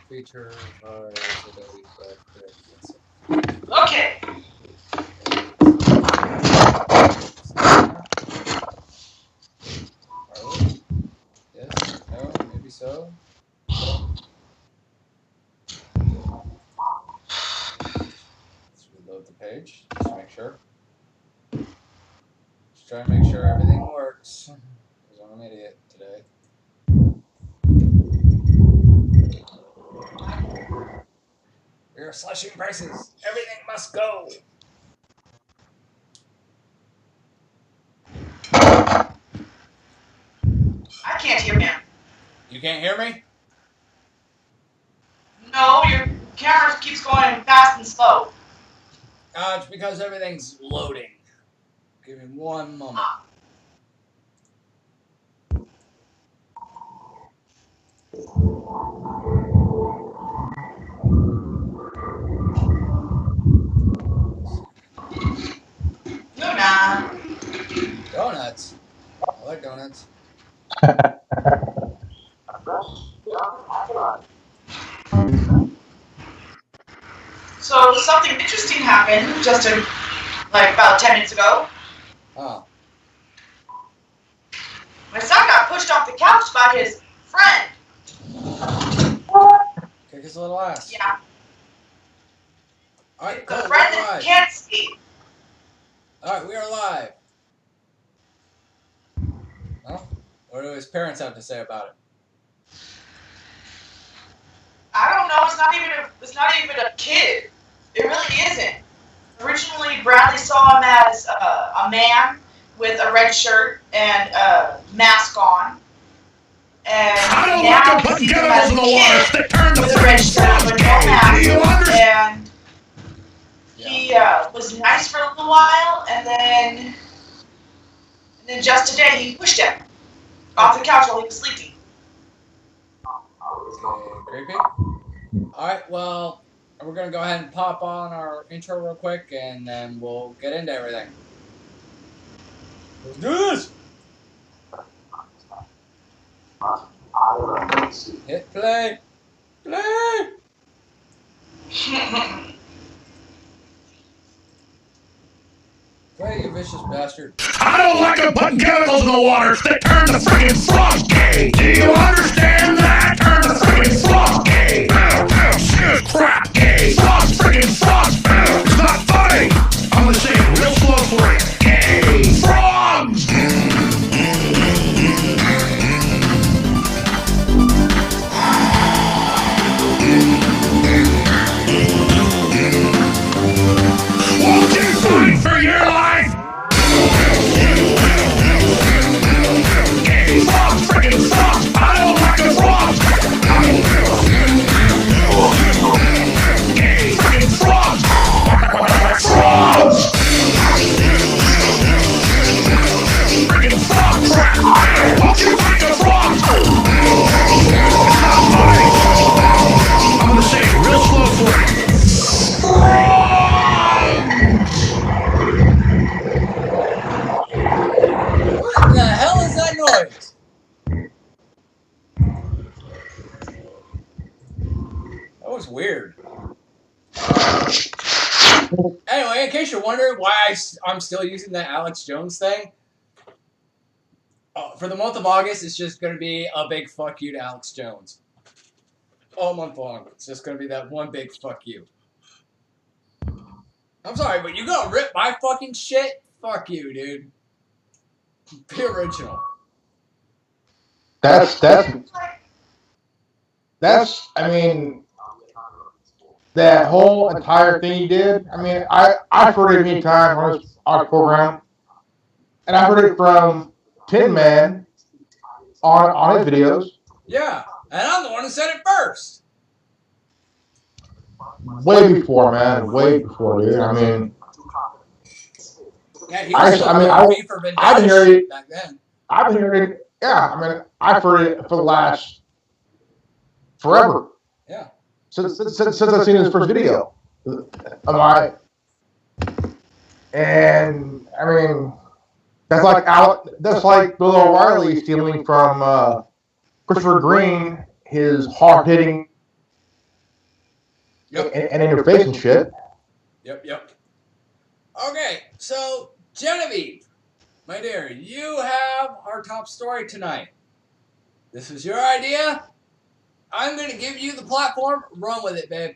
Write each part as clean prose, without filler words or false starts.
feature of Adobe Flash. Okay. Yes, no, maybe so. Let's reload the page just to make sure. Just try to make sure everything works. Because I'm an idiot today. We are slashing prices. Everything must go. I can't hear him. You can't hear me? No, your camera keeps going fast and slow. It's because everything's loading. Give me one moment. Luna. Donuts. I like donuts. So something interesting happened just about 10 minutes ago. Oh. My son got pushed off the couch by his friend. Kick his little ass. Yeah. Alright, The cool. friend that can't see. Alright, we are live. No? What do his parents have to say about it? I don't know. It's not even a kid. It really isn't. Originally, Bradley saw him as a man with a red shirt and a mask on. And I don't now like to put he sees him chemicals as in a the water kid that turn the with a red freaking shirt with no mask. Do you understand? And he was nice for a little while, and then just today he pushed him off the couch while he was sleeping. Creepy. Alright, well, we're going to go ahead and pop on our intro real quick, and then we'll get into everything. Let's do this! Hit play! Play! Play, you vicious bastard. I don't like to put chemicals in the water that turn the freaking frog gay. Do you understand that? Turn the freaking frog gay. Shit, crap gay. Frog, freaking frog. It's not funny. I'm gonna say it real slow for you. Gay. Frogs. Won't you fight for your life? Gay frog, freaking frog. I don't like the frog. Gay freaking frog. Frogs. Freaking frog crap. Won't you fight the frog? It's not funny. I'm gonna say it real slow for you. What the hell is that noise? That was weird. Anyway, in case you're wondering why I'm still using that Alex Jones thing, for the month of August, it's just going to be a big fuck you to Alex Jones. All month long. It's just going to be that one big fuck you. I'm sorry, but you gonna rip my fucking shit? Fuck you, dude. Be original. That's I mean, that whole entire thing he did. I mean, I've heard it many times on his program, and I've heard it from Tin Man on his videos. Yeah, and I'm the one who said it first. Way before, man. Way before, dude. I mean, Yeah, he was I've been hearing it back then. I've been hearing it. Yeah, I mean, I've heard it for the last forever. Yeah. Since I've seen his first video of mine. And I mean, that's like Bill O'Reilly stealing from Christopher Green his hard-hitting Yep. and in your face and shit. Yep. Okay, so Genevieve, my dear, you have our top story tonight. This is your idea. I'm going to give you the platform. Run with it, babe.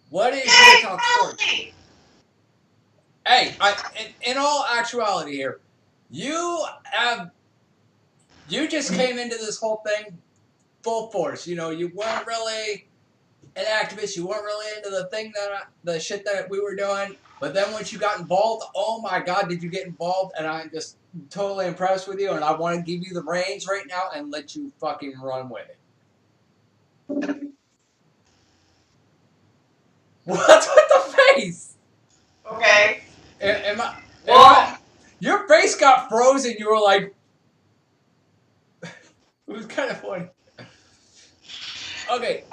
What is your top story? Hey, in all actuality here, you just came into this whole thing full force. You know, you weren't really an activist. You weren't really into the shit that we were doing. But then once you got involved, oh my God, did you get involved? And I'm just totally impressed with you. And I want to give you the reins right now and let you fucking run with it. What's with the face? Okay. Your face got frozen. You were like, it was kind of funny. Okay.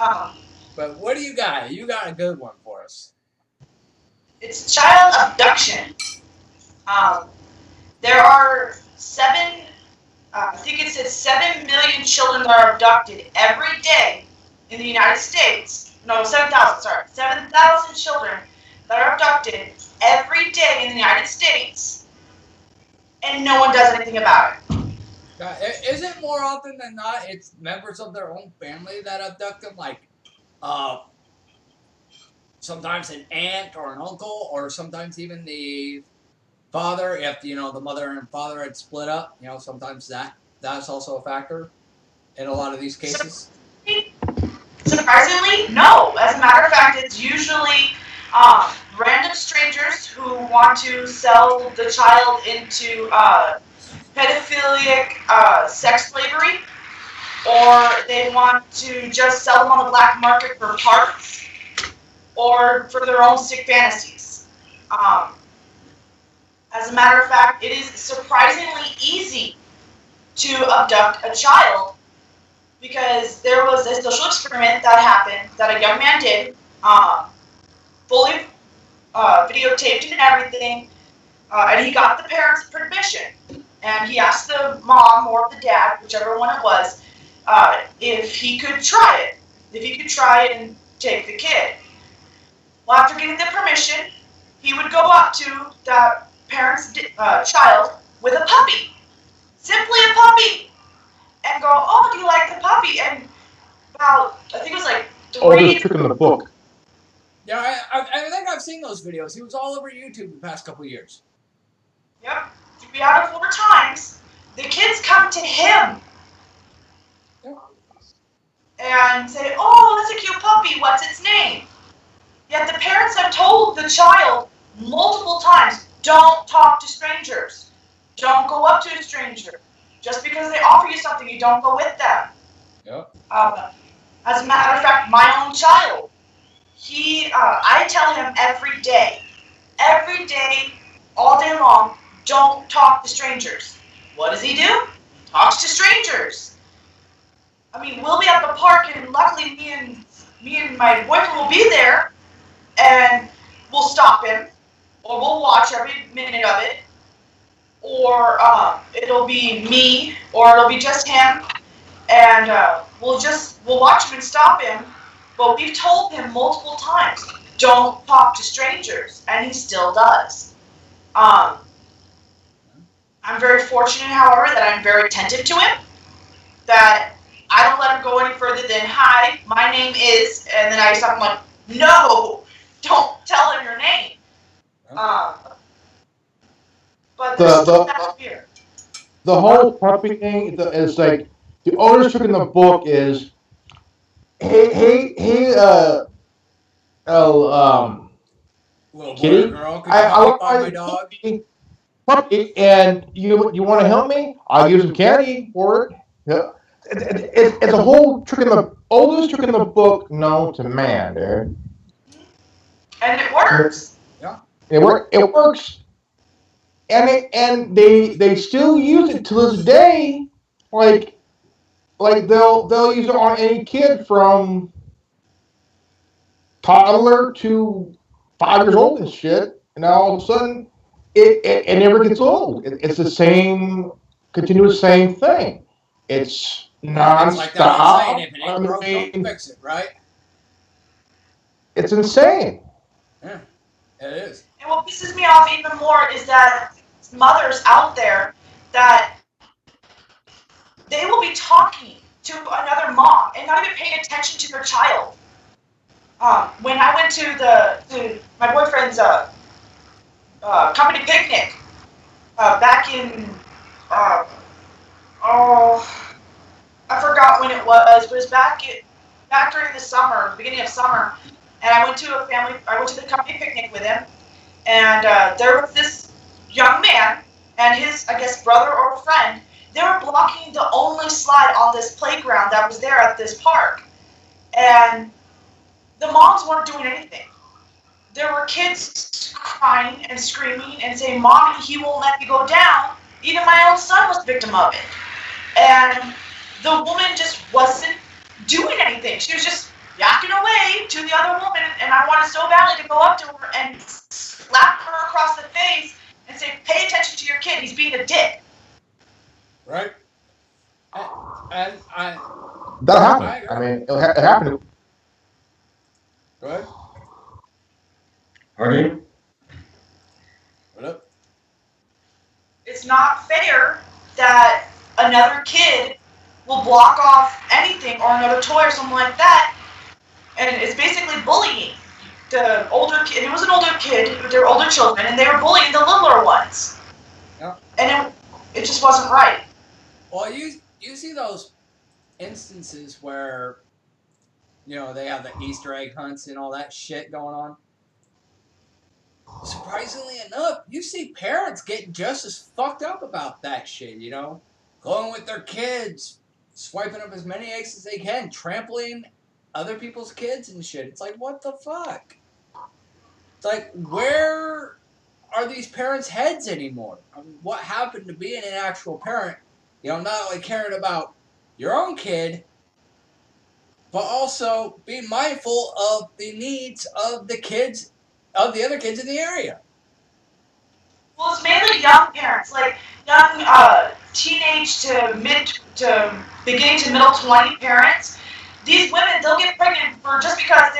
But what do you got? You got a good one for us. It's child abduction. There are I think it says 7 million children that are abducted every day in the United States. No, 7,000, sorry. 7,000 children that are abducted every day in the United States, and no one does anything about it. Is it more often than not it's members of their own family that abduct them? Like, sometimes an aunt or an uncle, or sometimes even the father, if, you know, the mother and father had split up, you know, sometimes that's also a factor in a lot of these cases. Surprisingly, no. As a matter of fact, it's usually random strangers who want to sell the child into pedophilic sex slavery, or they want to just sell them on the black market for parts or for their own sick fantasies. As a matter of fact, it is surprisingly easy to abduct a child, because there was a social experiment that happened that a young man did, fully videotaped and everything, and he got the parents' permission, and he asked the mom or the dad, whichever one it was, if he could try it and take the kid. Well, after getting the permission, he would go up to that parent's child with a puppy, simply a puppy, and go, "Oh, do you like the puppy?" And about, I think it was like 3. Oh, this trick in the book. Yeah, I think I've seen those videos. He was all over YouTube the past couple of years. Yep, 3 out of 4 times, the kids come to him and say, "Oh, that's a cute puppy. What's its name?" Yet the parents have told the child multiple times, "Don't talk to strangers. Don't go up to a stranger. Just because they offer you something, you don't go with them." Yep. As a matter of fact, my own child, I tell him every day, all day long, don't talk to strangers. What does he do? Talks to strangers. I mean, we'll be at the park, and luckily me and my boyfriend will be there, and we'll stop him, or we'll watch every minute of it, or it'll be me, or it'll be just him, and we'll watch him and stop him. But we've told him multiple times, don't talk to strangers, and he still does. I'm very fortunate, however, that I'm very attentive to him, that I don't let him go any further than, "Hi, my name is," and then I stop him like, "No, don't tell him your name." But there's still that fear. The whole puppy thing is like, the oldest trick in the book is, hey, Little kitty, boy or girl, could you I help want my dog? puppy, and you want to help me? I'll give you some candy for it. Yeah. It's a whole trick in the oldest trick in the book known to man, dude. And it works. Yeah. It works. And they still use it to this day. Like they'll use it on any kid from toddler to 5 years old and shit. And all of a sudden, it never gets old. It's the same continuous same thing. It's nonstop. It's like that old saying, if it ain't broke, don't fix it, right? It's insane. Yeah, it is. And what pisses me off even more is that mothers out there that they will be talking to another mom and not even paying attention to their child. When I went to my boyfriend's company picnic back in oh, I forgot when it was, but it was back during the summer, the beginning of summer, and I went to the company picnic with him, and there was this young man and his, I guess, brother or friend. They were blocking the only slide on this playground that was there at this park, and the moms weren't doing anything. There were kids crying and screaming and saying, "Mommy, he won't let me go down." Even my own son was a victim of it. And the woman just wasn't doing anything. She was just yakking away to the other woman, and I wanted so badly to go up to her and slap her across the face and say, "Pay attention to your kid. He's being a dick." Right? And That happened. I mean, it happened. Go ahead. Hardy? What up? It's not fair that another kid will block off anything or another toy or something like that, and it's basically bullying the older kid. It was an older kid, they were older children, and they were bullying the littler ones. Yeah. And it just wasn't right. Well, you see those instances where, you know, they have the Easter egg hunts and all that shit going on. Surprisingly enough, you see parents getting just as fucked up about that shit, you know? Going with their kids, swiping up as many eggs as they can, trampling other people's kids and shit. It's like, what the fuck? It's like, where are these parents' heads anymore? I mean, what happened to being an actual parent? You know, not only caring about your own kid, but also being mindful of the needs of the kids, of the other kids in the area. Well, it's mainly young parents, like young teenage to beginning to middle 20 parents. These women, they'll get pregnant for just because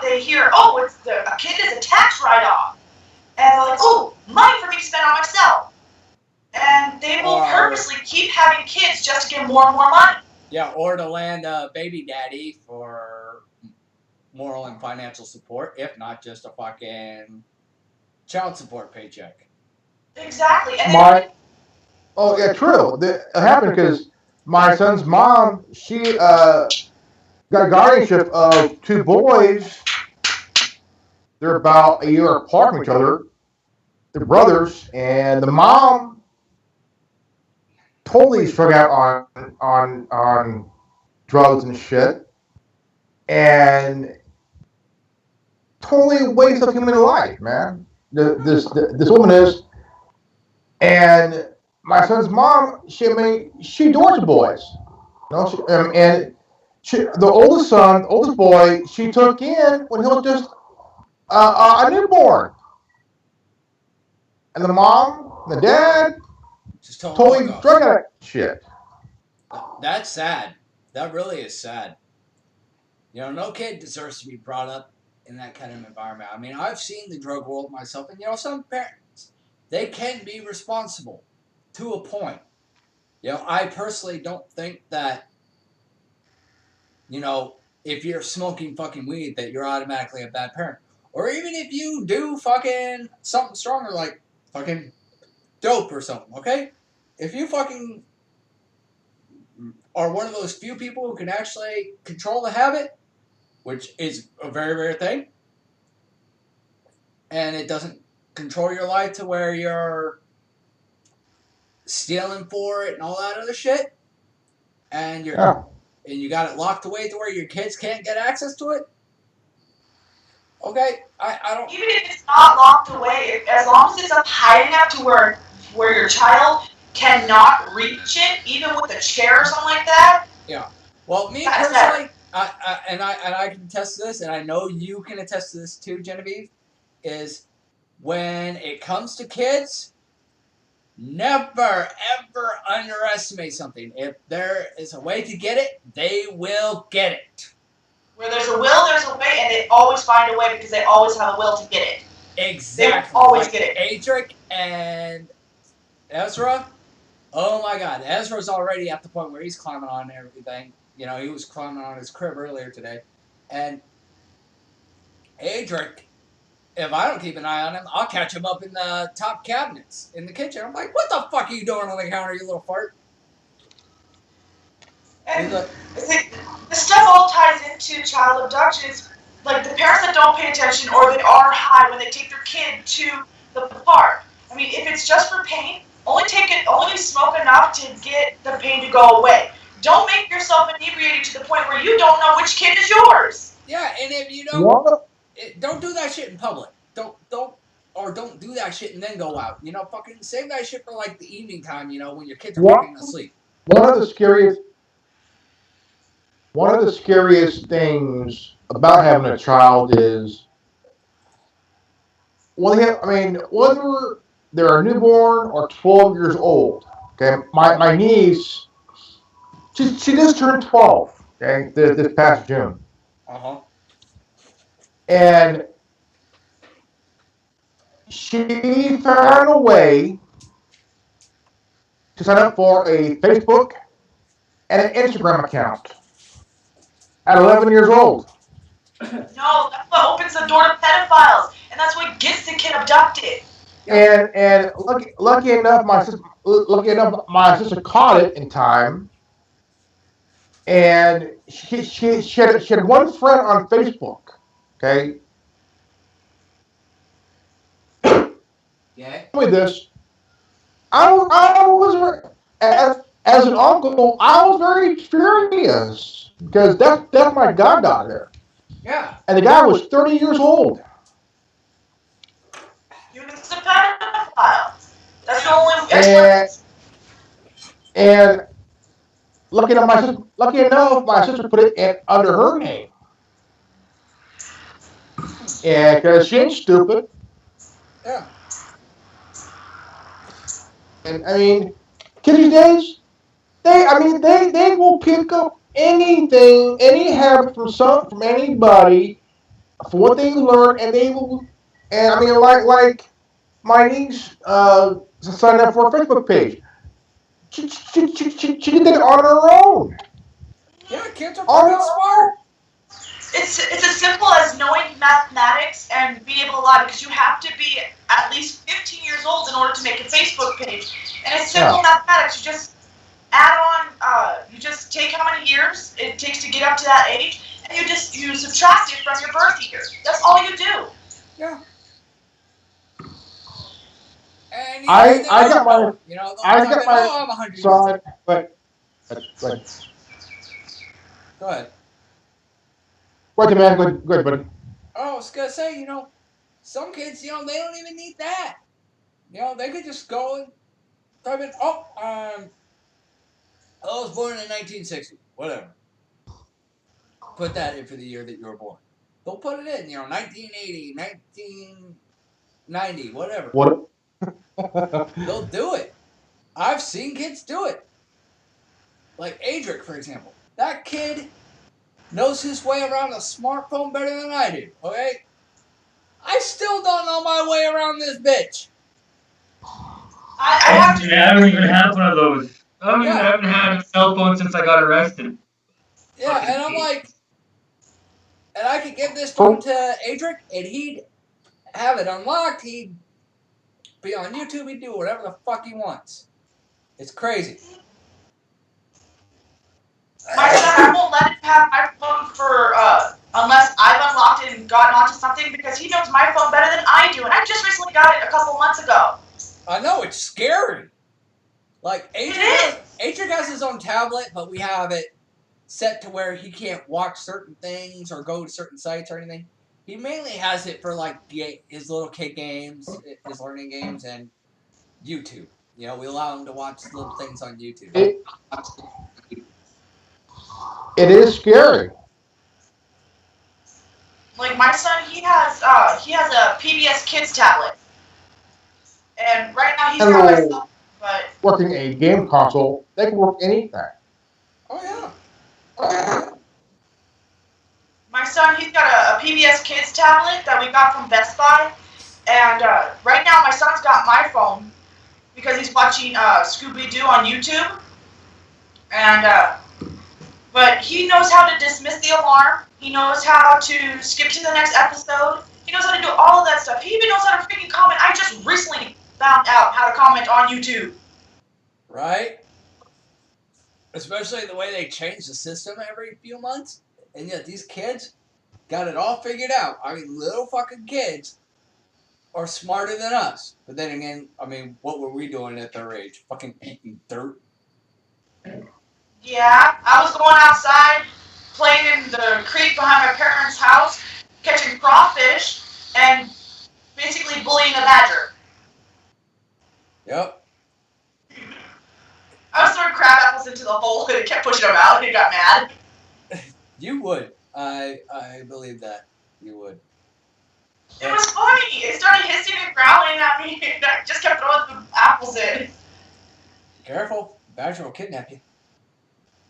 they hear, "Oh, a kid is a tax write-off," and they're like, "Oh, money for me to spend on myself," and they will purposely keep having kids just to get more and more money. Yeah, or to land a baby daddy for moral and financial support, if not just a fucking child support paycheck. Exactly. And Oh yeah, true. It happened because my son's mom, she got guardianship of two boys. They're about a year apart from each other. They're brothers, and the mom totally struck out on drugs and shit, and totally waste of human life, man. This woman is, and my son's mom, she adores boys. You know, the oldest son, oldest boy, she took in when he was just a newborn, and the mom, the dad, Just totally drug out shit. That's sad. That really is sad. You know, no kid deserves to be brought up in that kind of environment. I mean, I've seen the drug world myself, and you know, some parents, they can be responsible to a point. You know, I personally don't think that, you know, if you're smoking fucking weed, that you're automatically a bad parent. Or even if you do fucking something stronger, like fucking dope or something, okay? If you fucking are one of those few people who can actually control the habit, which is a very rare thing, and it doesn't control your life to where you're stealing for it and all that other shit, and you got it locked away to where your kids can't get access to it. Okay, I don't. even if it's not locked away, as long as it's up high enough to where your child cannot reach it, even with a chair or something like that. Yeah. Well, me personally, I can attest to this, and I know you can attest to this too, Genevieve, is when it comes to kids, never, ever underestimate something. If there is a way to get it, they will get it. Where there's a will, there's a way, and they always find a way because they always have a will to get it. Exactly. They always get it. Adric and Ezra. Oh my God, Ezra's already at the point where he's climbing on everything. You know, he was climbing on his crib earlier today. And Adric, if I don't keep an eye on him, I'll catch him up in the top cabinets in the kitchen. I'm like, what the fuck are you doing on the counter, you little fart? And the stuff all ties into child abductions. Like the parents that don't pay attention or they are high when they take their kid to the park. I mean, if it's just for pain, only smoke enough to get the pain to go away. Don't make yourself inebriated to the point where you don't know which kid is yours. Yeah, and if you don't do that shit in public. Don't do that shit and then go out. You know, fucking save that shit for like the evening time. You know, when your kids are falling asleep. One of the scariest things about having a child is whether they're newborn or 12 years old. Okay, my niece, she just turned 12. Okay, this past June. And she found a way to sign up for a Facebook and an Instagram account at 11 years old. No, that's what opens the door to pedophiles, and that's what gets the kid abducted. And lucky enough, my sister caught it in time, and she had one friend on Facebook. Okay. Yeah. With this, I was as an uncle, I was very curious because that's my goddaughter. Yeah. And the guy was 30 years old. He was a pedophile. That's the only explanation. And lucky enough, my sister put it under her name. Yeah, because she ain't stupid. Yeah. And I mean, kids these days, they will pick up anything, any habit from anybody for what they learn, and they will. And I mean, like my niece signed up for a Facebook page. She did that on her own. Yeah, kids are fucking smart. It's as simple as knowing mathematics and being able to lie, because you have to be at least 15 years old in order to make a Facebook page. And it's simple mathematics. You just add on, you just take how many years it takes to get up to that age, and you subtract it from your birth year. That's all you do. Yeah. And I got my I'm 100 son, but go ahead. Wait a minute, go ahead, buddy. Oh, I was gonna say, some kids, they don't even need that. They could just go and type in, I was born in 1960, whatever. Put that in for the year that you were born. They'll put it in, 1980, 1990, whatever. What? They'll do it. I've seen kids do it. Like Adric, for example. That kid knows his way around a smartphone better than I do, okay? I still don't know my way around this bitch. I don't even have one of those. I haven't had a cell phone since I got arrested. Yeah, and I'm like, and I could give this phone to Adric, and he'd have it unlocked, he'd be on YouTube, he'd do whatever the fuck he wants. It's crazy. My son, I won't let him have my phone for, unless I've unlocked it and gotten onto something, because he knows my phone better than I do, and I just recently got it a couple months ago. I know, it's scary. Like, Adric has his own tablet, but we have it set to where he can't watch certain things or go to certain sites or anything. He mainly has it for, like, his little kid games, his learning games, and YouTube. We allow him to watch little things on YouTube. It is scary. Like my son, he has a PBS Kids tablet, and right now he's got myself. But working a game console, they can work anything. Oh yeah. My My son, he's got a PBS Kids tablet that we got from Best Buy. And right now my son's got my phone because he's watching Scooby-Doo on YouTube. And but he knows how to dismiss the alarm. He knows how to skip to the next episode. He knows how to do all of that stuff. He even knows how to freaking comment. I just recently found out how to comment on YouTube. Right? Especially the way they change the system every few months. And yet these kids got it all figured out. I mean, little fucking kids are smarter than us. But then again, I mean, what were we doing at their age? Fucking eating dirt? Yeah, I was going outside, playing in the creek behind my parents' house, catching crawfish, and basically bullying a badger. Yep. I was throwing crab apples into the hole and it kept pushing them out and he got mad. You would. I believe that. You would. It was funny. It started hissing and growling at me and I just kept throwing the apples in. Careful. Badger will kidnap you.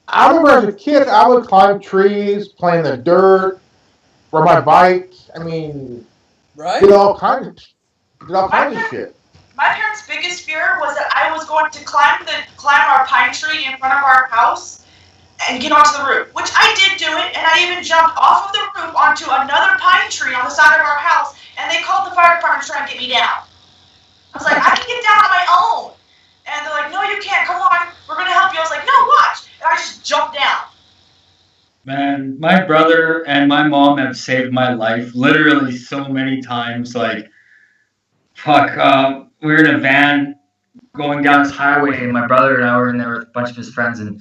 I remember as a kid, I would climb trees, play in the dirt, ride my bike. I mean, Right? did all kinds of shit. My parents' biggest fear was that I was going to climb our pine tree in front of our house and get onto the roof, which I did do it, and I even jumped off of the roof onto another pine tree on the side of our house, and they called the fire department to try and get me down. I was like, I can get down on my own. And they're like, no, you can't. Come on. We're going to help you. I was like, no, watch. And I just jumped down. Man, my brother and my mom have saved my life literally so many times. Like, fuck, we were in a van going down this highway, and my brother and I were in there with a bunch of his friends, and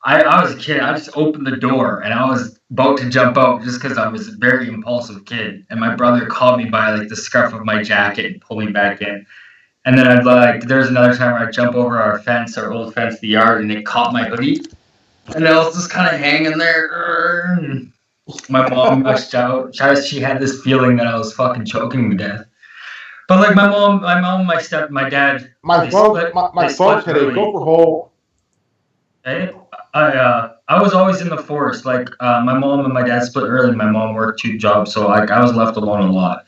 I was a kid. I just opened the door, and I was about to jump out just because I was a very impulsive kid, and my brother caught me by, like, the scarf of my jacket and pulled me back in. And then there's another time where I jump over our old fence, the yard, and it caught my hoodie. And I was just kind of hanging there. And my mom rushed out. She had this feeling that I was fucking choking to death. But like my mom, my dad. My folks had a gopher hole. Hey, I was always in the forest. Like my mom and my dad split early. My mom worked 2 jobs, so like I was left alone a lot.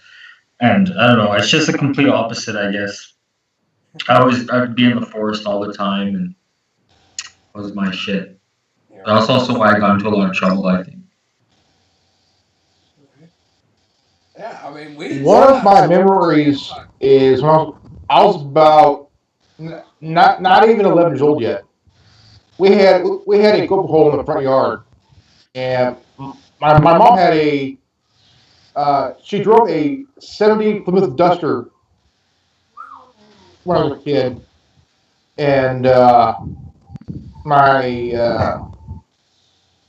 And I don't know. It's just a complete opposite, I guess. I'd be in the forest all the time, and it was my shit. That's also why I got into a lot of trouble, I think. Yeah, I mean, one of my memories is when I was about not even 11 years old yet. We had a gopher hole in the front yard, and my mom had she drove a 70 Plymouth Duster when I was a kid, and I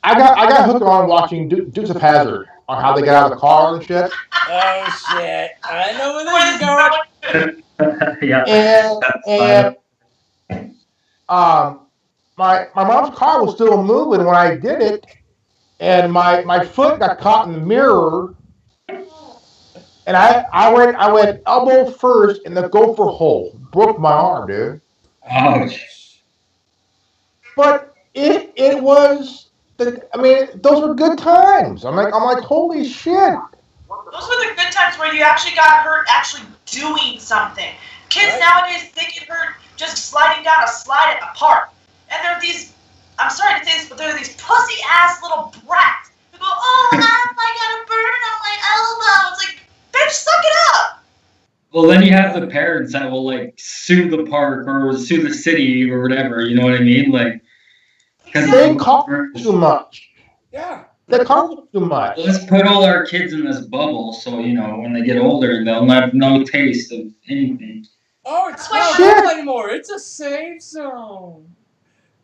got hooked on watching Dukes of Hazzard on how they get out of the car and shit. Oh shit! I know where this is going. Yeah. And my mom's car was still moving when I did it, and my foot got caught in the mirror, and I went elbow first in the gopher hole, broke my arm, dude. Ouch. But it was. I mean, those were good times. I'm like, holy shit. Those were the good times where you actually got hurt actually doing something. Kids nowadays, they get hurt just sliding down a slide at the park. And they're these, I'm sorry to say this, but they're these pussy-ass little brats who go, oh, I got a burn on my elbow. It's like, bitch, suck it up. Well, then you have the parents that will, like, sue the park or sue the city or whatever, you know what I mean? Like, because they cost too much. Yeah. They cost too much. Let's put all our kids in this bubble so, you know, when they get older, they'll have no taste of anything. Oh, it's not bubble anymore. It's a safe zone.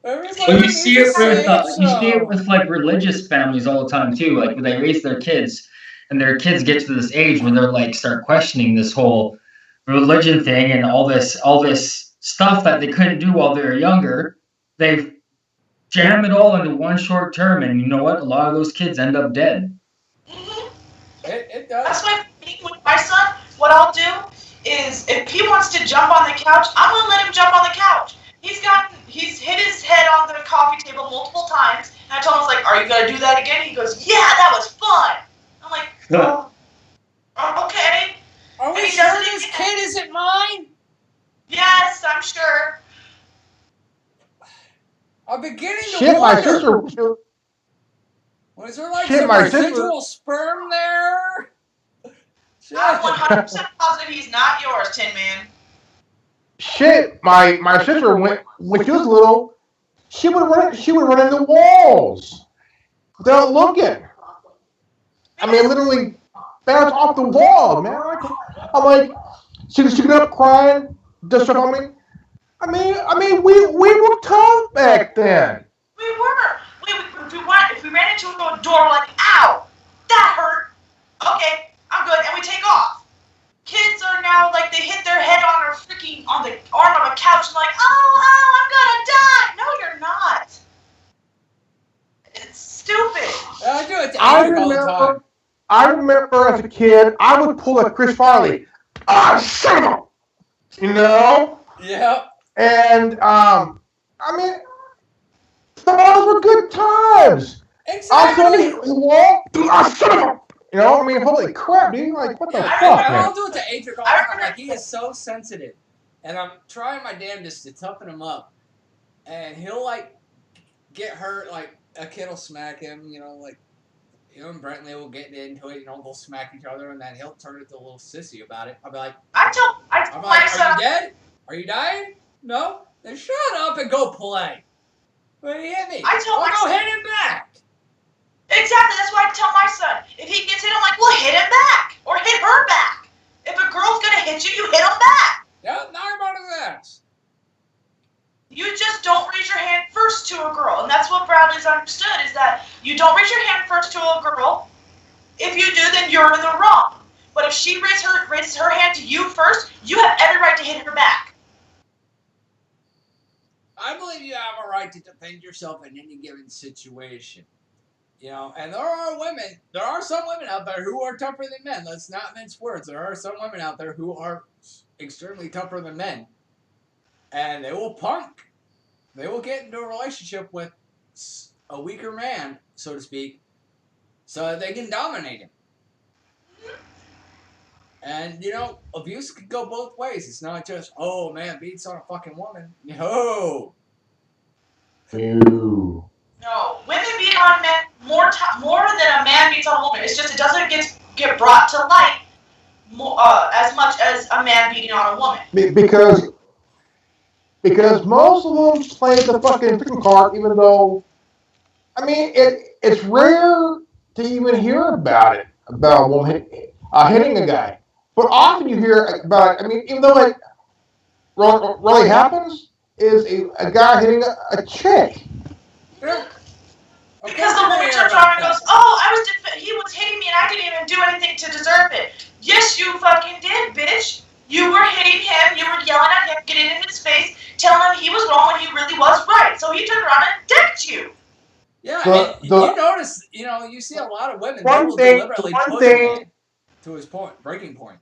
Well, you see it with like religious families all the time too. Like when they raise their kids, and their kids get to this age where they're like start questioning this whole religion thing and all this stuff that they couldn't do while they were younger. They jam it all into one short term, and you know what? A lot of those kids end up dead. Mm-hmm. It does. That's why with my son, what I'll do is if he wants to jump on the couch, I'm gonna let him jump on the couch. He's hit his head on the coffee table multiple times, and I told him, I was like, are you gonna do that again? He goes, yeah, that was fun. Okay. Are we He sure doesn't this even- kid isn't mine? Yes, I'm sure. I'm beginning to Shit, my wonder. sister. Was there like Shit, some my residual sister- sperm there? Shit. I'm 100% positive he's not yours, Tin Man. Shit, my sister when she was little, she would run into walls without looking. I mean, literally bounce off the wall, man. I'm like, she get up crying, does stuff on me. I mean, we were tough back then. We were. If we ran into a door, we're like, ow, that hurt. Okay, I'm good, and we take off. Kids are now like they hit their head on the arm of a couch and like, oh, I'm gonna die. No, you're not. It's stupid. I do it to Adrian all the time. I remember as a kid, I would pull a Chris Farley. Son of a, you know? Yep. And, I mean, those were good times. Exactly. Son of a, you know, I mean, holy crap, dude. Like, what the Yeah, fuck, and man? I'll do it to Adrian all the time. Like, he is so sensitive. And I'm trying my damnedest to toughen him up. And he'll, like, get hurt. Like, a kid will smack him, you know, like, you know, and Brentley will get into it, you know, they'll smack each other, and then he'll turn into a little sissy about it. I'll be like, I tell my are son. you dead? Are you dying? No? Then shut up and go play. When he hit me, I'll go hit him back. Exactly, that's why I tell my son. If he gets hit, I'm like, well, hit him back. Or hit her back. If a girl's gonna hit you, you hit him back. Yeah, now I'm out of this. You just don't raise your hand first to a girl. And that's what Bradley's understood, is that you don't raise your hand first to a girl. If you do, then you're in the wrong. But if she raises her hand to you first, you have every right to hit her back. I believe you have a right to defend yourself in any given situation. You know, and there are some women out there who are tougher than men. Let's not mince words. There are some women out there who are extremely tougher than men. And they will punk. They will get into a relationship with a weaker man, so to speak, so that they can dominate him. And, you know, abuse can go both ways. It's not just, oh, man beats on a fucking woman. No. Ew. No, women beat on men more than a man beats on a woman. It's just it doesn't get brought to light as much as a man beating on a woman. Because most of them play the fucking victim card, even though, I mean, it's rare to even hear about a woman hitting a guy. But often you hear about, I mean, even though, like, really happens, is a guy hitting a chick. Yeah. Because the woman turns around and goes, oh, he was hitting me and I didn't even do anything to deserve it. Yes, you fucking did, bitch. You were hitting him, you were yelling at him, getting in his face, telling him he was wrong when he really was right. So he turned around and decked you. Yeah, you notice, you know, you see a lot of women that will deliberately push a man to his breaking point.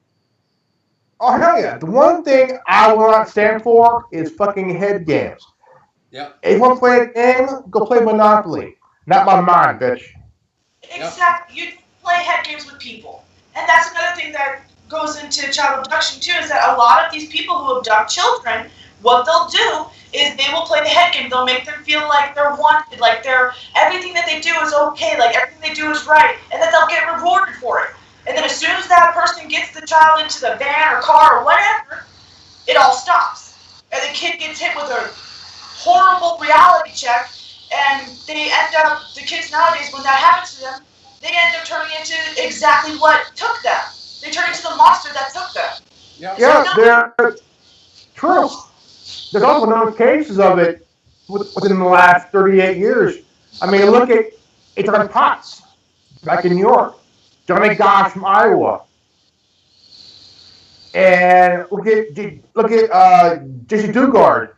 Oh, hell yeah. The one thing I will not stand for is fucking head games. Yep. If you want to play a game, go play Monopoly. Not my mind, bitch. Exactly. You play head games with people. And that's another thing that goes into child abduction, too, is that a lot of these people who abduct children, what they'll do is they will play the head game. They'll make them feel like they're wanted, like everything that they do is okay, like everything they do is right, and then they'll get rewarded for it. And then as soon as that person gets the child into the van or car or whatever, it all stops. And the kid gets hit with a horrible reality check, and they end up, the kids nowadays, when that happens to them, they end up turning into exactly what took them. They turn into the monster that took them. Yeah, they're true. There's also known cases of it within the last 38 years. I mean, look at H.R. Potts back in New York, Johnny Gosh from Iowa, and look at Jesse Dugard.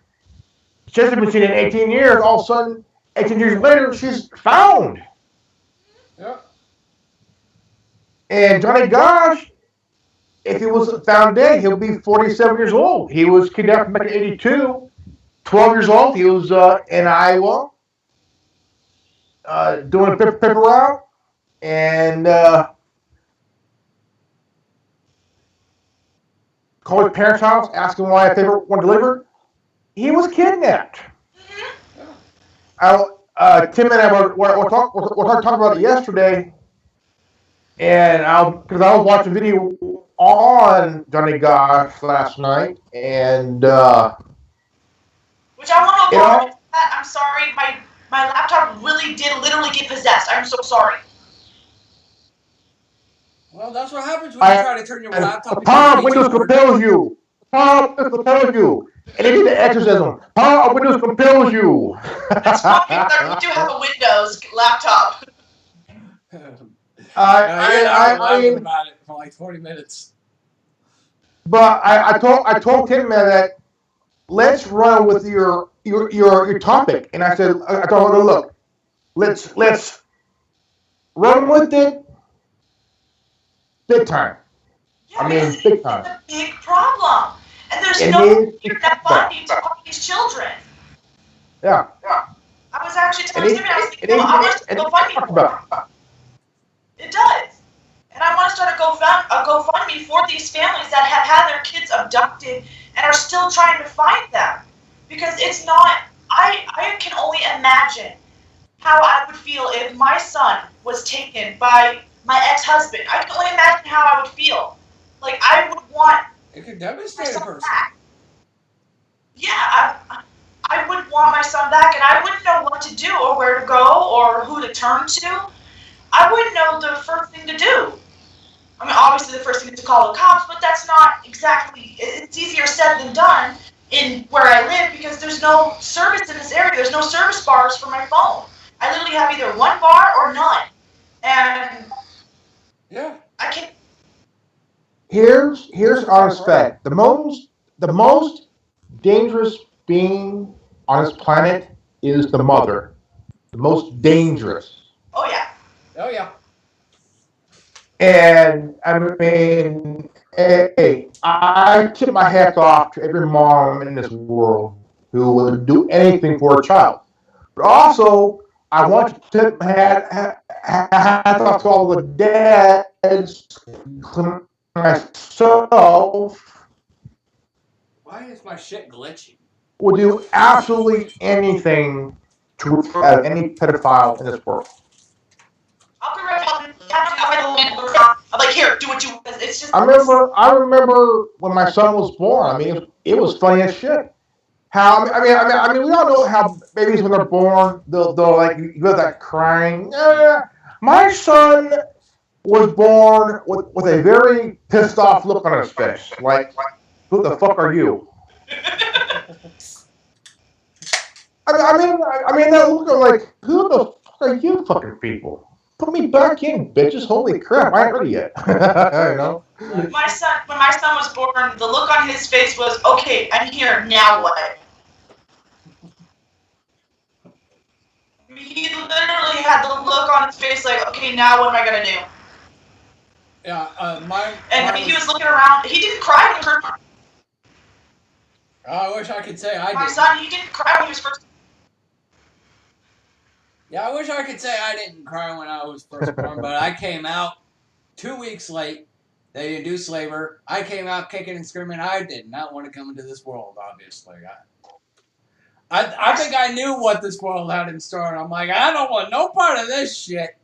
She hasn't been seen in 18 years. All of a sudden, 18 years later, she's found. Yeah. And Johnny Gosh, if he was found dead, he'll be 47 years old. He was kidnapped back in 82. 12 years old. He was in Iowa doing a paper route. And called his parents' house, asking why if they weren't delivered. He was kidnapped. Tim and I were talking about it yesterday, and because I was watching video on Johnny Gosh last night, and which I want to apologize for that. I'm sorry, my laptop really did literally get possessed. I'm so sorry. Well, that's what happens when you try to turn your laptop. Power of Windows compels you. Power of Windows compels you. And it did the exorcism. Power of Windows compels you. That's fine, because I do have a Windows laptop. I mean, about it for like 20 minutes. But I told Tim that let's run with your topic, and I told her, look, let's run with it big time. Yeah, big time. It's a big problem, and there's no that funding to help these children. Yeah. I was actually telling Timmy, I was thinking, I want to go fund me for it. It does. And I want to start a GoFundMe for these families that have had their kids abducted and are still trying to find them. Because it's not, I can only imagine how I would feel if my son was taken by my ex-husband. I can only imagine how I would feel. Like, I would want it could devastate a person. Back. Yeah, I would want my son back, and I wouldn't know what to do or where to go or who to turn to. I wouldn't know the first thing to do. I mean, obviously the first thing is to call the cops, but that's not exactly, it's easier said than done in where I live because there's no service in this area. There's no service bars for my phone. I literally have either one bar or none. And yeah, I can't. Here's honest fact. The most dangerous being on this planet is the mother. The most dangerous. Oh yeah. Oh yeah. And I mean, hey, I tip my hat off to every mom in this world who would do anything for a child. But also, I want to tip my hat off to all the dads, myself. Why is my shit glitching? Would do absolutely anything to root out any pedophile in this world. I'll be right back. I'm like, here, do what you. It's just. I remember when my son was born. I mean, it was funny as shit. How I mean, we all know how babies when they're born, they'll like you go that crying. My son was born with a very pissed off look on his face, like, who the fuck are you? I mean that look of like, who the fuck are you fucking people? Put me back in, bitches. Holy crap, I ain't ready yet. You know? When my son was born, the look on his face was, okay, I'm here, now what? He literally had the look on his face like, okay, now what am I going to do? Yeah, he was looking around. He didn't cry when he was first. I wish I could say I did. My son, he didn't cry when he was first. Yeah, I wish I could say I didn't cry when I was first born, but I came out 2 weeks late. They didn't do slaver. I came out kicking and screaming. I did not want to come into this world, obviously. I think I knew what this world had in store, and I'm like, I don't want no part of this shit.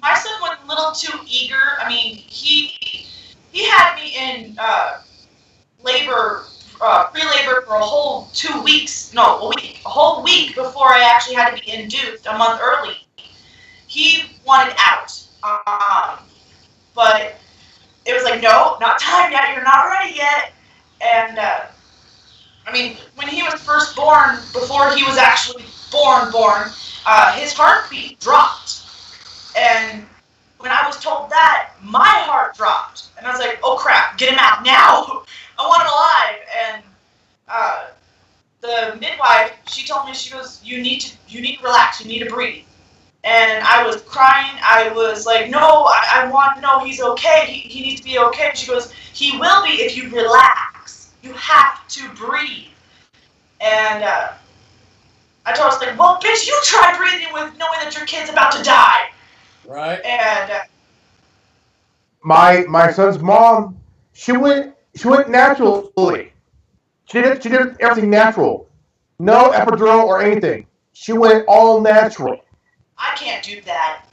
My son was a little too eager. I mean, he had me in labor, pre-labor for a whole 2 weeks. No, a whole week before I actually had to be induced, a month early. He wanted out, but it was like, no, not time yet. You're not ready yet. And I mean, when he was first born, before he was actually born, his heartbeat dropped. And when I was told that, my heart dropped. And I was like, oh crap, get him out now. I want him alive. And the midwife, she told me, she goes, you need to relax, you need to breathe. And I was crying. I was like, no, I want to know he's okay. He needs to be okay. And she goes, he will be if you relax. You have to breathe. And I told her, like, well, bitch, you try breathing with knowing that your kid's about to die. Right. And my son's mom, she went She went naturally. She did everything natural. No epidural or anything. She went all natural. I can't do that.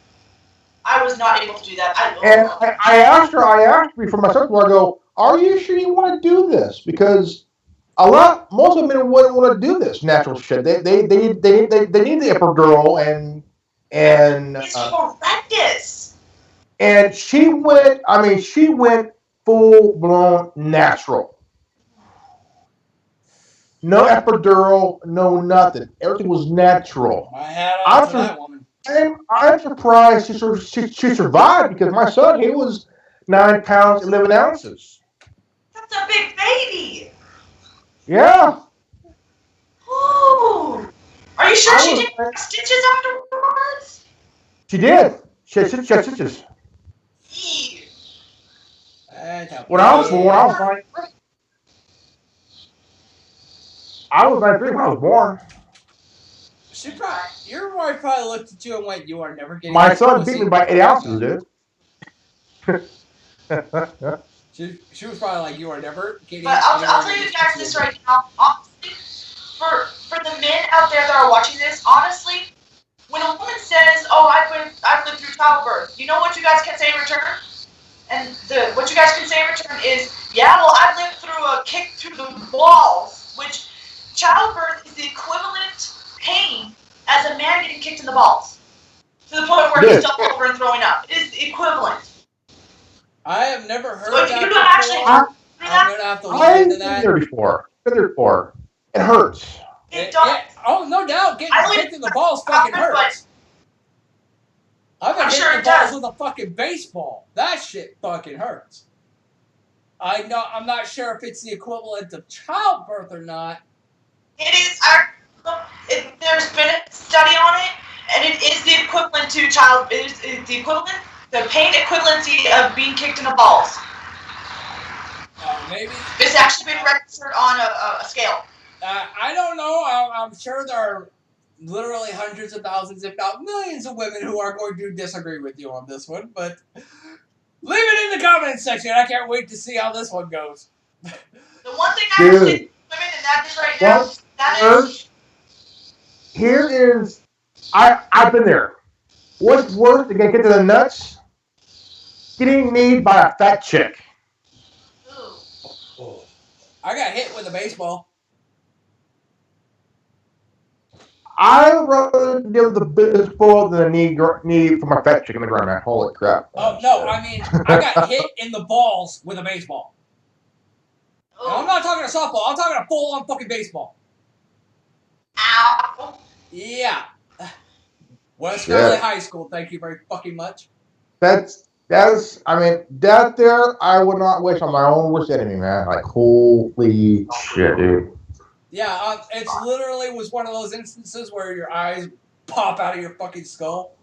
I was not able to do that. And I asked her for myself, I go, are you sure you want to do this? Because most of men wouldn't want to do this natural shit. They need the epidural and it's horrendous. And she went full blown natural. No epidural, no nothing. Everything was natural. My hat off to that woman. I'm surprised she survived because my son, he was 9 pounds 11 ounces. That's a big baby. Yeah. Ooh. Are you sure she didn't have stitches afterwards? She did. She had stitches. When I was born, I was 93 when I was born. Your wife probably looked at you and went, "You are never getting." My son beat me by 8 ounces, dude. She was probably like, "You are never getting." But I'll tell you guys this right now. Honestly, for the men out there that are watching this, honestly, when a woman says, "Oh, I've lived through childbirth," you know what you guys can say in return? And what you guys can say in return is, "Yeah, well, I've lived through a kick through the balls," which childbirth is the equivalent pain as a man getting kicked in the balls to the point where he's doubled over and throwing up. It is the equivalent. I have never heard that before. I'm gonna have to look into that. I've been there before. It hurts. It does. Oh, no doubt. Getting kicked in the balls fucking hurts. I've been hitting the balls with a fucking baseball. That shit fucking hurts. I'm not sure if it's the equivalent of childbirth or not. It is. There's been a study on it, and it is the equivalent to it's the equivalent, the pain equivalency of being kicked in the balls. Maybe it's actually been registered on a scale. I don't know. I'm sure there are literally hundreds of thousands, if not millions, of women who are going to disagree with you on this one. But leave it in the comments section. I can't wait to see how this one goes. The one thing I would say to women, and that is right now, that is. Here is, I've been there. What's worse to get to the nuts? Getting kneed by a fat chick. I got hit with a baseball. I would rather deal with the baseball than a knee from a fat chick in the ground, man. Holy crap. Oh, no, I mean, I got hit in the balls with a baseball. Now, I'm not talking a softball. I'm talking a full-on fucking baseball. Ow. Yeah. West Valley High School, thank you very fucking much. That there, I would not wish on my own worst enemy, man. Like, holy shit, dude. Yeah, it's literally was one of those instances where your eyes pop out of your fucking skull.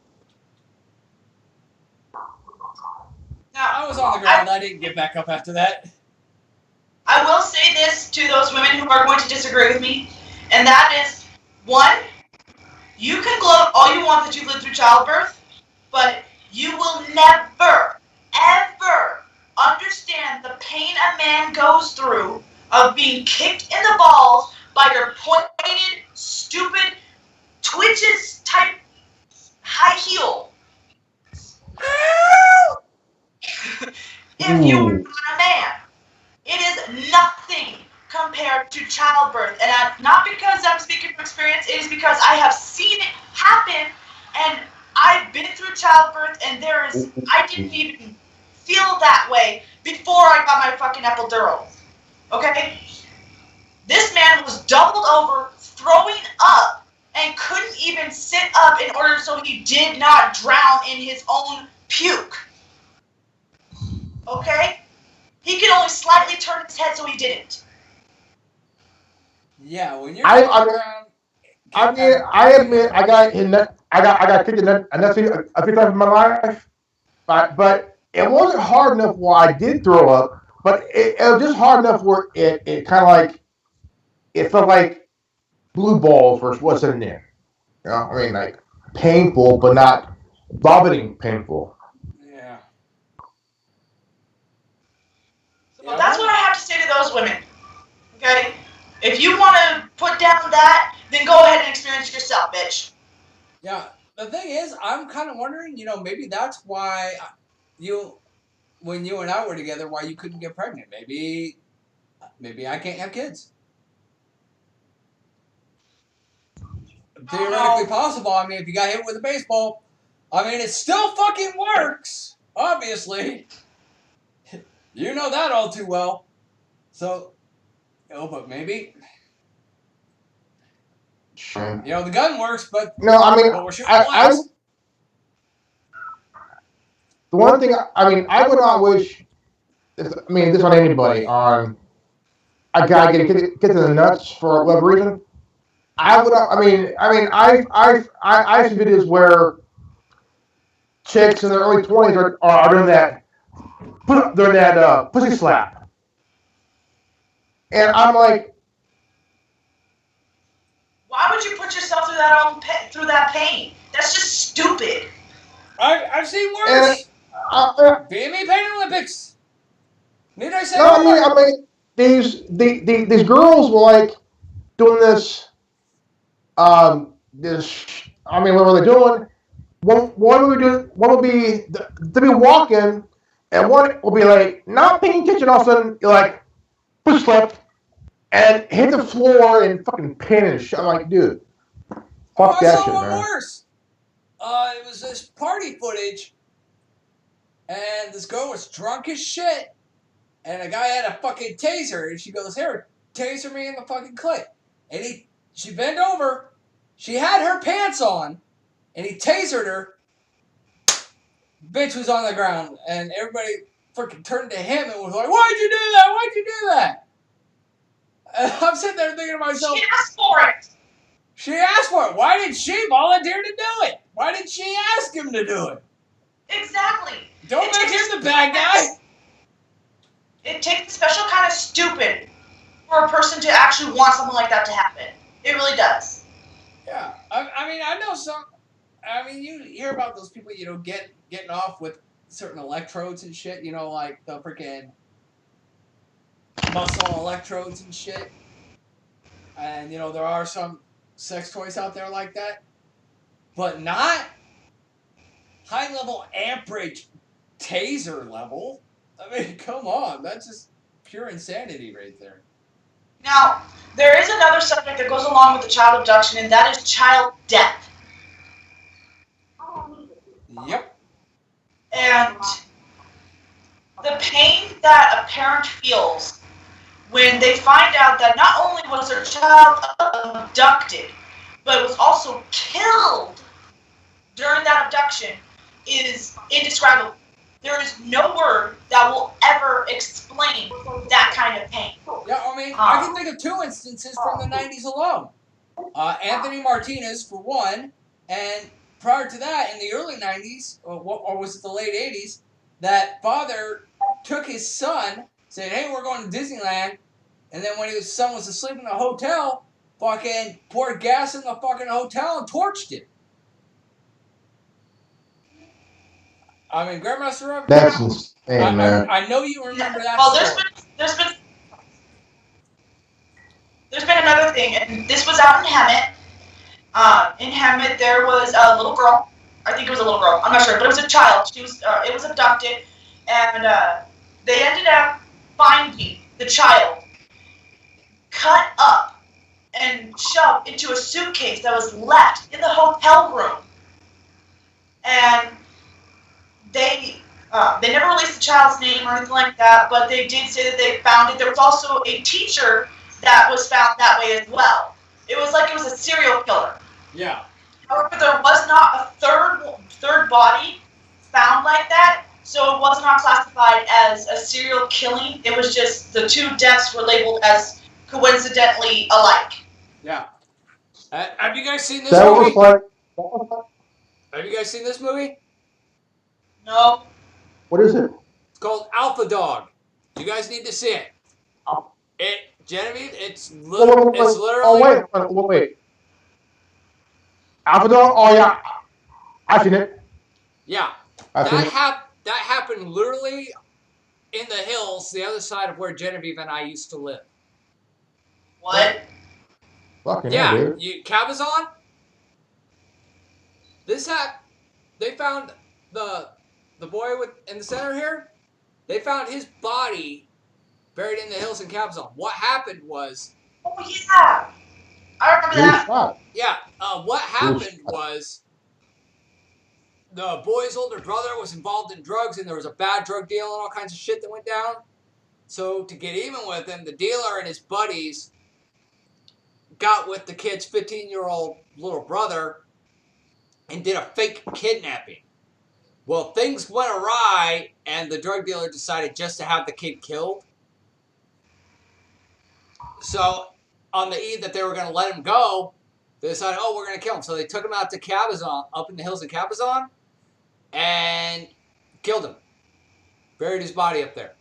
Now, I was on the ground. I didn't get back up after that. I will say this to those women who are going to disagree with me, and that is, one, you can gloat all you want that you lived through childbirth, but you will never, ever understand the pain a man goes through of being kicked in the balls by your pointed, stupid, twitches type high heel. If you were not a man. It is nothing compared to childbirth. And not because I'm speaking from experience, it is because I have seen it happen, and I've been through childbirth, and I didn't even feel that way before I got my fucking epidural. Okay? This man was doubled over, throwing up, and couldn't even sit up in order so he did not drown in his own puke. Okay? He could only slightly turn his head so he didn't. Yeah, when you're I admit I got kicked in the nuts a few times in my life, but it wasn't hard enough where I did throw up. But it was just hard enough where it kind of like it felt like blue balls were what's in there. You know, I mean, like painful, but not vomiting painful. Yeah. Well, that's what I have to say women. Okay? If you want to put down that, then go ahead and experience it yourself, bitch. Yeah. The thing is, I'm kind of wondering, maybe that's why when you and I were together, why you couldn't get pregnant. Maybe I can't have kids. Theoretically possible. I mean, if you got hit with a baseball, I mean, it still fucking works. Obviously. You know that all too well. So, but maybe. Sure. The gun works, but No, I mean, we're shooting glass. The one thing, I would not wish, this on anybody, on a guy getting kicked in the nuts for whatever reason. I've seen videos where chicks in their early 20s are doing that pussy slap. And I'm like, why would you put yourself through that pain? That's just stupid. I've seen worse. BME Pain Olympics. Need I say no, more? These girls were like doing this. What were they doing? One will be they'll be walking, and one will be like not paying attention. All of a sudden, you're like push slip and hit the floor and fucking pin and shit. I'm like, dude, fuck that shit, man. Worse. It was this party footage, and this girl was drunk as shit, and a guy had a fucking taser, and she goes, "Here, taser me in the fucking clit," and she bent over, she had her pants on, and he tasered her. Bitch was on the ground, and everybody freaking turned to him and was like, "Why'd you do that? Why'd you do that?" And I'm sitting there thinking to myself, she asked for it. She asked for it. Why did she volunteer to do it? Why did she ask him to do it? Exactly. Don't make him the bad guy. It takes a special kind of stupid for a person to actually want something like that to happen. It really does. Yeah. I know some. You hear about those people, getting off with certain electrodes and shit, like the freaking muscle electrodes and shit. And, there are some sex toys out there like that. But not high-level amperage taser level. Come on. That's just pure insanity right there. Now, there is another subject that goes along with the child abduction, and that is child death. Yep. And the pain that a parent feels when they find out that not only was their child abducted, but was also killed during that abduction is indescribable. There is no word that will ever explain that kind of pain. Yeah, I can think of two instances from the 90s alone. Anthony Martinez, for one, and prior to that, in the early 90s, or was it the late 80s, that father took his son, said, "Hey, we're going to Disneyland," and then when his son was asleep in the hotel, fucking poured gas in the fucking hotel and torched it. Grandmaster Rev, that's insane, man. I know you remember that. Well, there's been another thing, and this was out in Hemet. In Hemet, there was a little girl. I think it was a little girl. I'm not sure, but it was a child. She was. It was abducted, and they ended up finding the child cut up and shoved into a suitcase that was left in the hotel room. And they never released the child's name or anything like that, but they did say that they found it. There was also a teacher that was found that way as well. It was like it was a serial killer. Yeah. However, there was not a third body found like that, so it was not classified as a serial killing. It was just the two deaths were labeled as coincidentally alike. Yeah. Have you guys seen this movie? Have you guys seen this movie? No. What is it? It's called Alpha Dog. You guys need to see it. Genevieve, it's literally... Oh, wait. Alpha Dog? Oh, yeah. I've seen it. Yeah. That happened literally in the hills, the other side of where Genevieve and I used to live. What? Fucking Yeah, hell, dude. Cabazon? They found the boy in the center here. They found his body buried in the hills in Cabazon. What happened was... Oh, yeah. I remember He was that. shot. Yeah, what happened was the boy's older brother was involved in drugs, and there was a bad drug deal and all kinds of shit that went down. So to get even with him, the dealer and his buddies got with the kid's 15-year-old little brother and did a fake kidnapping. Well, things went awry, and the drug dealer decided just to have the kid killed. So on the eve that they were going to let him go, they decided, oh, we're going to kill him. So they took him out to Cabazon, up in the hills in Cabazon, and killed him. Buried his body up there.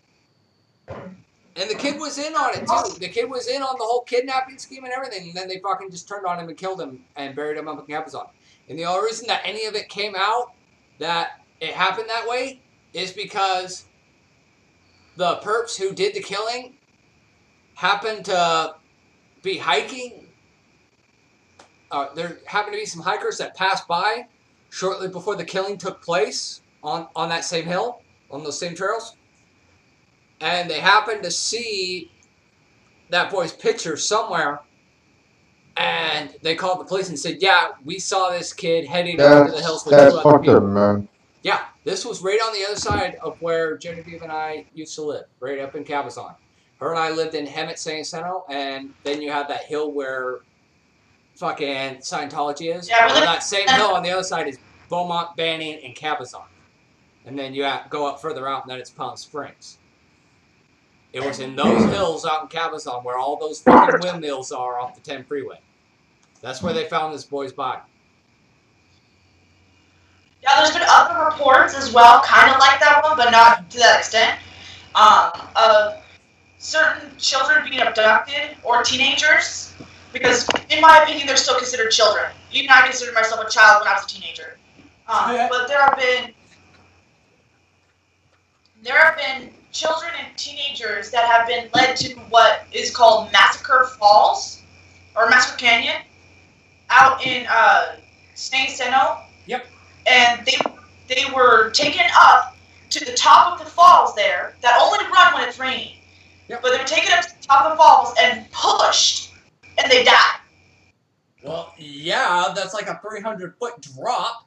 And the kid was in on it, too. The kid was in on the whole kidnapping scheme and everything, and then they fucking just turned on him and killed him and buried him up in Cabazon. And the only reason that any of it came out, that it happened that way, is because the perps who did the killing happened to be hiking. There happened to be some hikers that passed by shortly before the killing took place on that same hill, on those same trails. And they happened to see that boy's picture somewhere. And they called the police and said, yeah, we saw this kid heading up to the hills with That's two other fucked people. up, man. Yeah, this was right on the other side of where Genevieve and I used to live, right up in Cabazon. Her and I lived in Hemet, San Jacinto, and then you have that hill where fucking Scientology is. Yeah, and that same hill on the other side is Beaumont, Banning, and Cabazon. And then you go up further out, and then it's Palm Springs. It was in those hills out in Cabazon where all those fucking windmills are off the 10 freeway. That's where they found this boy's body. Yeah, there's been other reports as well, kind of like that one, but not to that extent, of certain children being abducted or teenagers, because in my opinion, they're still considered children. Even I considered myself a child when I was a teenager. But there have been children and teenagers that have been led to what is called Massacre Falls, or Massacre Canyon, out in San Jacinto. Yep. And they were taken up to the top of the falls there that only run when it's raining. Yep. But they were taken up to the top of the falls and pushed, and they died. Well, yeah, that's like a 300-foot drop.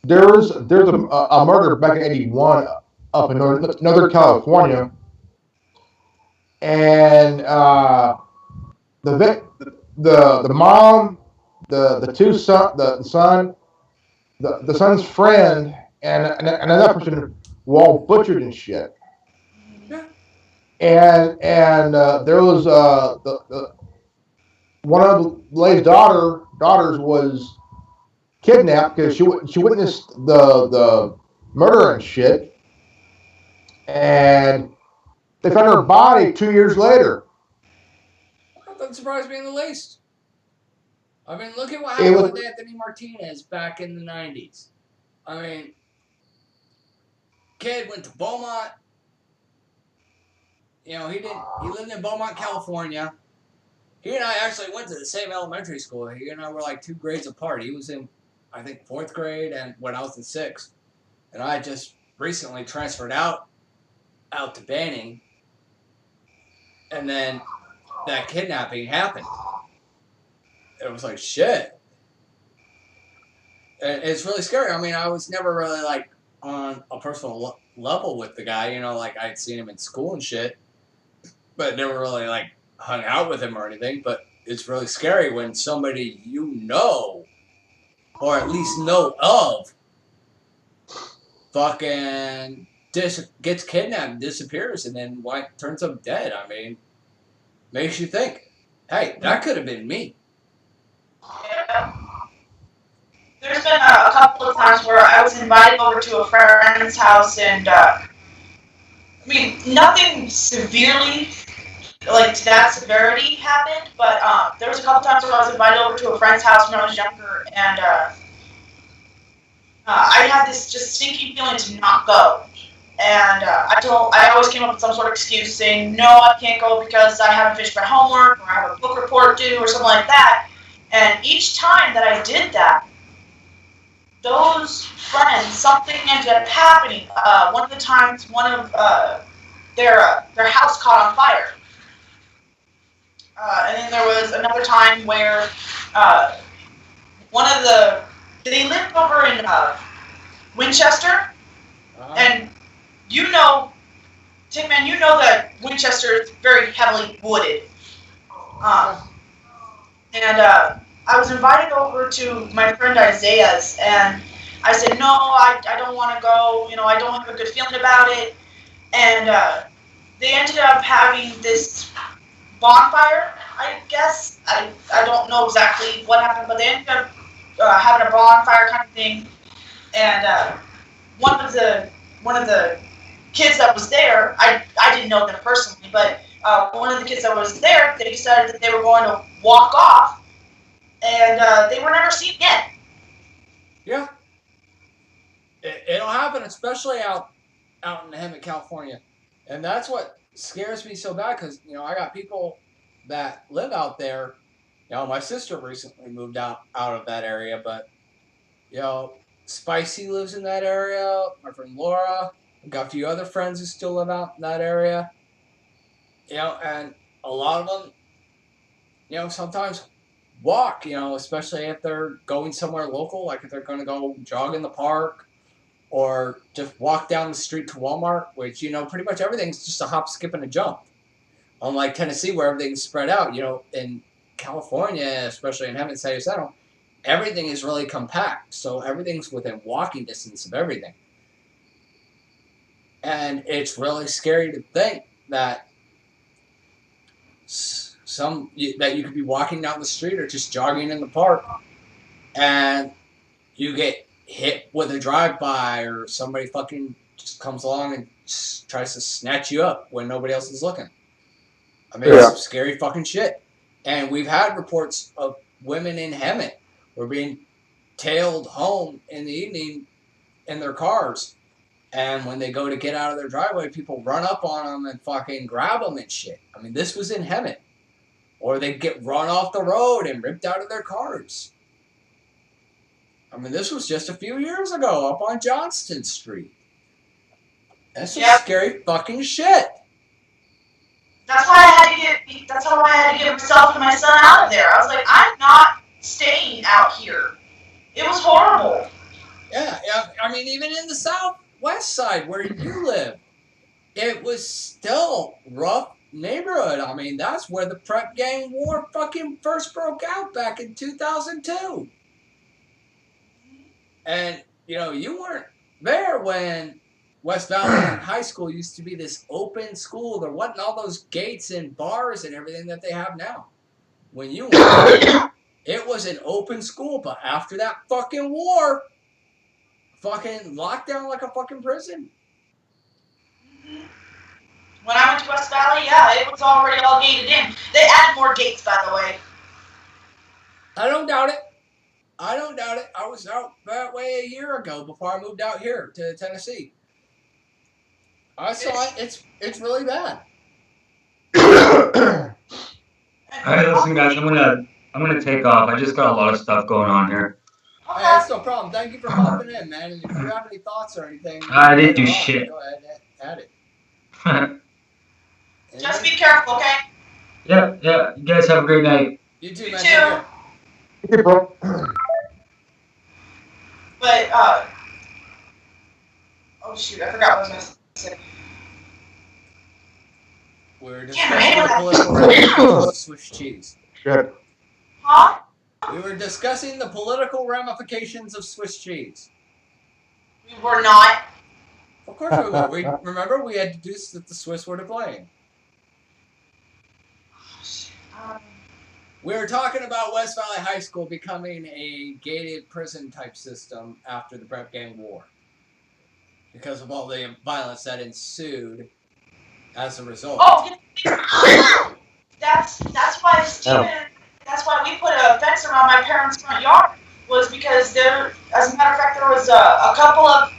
There's a murder back in '81 up in Northern California, and the mom, the two son, the son, the son's friend, and another person were all butchered and shit. Yeah. And there was one of the lady's daughters was kidnapped because she witnessed the murder and shit, and they found her body 2 years later. That doesn't surprise me in the least. I mean, look at what happened with Anthony Martinez back in the 90s. I mean, kid went to Beaumont. You know, he lived in Beaumont, California. He and I actually went to the same elementary school. He and I were like 2 grades apart. He was in, I think, 4th grade, and when I was in 6th. And I just recently transferred out to Banning. And then that kidnapping happened. It was like, shit. And it's really scary. I mean, I was never really, like, on a personal level with the guy. You know, like, I'd seen him in school and shit. But never really, like, hung out with him or anything. But it's really scary when somebody you know, or at least know of, fucking gets kidnapped and disappears and then turns up dead. I mean, makes you think, hey, that could have been me. Yeah. There's been a couple of times where I was invited over to a friend's house, and I mean, nothing severely, like to that severity happened, but there was a couple times where I was invited over to a friend's house when I was younger, and I had this just sinking feeling to not go. And I always came up with some sort of excuse saying, no, I can't go because I haven't finished my homework or I have a book report due or something like that. And each time that I did that, those friends, something ended up happening. One of the times, their house caught on fire. And then there was another time where they lived over in Winchester, and Tin Man, you know that Winchester is very heavily wooded. I was invited over to my friend Isaiah's, and I said, no, I don't want to go, I don't have a good feeling about it. And they ended up having this bonfire, I guess. I don't know exactly what happened, but they ended up having a bonfire kind of thing. And one of the kids that was there, I didn't know them personally, but one of the kids that was there, they decided that they were going to walk off, and they were never seen again. Yeah. It'll happen, especially out in Hemet, California. And that's what scares me so bad, because, I got people that live out there. My sister recently moved out of that area, but, Spicy lives in that area. My friend Laura. I've got a few other friends who still live out in that area. And a lot of them, sometimes walk, especially if they're going somewhere local, like if they're going to go jog in the park or just walk down the street to Walmart, which, pretty much everything's just a hop, skip, and a jump. Unlike Tennessee, where everything's spread out, in California, especially in Hemet, San Diego, everything is really compact. So everything's within walking distance of everything. And it's really scary to think that that you could be walking down the street or just jogging in the park, and you get hit with a drive-by, or somebody fucking just comes along and just tries to snatch you up when nobody else is looking. I mean, it's some scary fucking shit. And we've had reports of women in Hemet who are being tailed home in the evening in their cars. And when they go to get out of their driveway, people run up on them and fucking grab them and shit. I mean, this was in Hemet. Or they get run off the road and ripped out of their cars. I mean, this was just a few years ago up on Johnston Street. That's some scary fucking shit. That's why I had to get myself and my son out of there. I was like, I'm not staying out here. It was horrible. Yeah. I mean, even in the southwest side where you live, it was still rough neighborhood. I mean, that's where the prep gang war fucking first broke out back in 2002. And, you weren't there when West Valley High School used to be this open school. There wasn't all those gates and bars and everything that they have now. When you went there, it was an open school, but after that fucking war, fucking locked down like a fucking prison. When I went to West Valley, it was already all gated in. They added more gates, by the way. I don't doubt it. I was out that way a year ago before I moved out here to Tennessee. I saw it. It's really bad. All right, listen, guys. I'm gonna take off. I just got a lot of stuff going on here. Hey, that's no problem. Thank you for popping in, man. And if you have any thoughts or anything, I didn't do shit. Go ahead and add it. Just be careful, okay? Yeah. You guys have a great night. You too, man. You too. Bro. But, oh shoot, I forgot what I was going to say. We're discussing the political ramifications of Swiss cheese. Shit. Huh? We were discussing the political ramifications of Swiss cheese. We were not. Of course we were. Remember, we had deduced that the Swiss were to blame. We were talking about West Valley High School becoming a gated prison type system after the Prep Gang War, because of all the violence that ensued as a result. Oh, that's why Steven. That's why we put a fence around my parents' front yard. Was because there, as a matter of fact, there was a couple of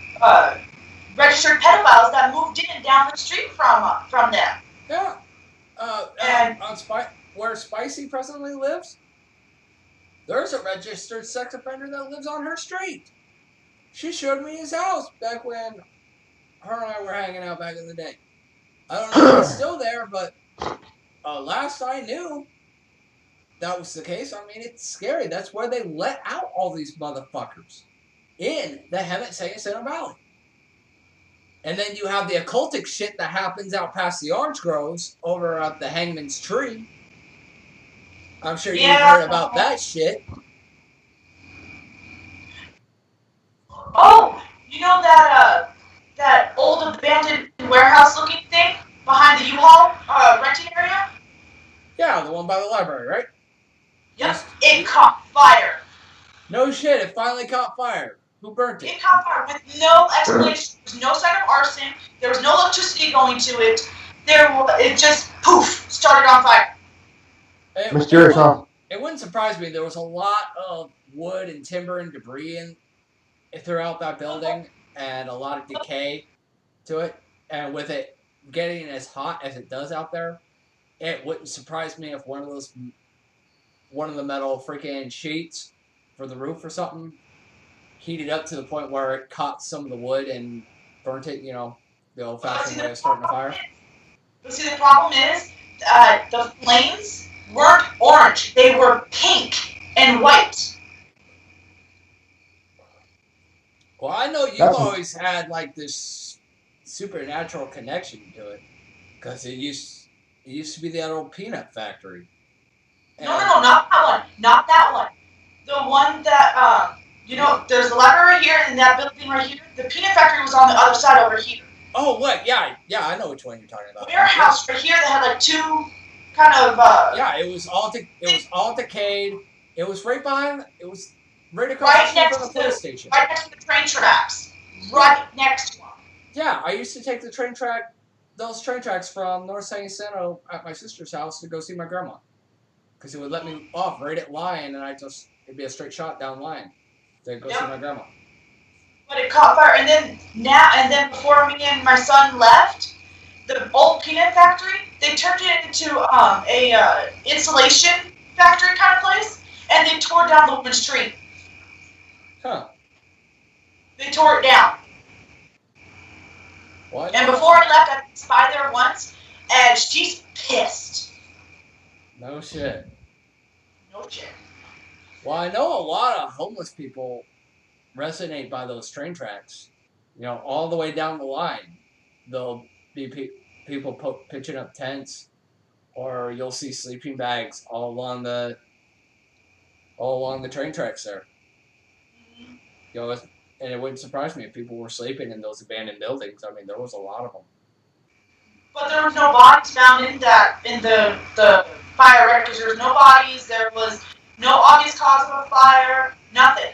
registered pedophiles that moved in down the street from them. Yeah. And Where Spicy presently lives, there's a registered sex offender that lives on her street. She showed me his house back when her and I were hanging out back in the day. I don't know if he's still there, but last I knew, that was the case. I mean, it's scary. That's where they let out all these motherfuckers. In the Hemet Center Valley. And then you have the occultic shit that happens out past the orange groves over at the Hangman's Tree. I'm sure you've heard about that shit. Oh, you know that old abandoned warehouse-looking thing behind the U-Haul renting area? Yeah, the one by the library, right? Yep. It caught fire. No shit, it finally caught fire. Who burnt it? It caught fire with no explanation. There was no sign of arson. There was no electricity going to it. It just, poof, started on fire. Mysterious, huh? It wouldn't surprise me. There was a lot of wood and timber and debris throughout that building, and a lot of decay to it. And with it getting as hot as it does out there, it wouldn't surprise me if one of the metal freaking sheets for the roof or something heated up to the point where it caught some of the wood and burnt it, the old-fashioned way of starting a fire. But see, the problem is the flames weren't orange. They were pink and white. Well, I know you've always had, this supernatural connection to it. Because it used to be that old peanut factory. No, not that one. Not that one. The one that, there's the library here and that building right here. The peanut factory was on the other side over here. Oh, what? Yeah, I know which one you're talking about. The warehouse right here that had two kind of. Yeah, it was all decayed. It was right behind. It was right across from the police station. Right next to the train tracks. Right next to them. Yeah, I used to take those train tracks from North San Jacinto at my sister's house to go see my grandma. Because it would let me off right at Lion, and it'd be a straight shot down Lion to go see my grandma. But it caught fire, and then before me and my son left, the old peanut factory, they turned it into a insulation factory kind of place, and they tore down the woman's tree. Huh. They tore it down. What? And before I left, I was by there once, and she's pissed. No shit. No shit. Well, I know a lot of homeless people resonate by those train tracks. All the way down the line. There'll be people pitching up tents, or you'll see sleeping bags all along the train tracks there. And it wouldn't surprise me if people were sleeping in those abandoned buildings. I mean, there was a lot of them. But there was no bodies found in the fire records. There was no bodies. There was no obvious cause of a fire. Nothing.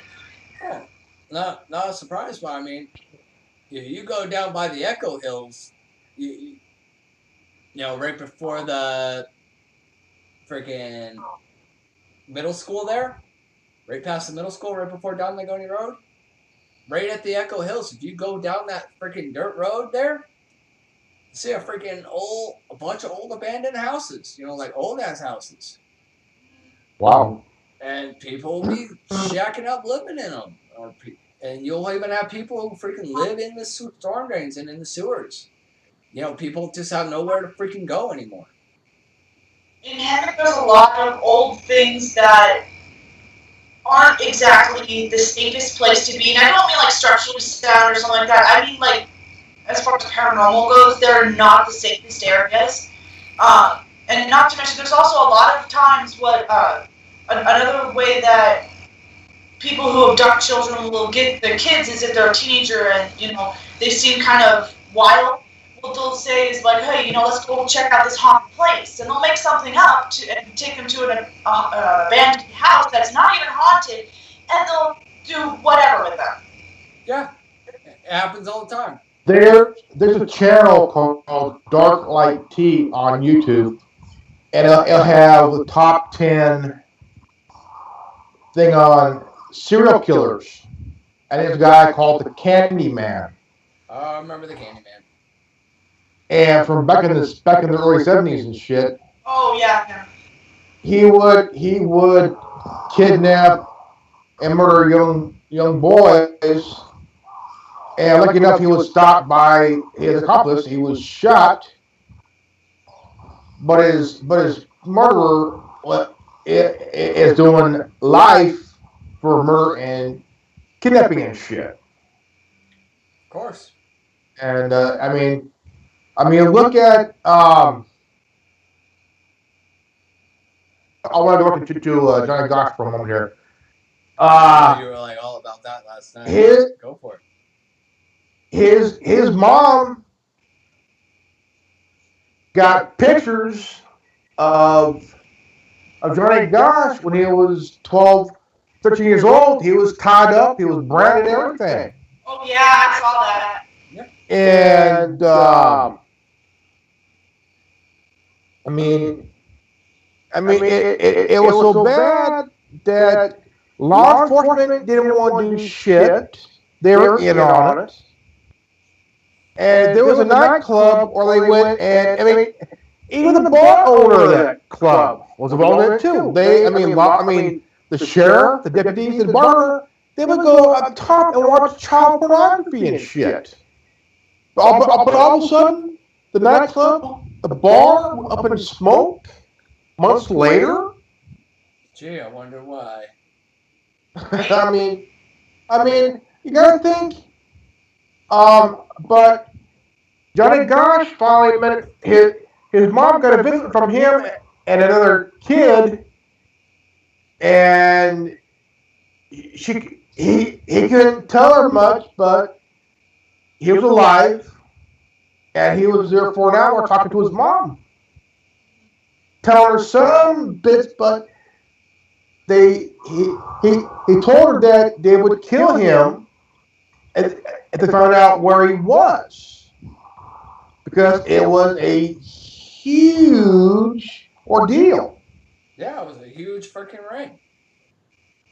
Oh, not a surprise, but I mean, you go down by the Echo Hills, right before the freaking middle school there, right past the middle school, right before down Lagoni Road, right at the Echo Hills. If you go down that freaking dirt road there, you see a bunch of old abandoned houses, like old ass houses. Wow. And people will be shacking up living in them. And you'll even have people who freaking live in the storm drains and in the sewers. People just have nowhere to freaking go anymore. In Hemet, there's a lot of old things that aren't exactly the safest place to be. And I don't mean structurally sound or something like that. I mean as far as paranormal goes, they're not the safest areas. And not to mention, there's also a lot of times another way that people who abduct children will get their kids is if they're a teenager and, they seem kind of wild. What they'll say is hey, let's go check out this haunted place. And they'll make something up and take them to an abandoned house that's not even haunted, and they'll do whatever with them. Yeah, it happens all the time. There's a channel called Dark Light Tea on YouTube, and it'll have the top 10 thing on serial killers. And there's a guy called the Candy Man. I remember the Candyman. And from back in the early 70s and shit, Oh yeah. he would kidnap and murder young boys. And lucky enough, he was stopped by his accomplice. He was shot, but his murderer is doing life for murder and kidnapping and shit. Of course. And I mean, look at I want to go to Johnny Gosh for a moment here. You were like all about that last night. Go for it. His mom got pictures of Johnny Gosh when he was 12, 13 years old. He was tied up. He was branded and everything. Oh yeah, I saw that. And I mean, it was so bad that law enforcement didn't want to do shit. They were in on it. And there was a nightclub where they went, and I mean, even the bar owner of that club was involved in it too. The sheriff, the deputies, and the barber, they would go up top and watch child pornography and shit. But all of a sudden, the nightclub, the bar, up in smoke. Months later. Gee, I wonder why. I mean, you gotta think. But Johnny Gosh finally met his mom got a visit from him and another kid, and he couldn't tell her much, but he was alive, and he was there for an hour talking to his mom, telling her some bits, but he told her that they would kill him if they found out where he was, because it was a huge ordeal. Yeah, it was a huge freaking ring.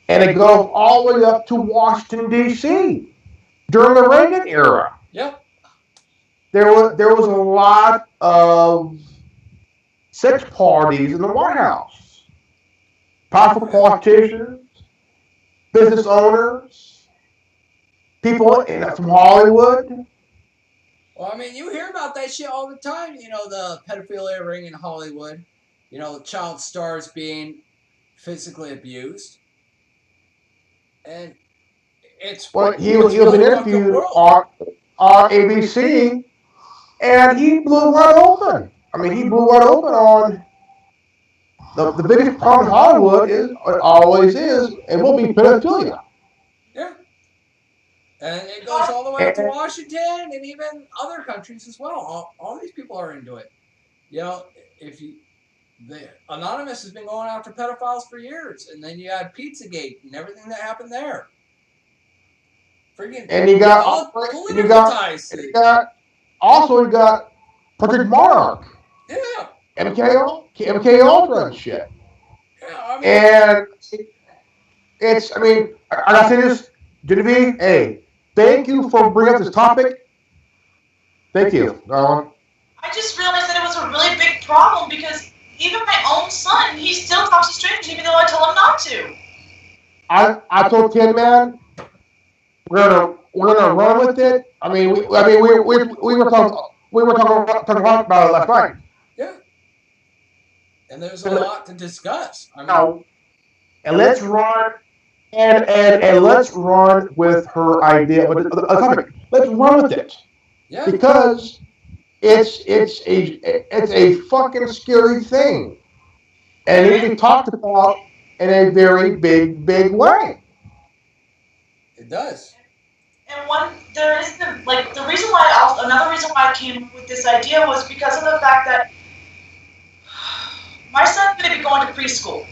And it goes all the way up to Washington, D.C. during the Reagan era. Yep. There was a lot of sex parties in the White House. Powerful politicians, business owners, people from Hollywood. Well, I mean, you hear about that shit all the time. You know, the pedophilia ring in Hollywood. You know, child stars being physically abused. And it's... Well, he was interviewed on ABC, and he blew wide open. I mean, he blew wide open on the biggest problem in Hollywood is, it always is, and will be pedophilia. Yeah. And it goes all the way up to Washington and even other countries as well. All these people are into it. You know, the Anonymous has been going after pedophiles for years, and then you had Pizzagate and everything that happened there. Freaking, and you got Project Monarch. Yeah. MK Ultra and shit. Yeah, I mean, and I gotta say this, Genevieve, hey, thank you for bringing up this topic. Thank you, darling. I just realized that it was a really big problem because even my own son, he still talks to strangers even though I tell him not to. I told Tin Man, we're gonna run with it. I mean, we were talking about it last night. Yeah. And there's a lot to discuss. I mean, and let's run and let's run with her idea. But let's run with it. Yeah. Because it's a fucking scary thing, and it can be talked about in a very big way. It does. And another reason why I came up with this idea was because of the fact that my son's going to be going to preschool,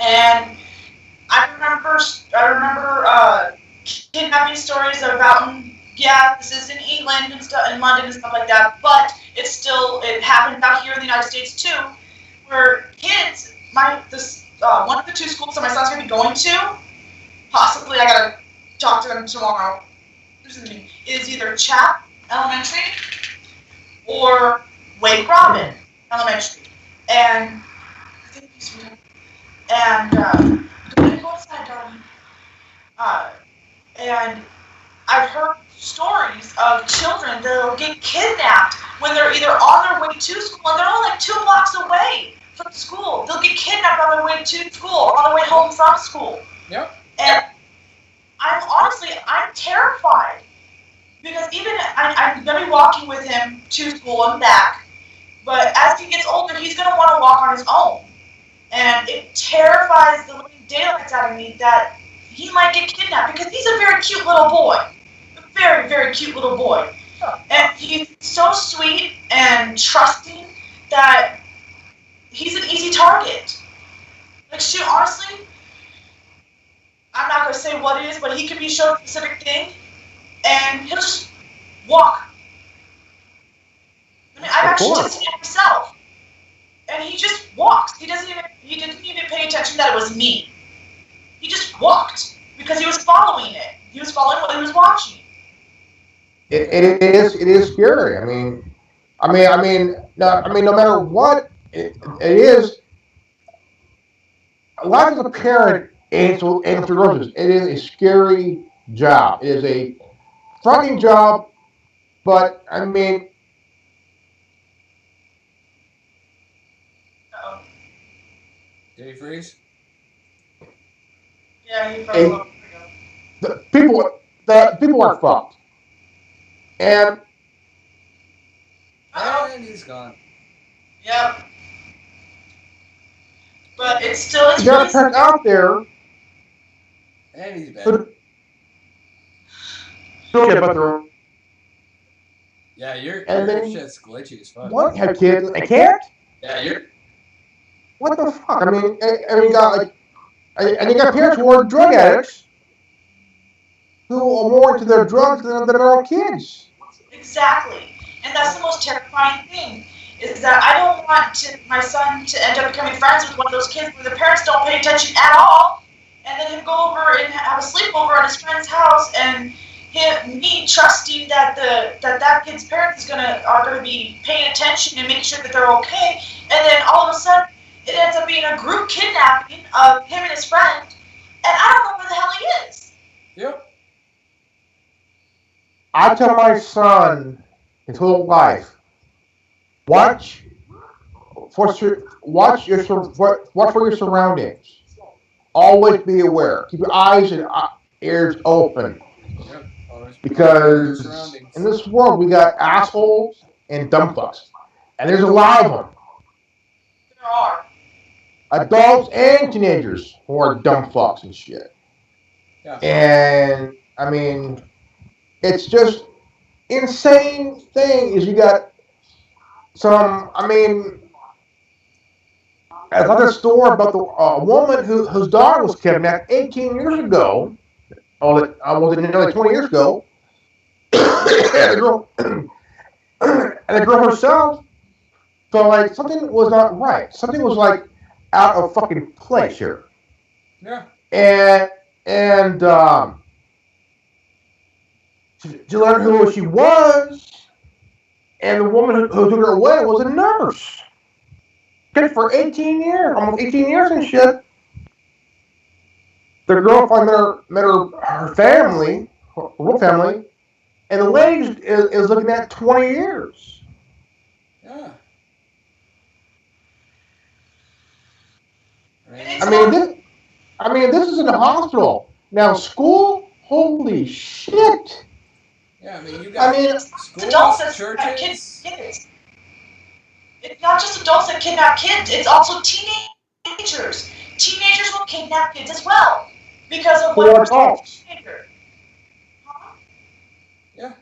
and I remember kidnapping stories about, this is in England and stuff, in London and stuff like that, but it happens out here in the United States too, where kids, one of the two schools that my son's going to be going to, possibly I gotta talk to them tomorrow. is either Chap Elementary or Wake Robin Elementary. And go outside, darling. And I've heard stories of children that'll get kidnapped when they're either on their way to school, and they're only like 2 blocks away from school. They'll get kidnapped on their way to school or on their way home from school. Yep. And I'm terrified because even I'm gonna be walking with him to school and back, but as he gets older, he's gonna want to walk on his own, and it terrifies the living daylights out of me that he might get kidnapped because he's a very cute little boy, a very, very cute little boy, and he's so sweet and trusting that he's an easy target. Like, shoot, honestly, I'm not going to say what it is, but he could be shown a specific thing, and he'll just walk. I mean, I've actually seen it myself. And he just walks. He didn't even pay attention that it was me. He just walked because he was following it. He was following what he was watching. It is scary. No matter what it is, life as a parent and through it is a scary job. It is a frightening job, but Uh-oh. Did he freeze? Yeah, he froze a little bit ago. the people are fucked. And he's gone. Yep. But it's still you got a parent out there. And he's back. Yeah, your shit's glitchy as fuck. What? Have kids? I can't? Yeah, you're. What the fuck? You got you got parents who are drug addicts who are more into their drugs than their own kids. Exactly. And that's the most terrifying thing, is that I don't want my son to end up becoming friends with one of those kids where the parents don't pay attention at all, and then him go over and have a sleepover at his friend's house, and me trusting that that kid's parents are gonna be paying attention and making sure that they're okay, and then all of a sudden it ends up being a group kidnapping of him and his friend, and I don't know where the hell he is. Yep. I tell my son his whole life, watch for your surroundings. Always be aware. Keep your eyes and ears open. Yep. Because in this world we got assholes and dumb fucks, and there's a lot of them. There are. Adults and teenagers who are dumb fucks and shit. Yeah. And it's just insane thing is you got some. Another story about the woman whose daughter was kidnapped 18 years ago. Nearly 20 years ago. and the girl herself felt like something was not right. Something was like out of fucking place here. Yeah. And she learned who she was, and the woman who took her away was a nurse. Kept for 18 years, almost 18 years and shit. The girl met her family, her real family, and the lady is looking at 20 years. Yeah. This is in the hospital. Now, school, holy shit. Yeah, you got schools, adults churches. Kids. It's not just adults that kidnap kids, it's also teenagers. Teenagers will kidnap kids as well. Because of what adults. Yeah.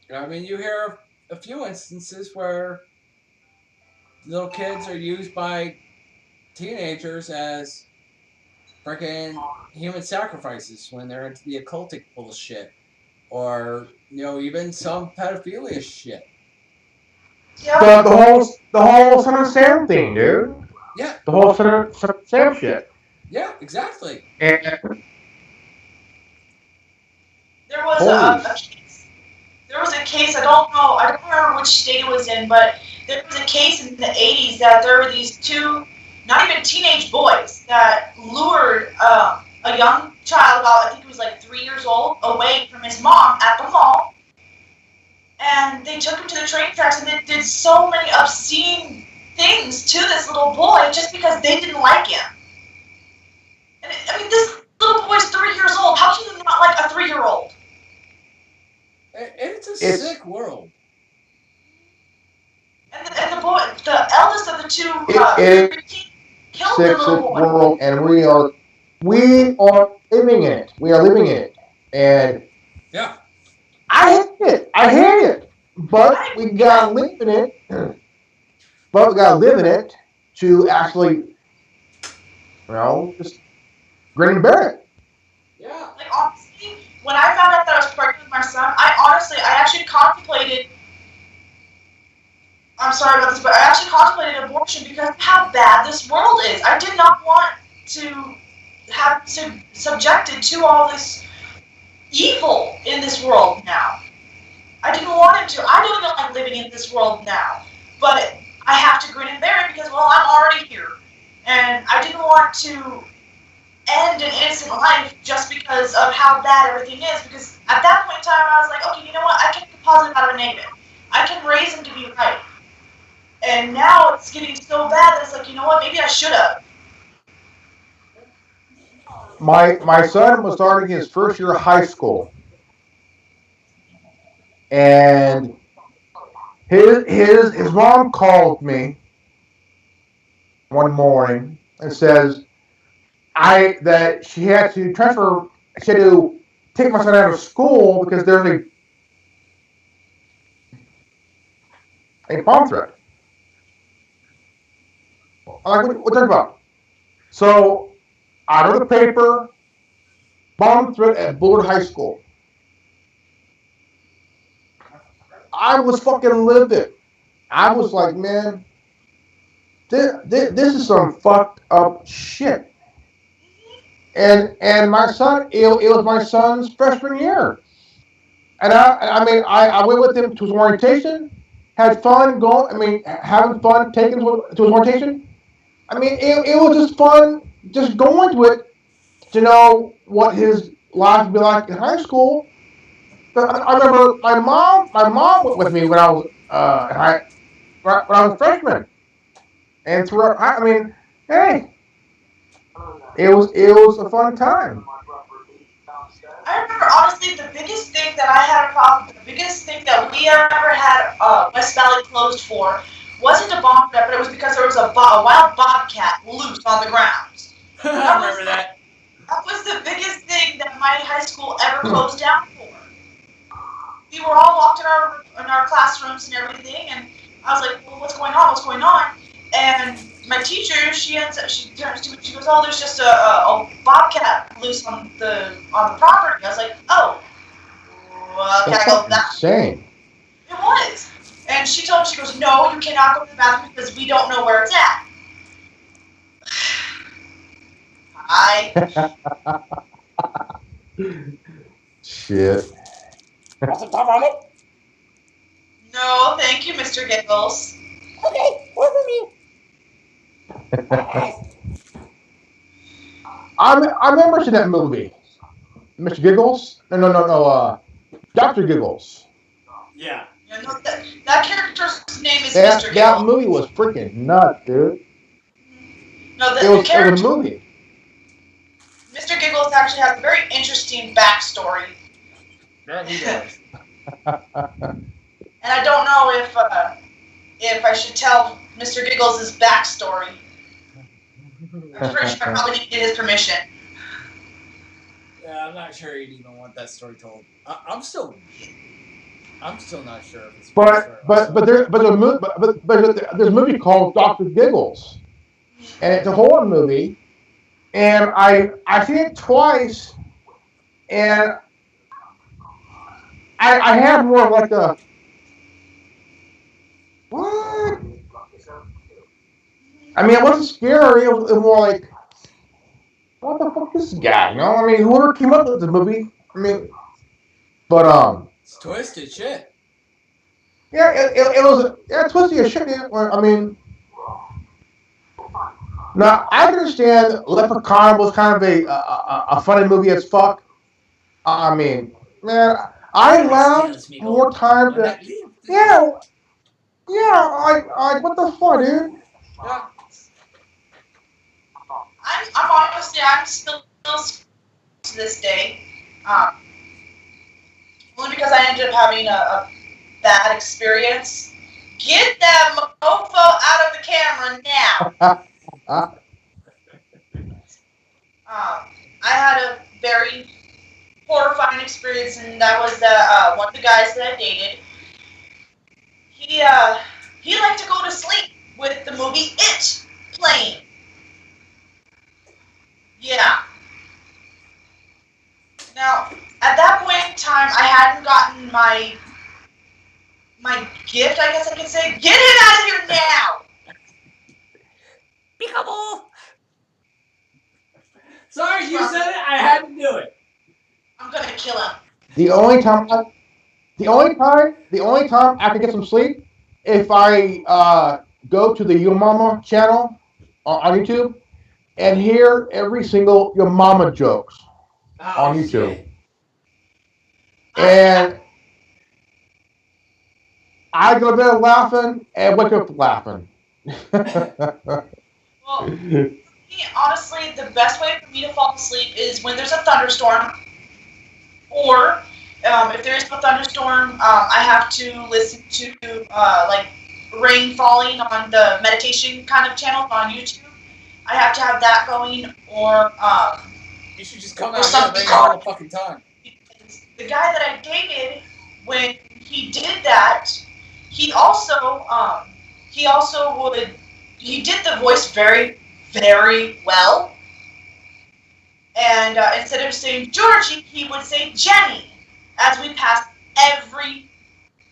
You hear a few instances where little kids are used by teenagers as freaking human sacrifices when they're into the occultic bullshit. Or, even some pedophilia shit. Yeah. The whole Son of Sam thing, dude. Yeah. The whole Son of Sam shit. Yeah, exactly. And was a case. There was a case. I don't remember which state it was in, but there was a case in the 80s that there were these two, not even teenage boys, that lured a young child, about I think he was like 3 years old, away from his mom at the mall, and they took him to the train tracks and they did so many obscene things to this little boy just because they didn't like him. And this little boy's 3 years old. How can you not like a 3-year-old? It's a sick world. And the boy, the eldest of the two, killed the little boy. World, and we are living in it. We are living in it, and yeah, I hate it. But we gotta live in it. But we gotta live in it to actually, just grin and bear it. Yeah. Like honestly, when I found out that I was pregnant with my son, I actually contemplated. I'm sorry about this, but I actually contemplated abortion because of how bad this world is. I did not want to have subjected to all this evil in this world now. I didn't want him to. I don't even like living in this world now. But I have to grin and bear it because, well, I'm already here. And I didn't want to end an innocent life just because of how bad everything is. Because at that point in time, I was like, okay, you know what? I can be positive out of a negative. I can raise him to be right. And now it's getting so bad that it's like, you know what? Maybe I should have. My son was starting his first year of high school, and his mom called me one morning and says that she had to transfer. She had to take my son out of school because there's a bomb threat. I'm like, what talking about? So, out of the paper, bomb threat at Bullard High School. I was fucking livid. I was like, man, this is some fucked up shit. And my son, it was my son's freshman year. And I went with him to his orientation, had fun having fun taking to his orientation. It was just fun just going to it to know what his life would be like in high school. But I remember my mom went with me when I was when I was a freshman, and throughout. Hey, it was a fun time. I remember, honestly, the biggest thing that I had a problem, the biggest thing that we ever had West Valley closed for wasn't a bomb threat, but it was because there was a wild bobcat loose on the grounds. I remember that. That was the biggest thing that my high school ever closed down for. We were all locked in our classrooms and everything, and I was like, well, what's going on? What's going on? And my teacher, she turns to me, she goes, oh, there's just a bobcat loose on the property. I was like, oh, can I go back? Insane. It was. And she told me, she goes, no, you cannot go to the bathroom because we don't know where it's at. Shit. No, thank you, Mr. Giggles. Okay, work with me. I remember seeing that movie, Mr. Giggles. No. Dr. Giggles. Yeah. No, that character's name is Mr. Giggles. That movie was freaking nuts, dude. No, it was a movie. Mr. Giggles actually has a very interesting backstory. That he does. And I don't know if I should tell Mr. Giggles' backstory. I'm pretty sure I probably need to get his permission. Yeah, I'm not sure he'd even want that story told. I'm still not sure if it's. There's a movie called Dr. Giggles, and it's a horror movie, and I've seen it twice, and I have more of like a what? It wasn't scary. It was more like, what the fuck is this guy? Whoever came up with the movie. But It's twisted shit. yeah, it was twisty as shit. I mean, now I can understand Leprechaun was kind of a funny movie as fuck. I mean, man, I laughed more times than yeah, like what the fuck, dude? Yeah. I'm honestly, I'm still to this day. Um, Only because I ended up having a bad experience. Get that mofo out of the camera now. I had a very horrifying experience, and that was that one of the guys that I dated. He liked to go to sleep with the movie It playing. Yeah. Now, at that point in time, I hadn't gotten my gift, I guess I could say. Get him out of here now! Peekaboo! Sorry, you said it. I had to do it. I'm gonna kill him. The only time I can get some sleep if I go to the Your Mama channel on YouTube and hear every single Your Mama jokes on YouTube. Shit. And I go to bed laughing and wake up laughing. Well, honestly, the best way for me to fall asleep is when there's a thunderstorm, or if there is no thunderstorm, I have to listen to like rain falling on the meditation kind of channel on YouTube. I have to have that going, or You should just come out here and rain all the fucking time. the guy that I dated, when he did that, he also he did the voice very, very well. And instead of saying Georgie, he would say Jenny, as we passed every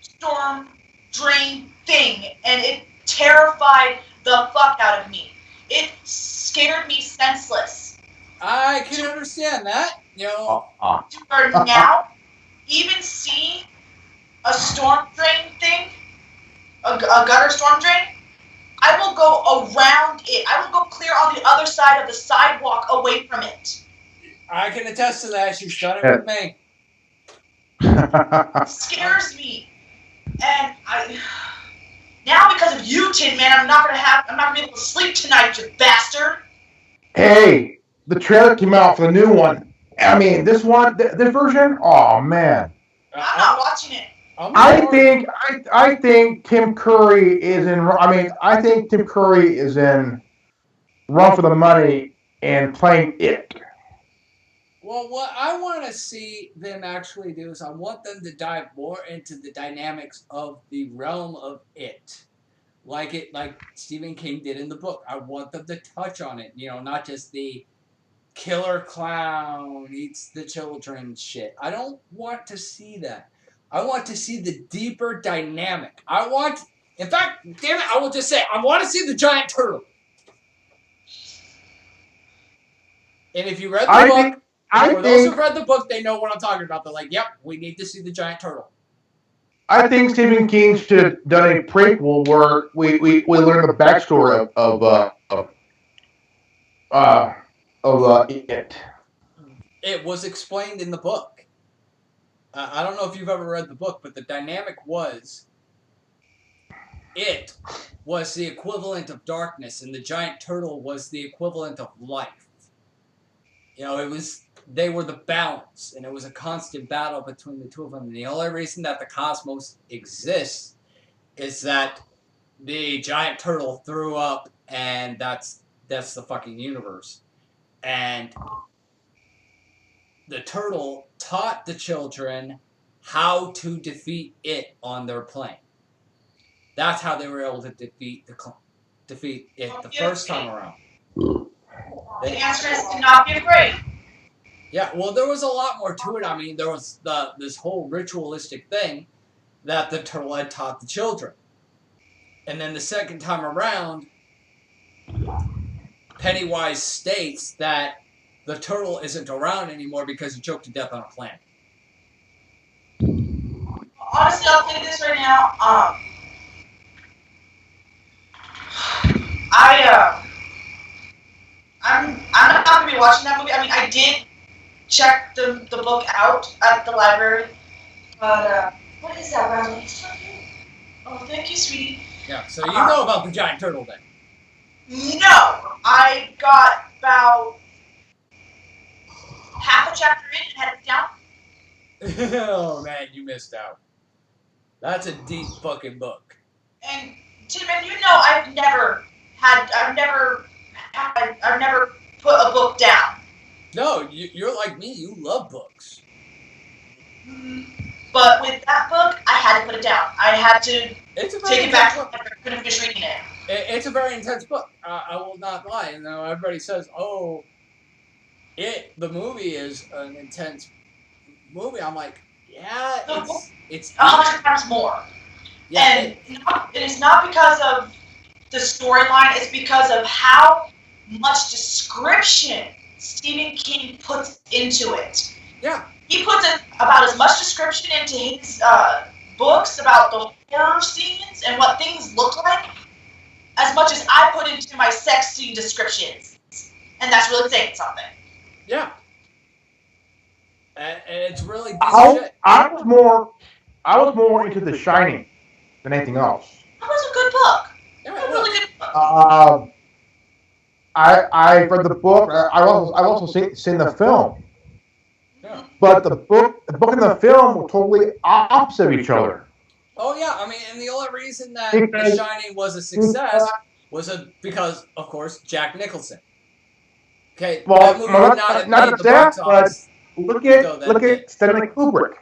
storm drain thing, and it terrified the fuck out of me. It scared me senseless. I can understand that. You know. To now, even seeing a storm drain thing, a gutter storm drain, I will go around it. I will go clear on the other side of the sidewalk away from it. I can attest to that. She's done it with me. It scares me. And now because of you, Tin Man, I'm not gonna be able to sleep tonight, you bastard. Hey, the trailer came out for the new one. I mean, this version. Oh man. I'm not watching it. I think Tim Curry is in. I mean, I think Tim Curry is in Run for the Money and playing It. Well, what I want to see them actually do is I want them to dive more into the dynamics of the realm of It, like Stephen King did in the book. I want them to touch on it. You know, not just the killer clown eats the children shit. I don't want to see that. I want to see the deeper dynamic. In fact, damn it, I will just say, I want to see the giant turtle. And if you read the book, those who've read the book, they know what I'm talking about. They're like, yep, we need to see the giant turtle. I think Stephen King should have done a prequel where we learn the backstory of It. It was explained in the book. I don't know if you've ever read the book, but the dynamic was It was the equivalent of darkness, and the giant turtle was the equivalent of life. You know, they were the balance, and it was a constant battle between the two of them. And the only reason that the cosmos exists is that the giant turtle threw up, and that's the fucking universe. And the turtle taught the children how to defeat it on their plane. That's how they were able to defeat it the first time around. The answer is to not be afraid. Yeah, well, there was a lot more to it. I mean, there was this whole ritualistic thing that the turtle had taught the children. And then the second time around, Pennywise states that the turtle isn't around anymore because he choked to death on a planet. Honestly, I'll tell you this right now. I'm not gonna be watching that movie. I mean, I did check the book out at the library, but what is that, Bradley? Oh, thank you, sweetie. Yeah, so you know about the giant turtle then? No, I got about half a chapter in and had it down. Oh man, you missed out. That's a deep fucking book. And Tim, and you know, I've never put a book down. No, you're like me. You love books. But with that book, I had to put it down. I had to take it back. I couldn't finish reading it. It's a very intense book. I will not lie. You know, everybody says, "Oh, the movie is an intense movie." I'm like, yeah, it's 100 times more. Yeah, and it is not because of the storyline. It's because of how much description Stephen King puts into it. Yeah. He puts about as much description into his books about the horror scenes and what things look like as much as I put into my sex scene descriptions. And that's really saying something. Yeah. And it's really I was more into The Shining than anything else. That was a good book. Yeah, a really good book. I read the book. I've also seen the film. Yeah. But the book and the film were totally opposite of each other. Oh yeah, I mean, and the only reason that The Shining was a success was because, of course, Jack Nicholson. Okay, well, that movie would not have made the box office. Look at Stanley Kubrick.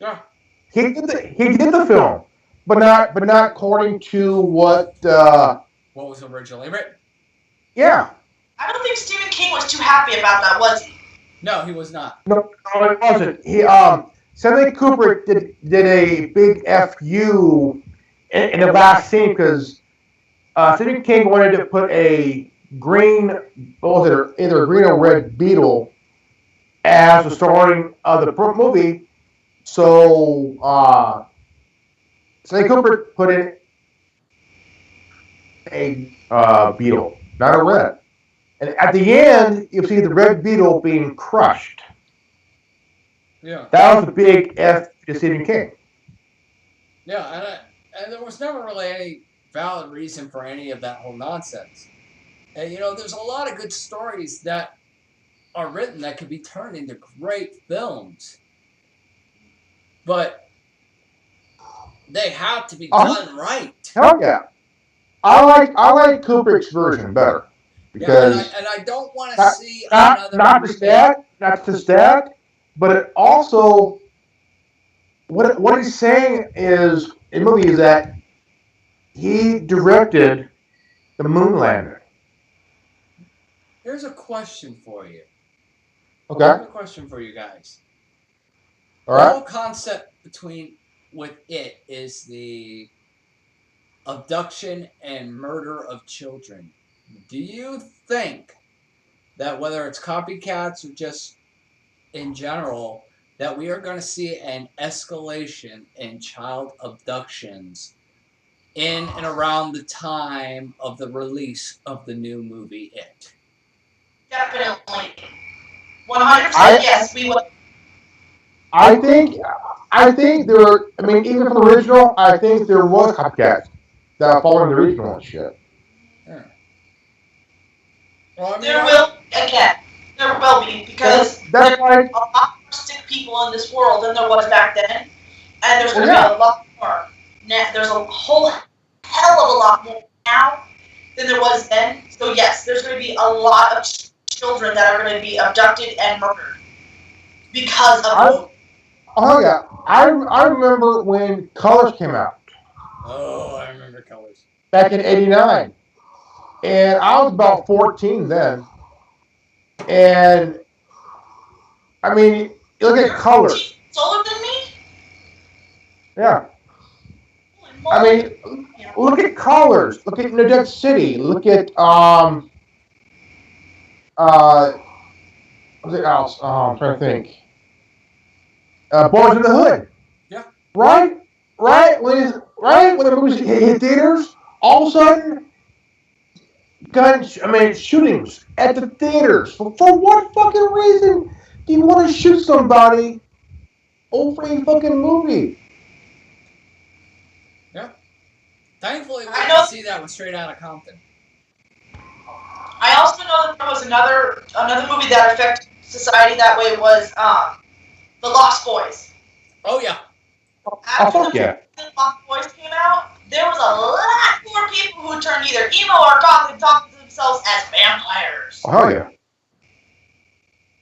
Yeah. He did the film, but not according to what was originally written. Yeah. I don't think Stephen King was too happy about that, was he? No, he was not. No, it wasn't. Stanley Kubrick did a big FU in the last scene because Stephen King wanted to put a green, either a green or red beetle as the starring of the movie. So Stanley Kubrick put in a beetle, not a red. And at the end, you see the red beetle being crushed. Yeah. That was a big F to Stephen King. Yeah, and there was never really any valid reason for any of that whole nonsense. And, there's a lot of good stories that are written that could be turned into great films. But they have to be done right. Hell yeah. I like Kubrick's version better. Because and I don't want to see another not just that, but it also what he's saying is in the movie is that he directed the moon landing. Here's a question for you. Okay. Here's a question for you guys. All right. The whole concept with it is the abduction and murder of children. Do you think that whether it's copycats or just in general, that we are going to see an escalation in child abductions in and around the time of the release of the new movie It? Definitely. 100% yes, we will. I think there. I mean, even from the original, I think there was copycats that following the original and shit. Yeah. Well, I mean, there will be because that's why a lot more sick people in this world than there was back then, and there's going to be a lot more. There's a whole hell of a lot more now than there was then. So yes, there's going to be a lot of children that are going to be abducted and murdered because of. Oh yeah, I remember when Colors came out. Oh, I remember Colors. Back in '89, and I was about 14 then. And I mean, look at Colors. Older than me? Yeah. I mean, look at Colors. Look at New York City. Look at what's it else? I'm trying to think. Boys in the Hood. right when the movies hit theaters, all of a sudden, shootings at the theaters. For what fucking reason do you want to shoot somebody over a fucking movie? Yeah. Thankfully, we I didn't know. see that one Straight Outta Compton. I also know that there was another movie that affected society that way was The Lost Boys. Oh yeah. Oh, fuck yeah. The Lost Boys came out, there was a lot more people who turned either emo or goth and talked to themselves as vampires. Oh, hell yeah.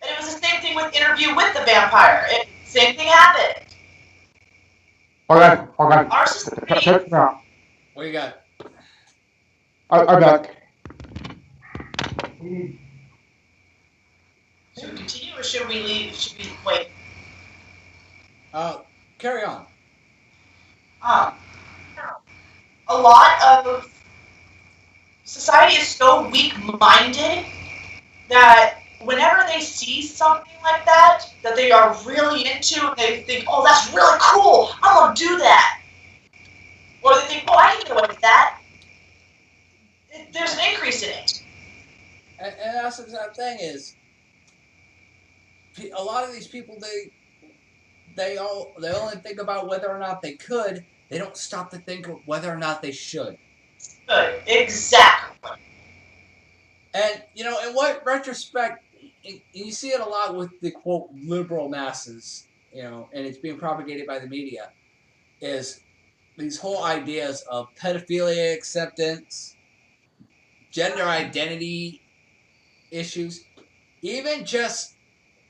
And it was the same thing with Interview with the Vampire. Same thing happened. Okay. Our society. Check it out. What you got? I'm back. Should we continue or should we leave? Should we wait? Carry on. A lot of society is so weak-minded that whenever they see something like that they are really into, they think, oh, that's really cool, I'm gonna do that. Or they think, oh, I can get away with that. There's an increase in it. And that's the exact thing is, a lot of these people, they only think about whether or not they could. They don't stop to think of whether or not they should. Good. Exactly. And, in what retrospect, you see it a lot with the, quote, liberal masses, and it's being propagated by the media, is these whole ideas of pedophilia acceptance, gender identity issues, even just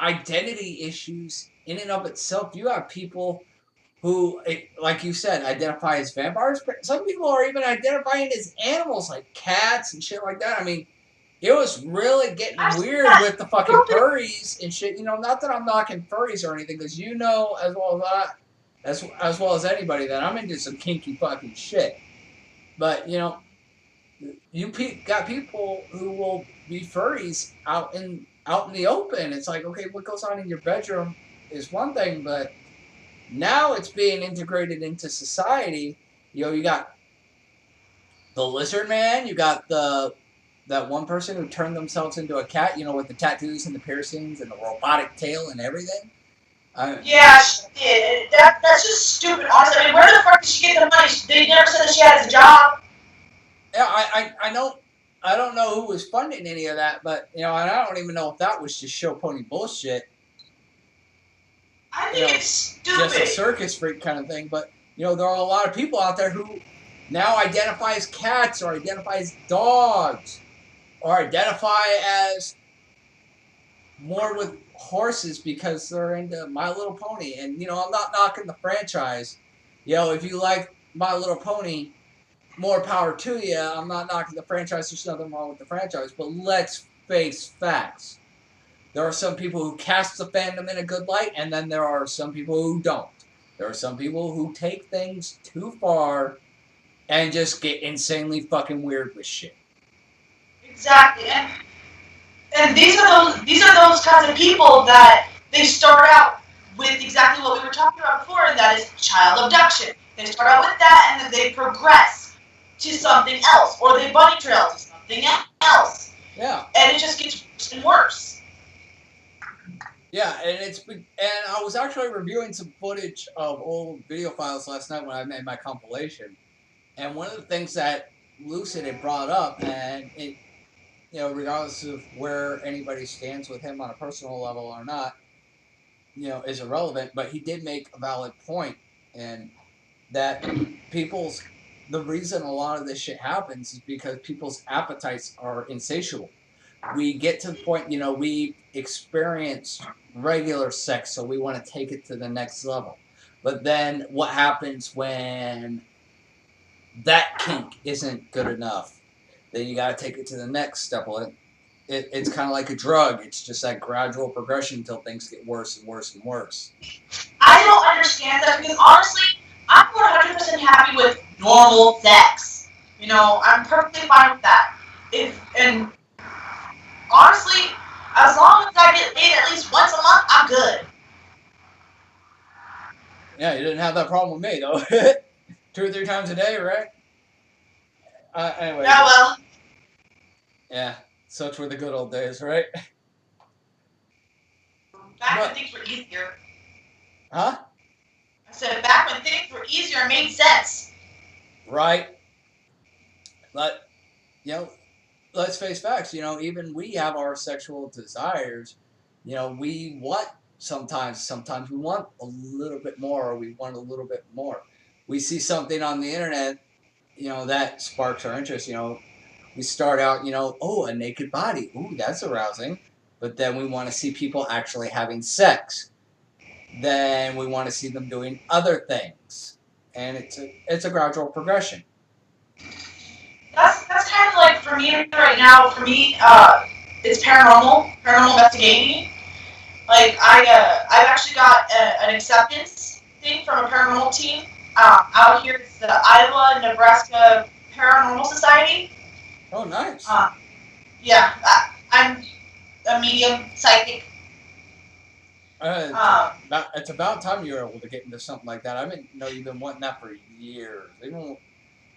identity issues in and of itself. You have people who, like you said, identify as vampires, but some people are even identifying as animals, like cats and shit like that. I mean, it was really getting weird with the fucking furries and shit. Not that I'm knocking furries or anything, because as well as anybody, that I'm into some kinky fucking shit. But you got people who will be furries out in the open. It's like, okay, what goes on in your bedroom is one thing, but now it's being integrated into society. You got the lizard man. You got that one person who turned themselves into a cat. With the tattoos and the piercings and the robotic tail and everything. Yeah, she did. That's just stupid. Honestly, I mean, where the fuck did she get the money? They never said that she had a job. Yeah, I know. I don't know who was funding any of that, but and I don't even know if that was just show pony bullshit. I think it's stupid. Just a circus freak kind of thing. But there are a lot of people out there who now identify as cats, or identify as dogs, or identify as more with horses because they're into My Little Pony. And I'm not knocking the franchise. If you like My Little Pony, more power to you. I'm not knocking the franchise. There's nothing wrong with the franchise. But let's face facts. There are some people who cast the fandom in a good light, and then there are some people who don't. There are some people who take things too far and just get insanely fucking weird with shit. Exactly. And these are those kinds of people that they start out with exactly what we were talking about before, and that is child abduction. They start out with that, and then they progress to something else, or they bunny trail to something else. Yeah. And it just gets worse and worse. Yeah, and I was actually reviewing some footage of old video files last night when I made my compilation, and one of the things that Lucid had brought up, and it, regardless of where anybody stands with him on a personal level or not, is irrelevant, but he did make a valid point, and that the reason a lot of this shit happens is because people's appetites are insatiable. We get to the point, we experience regular sex, so we want to take it to the next level. But then what happens when that kink isn't good enough? Then you got to take it to the next step. Well, it's kind of like a drug. It's just that gradual progression until things get worse and worse and worse. I don't understand that, because honestly, I'm 100% happy with normal sex. I'm perfectly fine with that. And honestly, as long as I get paid at least once a month, I'm good. Yeah, you didn't have that problem with me, though. 2 or 3 times a day, right? Anyway. Yeah, well. Yeah, such were the good old days, right? Back when things were easier. Huh? I said back when things were easier and made sense. Right. But, let's face facts. Even we have our sexual desires. We want sometimes we want a little bit more, or we want a little bit more. We see something on the internet, that sparks our interest. We start out, a naked body. Ooh, that's arousing. But then we want to see people actually having sex. Then we want to see them doing other things. And it's a gradual progression. That's kind of like for me right now. For me, it's paranormal investigating. Like I've actually got an acceptance thing from a paranormal team out here. It's the Iowa, Nebraska Paranormal Society. Oh, nice. Yeah, I'm a medium psychic. It's about time you were able to get into something like that. I didn't know you've been wanting that for years. Even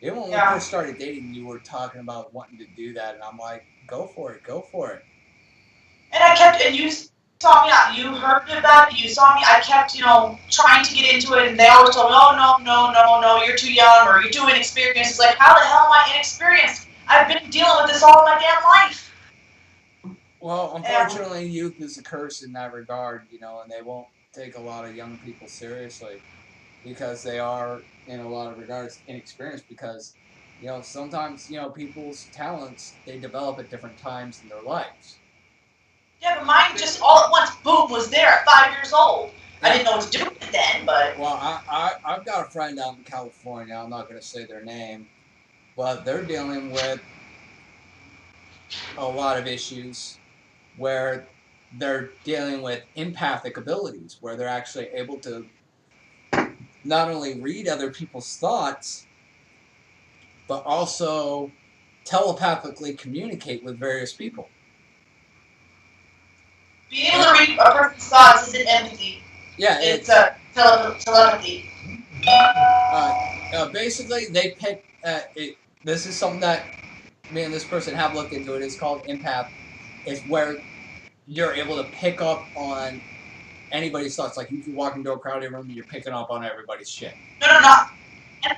when we first started dating, you were talking about wanting to do that, and I'm like, go for it. And you saw me out. You heard about it. You saw me. I kept, trying to get into it, and they always told me, oh, no, you're too young, or you're too inexperienced. It's like, how the hell am I inexperienced? I've been dealing with this all my damn life. Well, unfortunately, youth is a curse in that regard, and they won't take a lot of young people seriously because they are, in a lot of regards, inexperienced because, sometimes, people's talents, they develop at different times in their lives. Yeah, but mine just all at once, boom, was there at 5 years old. Yeah. I didn't know what to do with it then, but... Well, I've got a friend out in California, I'm not going to say their name, but they're dealing with a lot of issues where they're dealing with empathic abilities, where they're actually able to not only read other people's thoughts, but also telepathically communicate with various people. Being able to read a person's thoughts isn't empathy. Yeah, it's telepathy. Basically, they pick. This is something that me and this person have looked into. It is called empath. It's where you're able to pick up on anybody's thoughts. Like if you walk into a crowded room, you're picking up on everybody's shit. No. An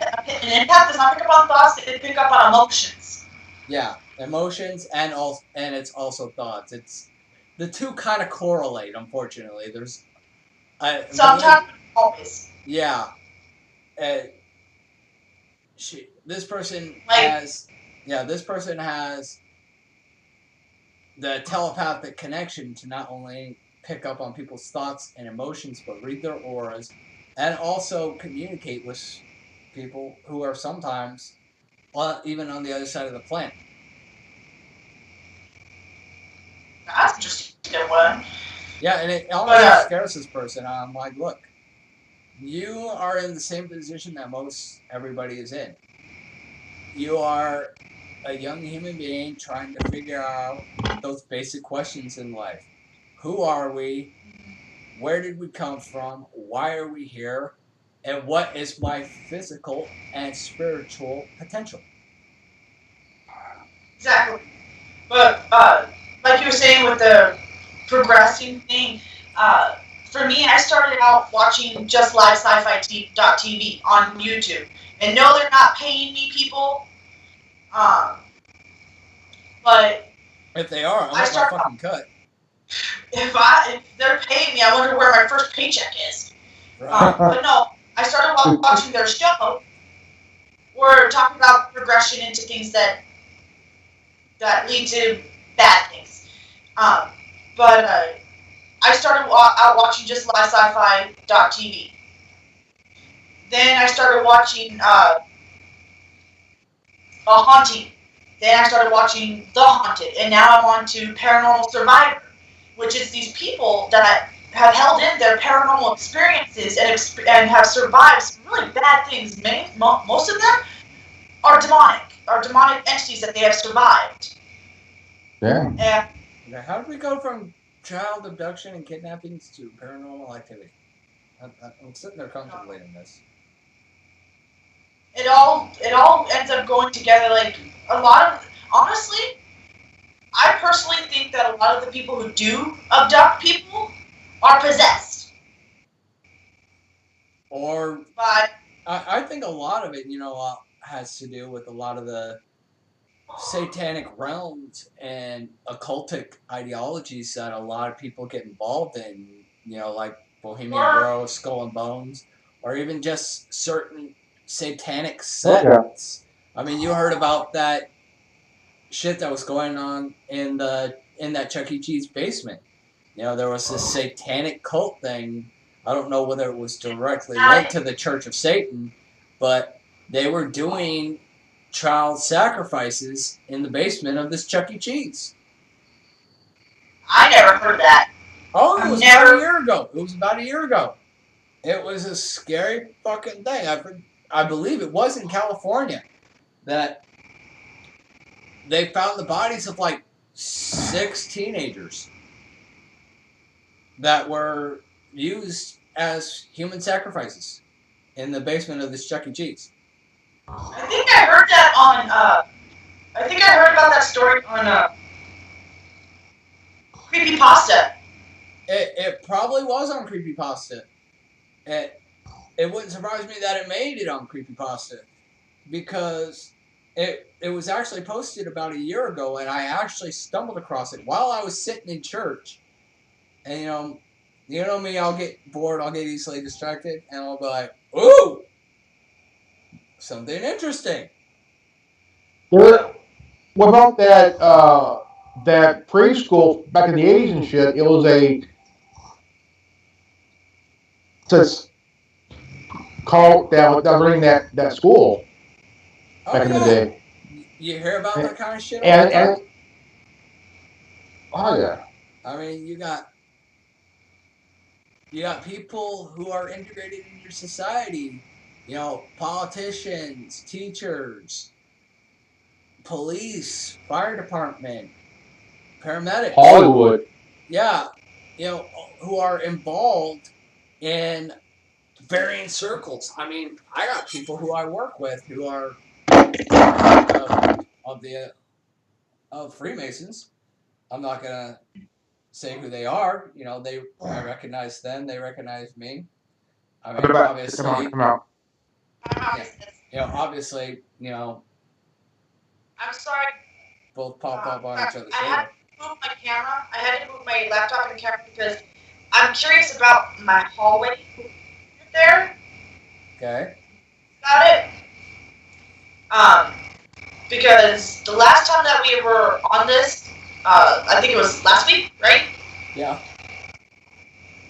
empath does not pick up on thoughts. They pick up on emotions. Yeah, emotions and it's also thoughts. It's the two kind of correlate. Unfortunately, there's sometimes, always. Yeah. This person has the telepathic connection to not only pick up on people's thoughts and emotions, but read their auras, and also communicate with people who are sometimes even on the other side of the planet. That's just a good one. Yeah, and it almost scares this person. I'm like, look, you are in the same position that most everybody is in. You are a young human being trying to figure out those basic questions in life. Who are we? Where did we come from? Why are we here? And what is my physical and spiritual potential? Exactly. But like you were saying with the progressing thing, for me, I started out watching just live sci-fi.tv on YouTube. And no, they're not paying me, people. But if they are, I want my fucking cut. If they're paying me, I wonder where my first paycheck is. Right. But no, I started watching their show. We're talking about progression into things that lead to bad things. But I started out watching just live sci-fi.tv. Then I started watching a haunting. Then I started watching The Haunted. And now I'm on to Paranormal Survivor, which is these people that have held in their paranormal experiences and have survived some really bad things. Most of them are demonic entities that they have survived. Yeah. Now, how did we go from child abduction and kidnappings to paranormal activity? I'm sitting there comfortably in this. It all ends up going together. Like a lot of, honestly, I personally think that a lot of the people who do abduct people are possessed. Or But I think a lot of it, has to do with a lot of the satanic realms and occultic ideologies that a lot of people get involved in, like Bohemian Grove, Skull and Bones, or even just certain satanic sects. I mean, you heard about that shit that was going on in that Chuck E. Cheese basement. There was this satanic cult thing. I don't know whether it was directly linked to the Church of Satan, but they were doing child sacrifices in the basement of this Chuck E. Cheese. I never heard that. Oh, it was about a year ago. It was about a year ago. It was a scary fucking thing. I believe it was in California that they found the bodies of like 6 teenagers that were used as human sacrifices in the basement of this Chuck E. Cheese. I think I heard that on. I think I heard about that story on Creepypasta. It probably was on Creepypasta. It wouldn't surprise me that it made it on Creepypasta because it was actually posted about a year ago, and I actually stumbled across it while I was sitting in church. And you know me, I'll get bored, I'll get easily distracted, and I'll be like, "Ooh, something interesting." What about that preschool back in the 80s and shit? It was just called that was running that school back in the day. You hear about that kind of shit all And the time? Oh yeah. I mean, you got people who are integrated in your society. Politicians, teachers, police, fire department, paramedics. Hollywood. Yeah, who are involved in varying circles. I mean, I got people who I work with who are of Freemasons. I'm not gonna say who they are. I recognize them. They recognize me. I mean, obviously, come out. Obviously, I'm sorry. both pop up on each other's I had radar. to move my camera. I had to move my laptop and camera because I'm curious about my hallway there. Okay. About it. Because the last time that we were on this, I think it was last week, right? Yeah.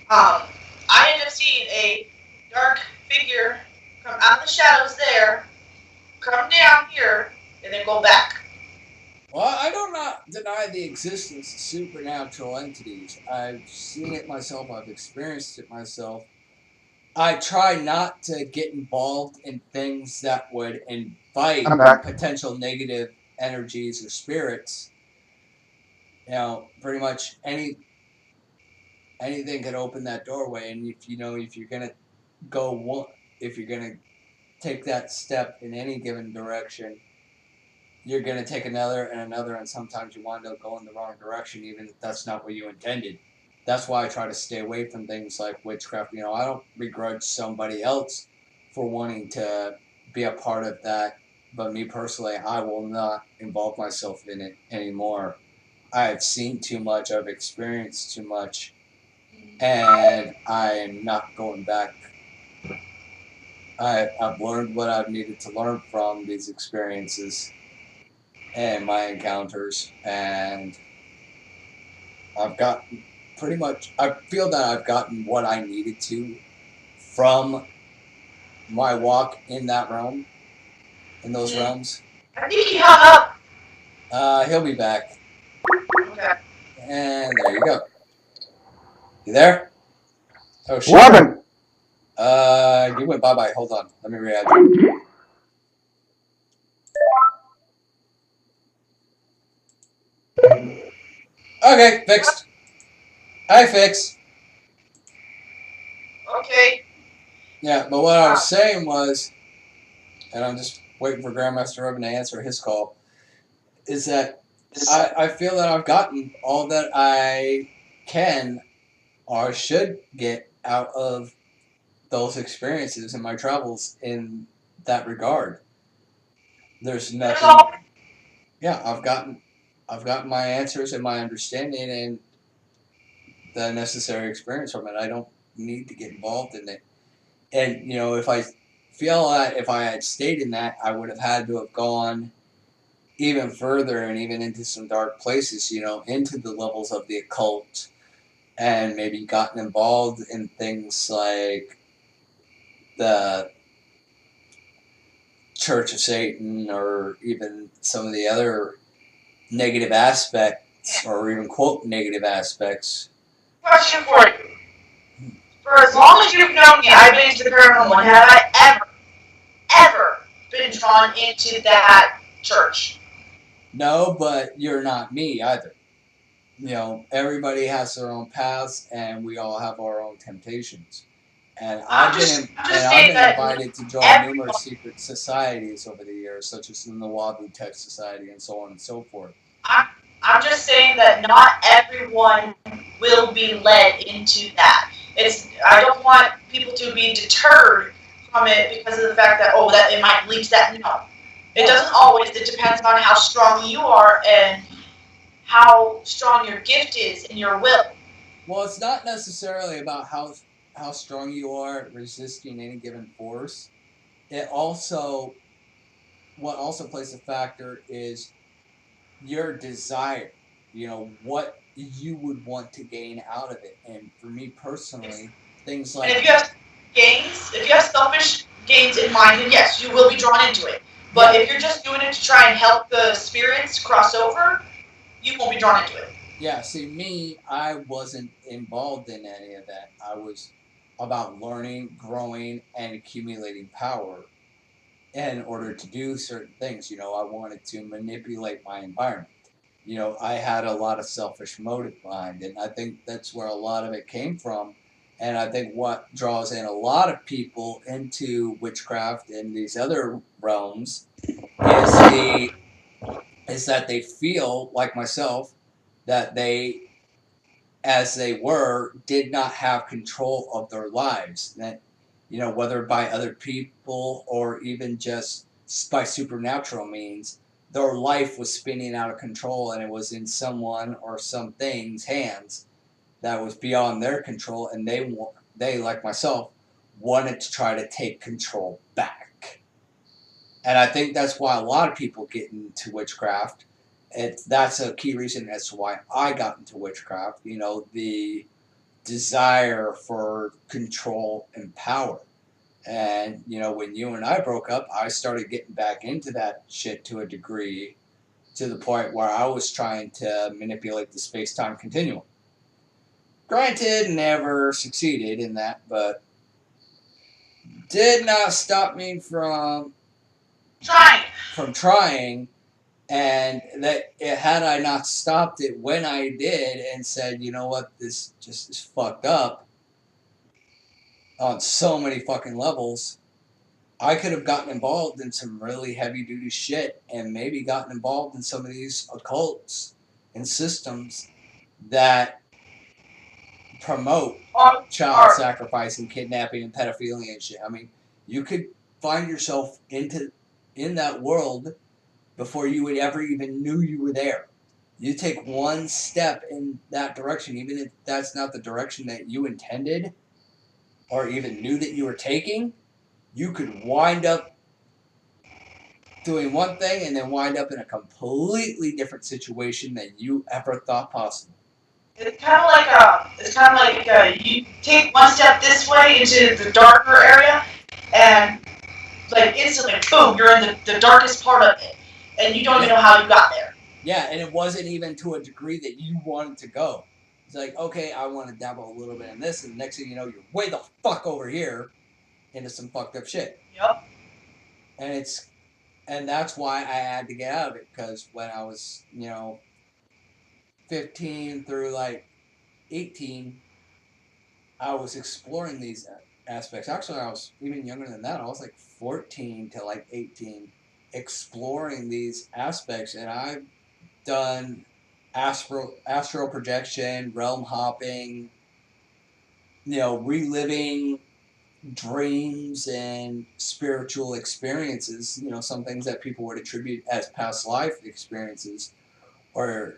I ended up seeing a dark figure come out of the shadows there, come down here, and then go back. Well, I do not deny the existence of supernatural entities. I've seen it myself. I've experienced it myself. I try not to get involved in things that would invite potential negative energies or spirits. Pretty much anything could open that doorway, and if you're gonna if you're gonna take that step in any given direction, you're gonna take another and another, and sometimes you wind up going the wrong direction, even if that's not what you intended. That's why I try to stay away from things like witchcraft. I don't begrudge somebody else for wanting to be a part of that, but me personally, I will not involve myself in it anymore. I've seen too much, I've experienced too much, and I'm not going back. I've learned what I've needed to learn from these experiences and my encounters, and I've gotten I feel that I've gotten what I needed to from my walk in that realm, in those realms. I think he hung up. He'll be back. Okay. And there you go. You there? Oh shit. What happened? You went bye-bye. Hold on. Let me re-add you. Okay, fixed. I fixed. Okay. Yeah, but what I was saying was, and I'm just waiting for Grandmaster Urban to answer his call, is that I feel that I've gotten all that I can or should get out of those experiences in my travels in that regard. There's nothing. Yeah, I've gotten my answers and my understanding and the necessary experience from it. I don't need to get involved in it. And if I feel that if I had stayed in that, I would have had to have gone even further and even into some dark places, into the levels of the occult, and maybe gotten involved in things like the Church of Satan or even some of the other negative aspects, or even quote negative aspects. Question for you. For as long as you've known me, I've been into the paranormal, and have I ever been drawn into that church? No, but you're not me either. Everybody has their own paths, and we all have our own temptations. And I've been invited to join numerous secret societies over the years, such as the Nawabu Tech Society and so on and so forth. I'm just saying that not everyone will be led into that. I don't want people to be deterred from it because of the fact that that it might lead to that. No, it doesn't always. It depends on how strong you are and how strong your gift is and your will. Well, it's not necessarily about how strong you are at resisting any given force. What also plays a factor is your desire. What you would want to gain out of it. And for me personally, things like... And if you have selfish gains in mind, then yes, you will be drawn into it. But if you're just doing it to try and help the spirits cross over, you won't be drawn into it. Yeah, see, me, I wasn't involved in any of that. I was about learning, growing, and accumulating power in order to do certain things. I wanted to manipulate my environment. I had a lot of selfish motive behind it, and I think that's where a lot of it came from. And I think what draws in a lot of people into witchcraft and these other realms is that they feel, like myself, that they, as they were, did not have control of their lives. That, whether by other people or even just by supernatural means, their life was spinning out of control, and it was in someone or something's hands that was beyond their control, and they, like myself, wanted to try to take control back. And I think that's why a lot of people get into witchcraft. That's a key reason as to why I got into witchcraft. The desire for control and power. And, when you and I broke up, I started getting back into that shit to a degree, to the point where I was trying to manipulate the space-time continuum. Granted, never succeeded in that, but did not stop me from trying. And that had I not stopped it when I did and said, you know what, this just is fucked up on so many fucking levels, I could have gotten involved in some really heavy-duty shit and maybe gotten involved in some of these occults and systems that promote child sacrifice and kidnapping and pedophilia and shit. I mean, you could find yourself in that world before you would ever even knew you were there. You take one step in that direction, even if that's not the direction that you intended or even knew that you were taking, you could wind up doing one thing and then wind up in a completely different situation than you ever thought possible. It's kind of like you take one step this way into the darker area, and like instantly, boom, you're in the darkest part of it, and you don't even know how you got there. Yeah, and it wasn't even to a degree that you wanted to go. It's like, okay, I want to dabble a little bit in this, and the next thing you know, you're way the fuck over here into some fucked up shit. Yep. And that's why I had to get out of it, because when I was, 15 through 18, I was exploring these aspects. Actually, I was even younger than that. I was like 14 to like 18, exploring these aspects, and I've done astral projection, realm hopping, reliving dreams and spiritual experiences. Some things that people would attribute as past life experiences, or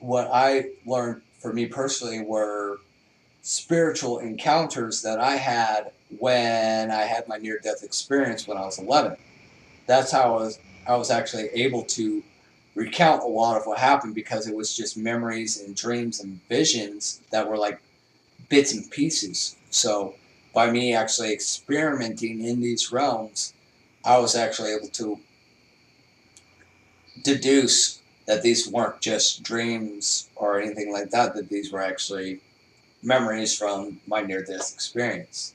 what I learned for me personally were spiritual encounters that I had when I had my near-death experience when I was 11. That's how I was actually able to recount a lot of what happened, because it was just memories and dreams and visions that were like bits and pieces. So by me actually experimenting in these realms, I was actually able to deduce that these weren't just dreams or anything like that, that these were actually memories from my near-death experience.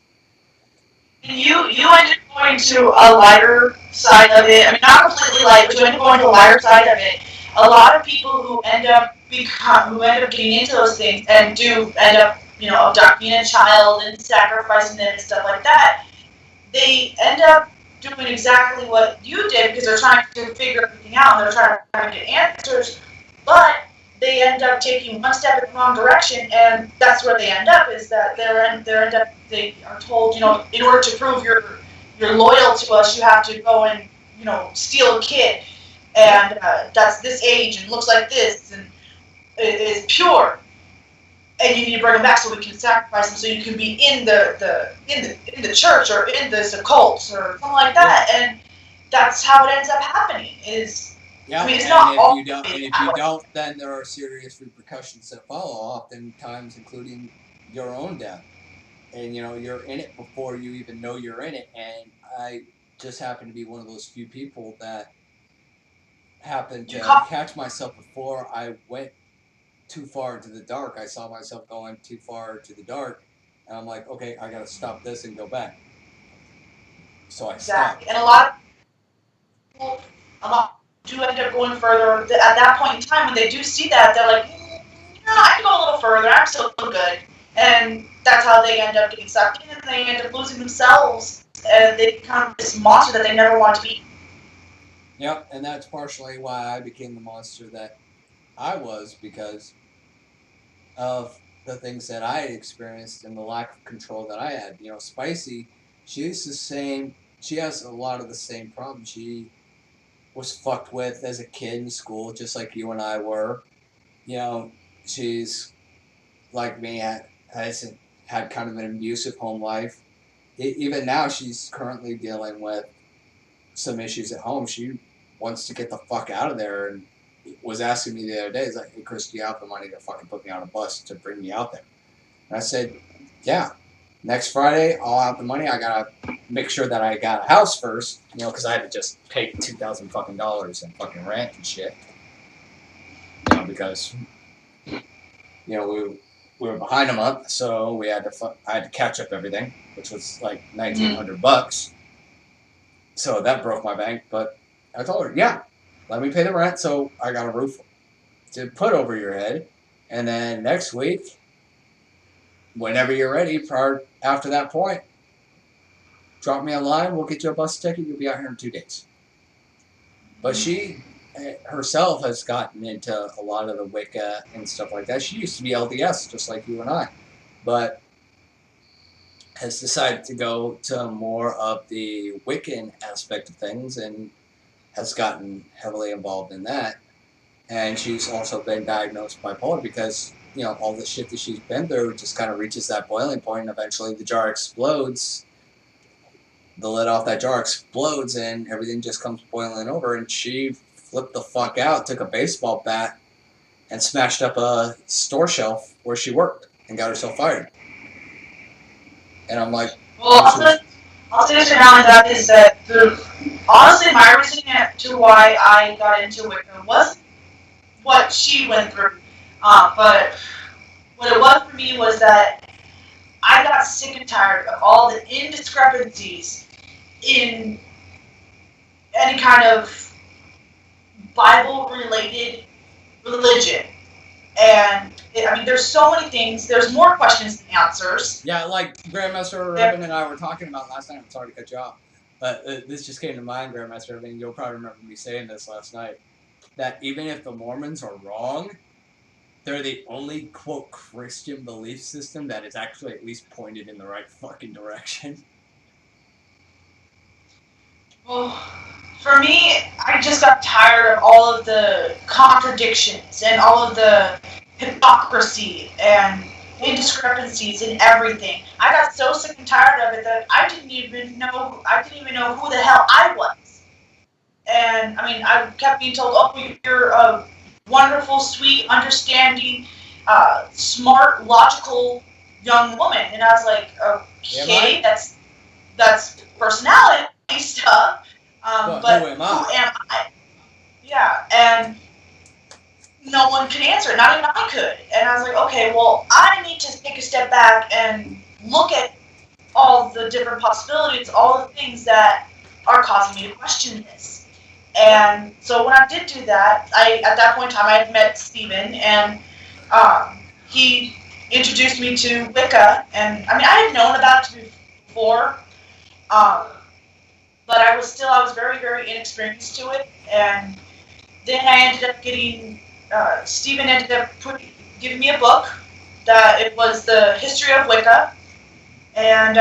You ended up going to a lighter side of it. I mean, not completely light, but you ended up going to a lighter side of it. A lot of people who end up getting into those things and do end up, abducting a child and sacrificing them and stuff like that, they end up doing exactly what you did, because they're trying to figure everything out and they're trying to get answers, but they end up taking one step in the wrong direction, and that's where they end up. Is that they are told, in order to prove you're loyal to us, you have to go and steal a kid, and that's this age and looks like this and is pure, and you need to bring them back so we can sacrifice them, so you can be in the church or in this occult or something like that, and that's how it ends up happening. Yeah, I mean, it's and not all. if you don't, then there are serious repercussions that follow, oftentimes including your own death. And you're in it before you even know you're in it. And I just happen to be one of those few people that happened to catch myself before I went too far into the dark. I saw myself going too far to the dark, and I'm like, okay, I gotta stop this and go back. So I stopped. And a lot of people do end up going further. At that point in time, when they do see that, they're like, I can go a little further. I'm still good. And that's how they end up getting sucked in, and they end up losing themselves, and they become this monster that they never want to be. Yep, and that's partially why I became the monster that I was, because of the things that I had experienced and the lack of control that I had. Spicy, she has a lot of the same problems. She was fucked with as a kid in school, just like you and I were. She's like me, hasn't had kind of an abusive home life. Even now, she's currently dealing with some issues at home. She wants to get the fuck out of there, and was asking me the other day, he's like, hey, Chris, do you have the money to fucking put me on a bus to bring me out there? And I said, yeah. Next Friday, I'll have the money. I gotta make sure that I got a house first, because I had to just pay $2,000 fucking dollars in fucking rent and shit. Because we were behind a month, so I had to catch up everything, which was like $1,900. So that broke my bank. But I told her, yeah, let me pay the rent, so I got a roof to put over your head, and then next week, whenever you're ready, after that point, drop me a line, we'll get you a bus ticket, you'll be out here in 2 days. But she herself has gotten into a lot of the Wicca and stuff like that. She used to be LDS, just like you and I, but has decided to go to more of the Wiccan aspect of things and has gotten heavily involved in that. And she's also been diagnosed bipolar, because all the shit that she's been through just kind of reaches that boiling point, and eventually the jar explodes. The lid off that jar explodes, and everything just comes boiling over. And she flipped the fuck out, took a baseball bat, and smashed up a store shelf where she worked and got herself fired. And I'm like, well, I'll say this around that is that honestly, my reasoning to why I got into Wicca wasn't what she went through. But what it was for me was that I got sick and tired of all the indiscrepancies in any kind of Bible-related religion. And I mean, there's so many things. There's more questions than answers. Yeah, like Grandmaster Revan and I were talking about last night. I'm sorry to cut you off, but this just came to mind, Grandmaster Revan. You'll probably remember me saying this last night. That even if the Mormons are wrong, they're the only, quote, Christian belief system that is actually at least pointed in the right fucking direction. Well, for me, I just got tired of all of the contradictions and all of the hypocrisy and indiscrepancies in everything. I got so sick and tired of it that I didn't even know who the hell I was. And I mean, I kept being told, "Oh, you're a wonderful, sweet, understanding, smart, logical young woman." And I was like, "Okay, that's personality stuff." But who am I? Yeah, and no one could answer it. Not even I could. And I was like, okay, well, I need to take a step back and look at all the different possibilities, all the things that are causing me to question this. And so when I did do that, at that point in time, I had met Stephen, and he introduced me to Wicca. And I mean, I had known about it before, but I was very, very inexperienced to it. And then I ended up getting, Stephen ended up giving me a book that it was the history of Wicca, and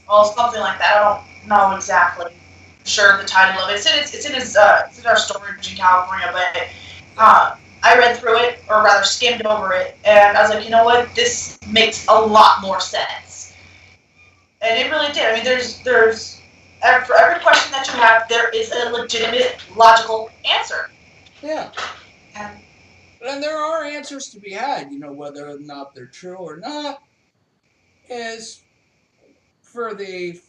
well, something like that. I don't know exactly. Sure, the title of it. It's in our storage in California, but I read through it, or rather skimmed over it, and I was like, you know what, this makes a lot more sense, and it really did. I mean, there's for every question that you have, there is a legitimate, logical answer. Yeah. And there are answers to be had, whether or not they're true or not, is for the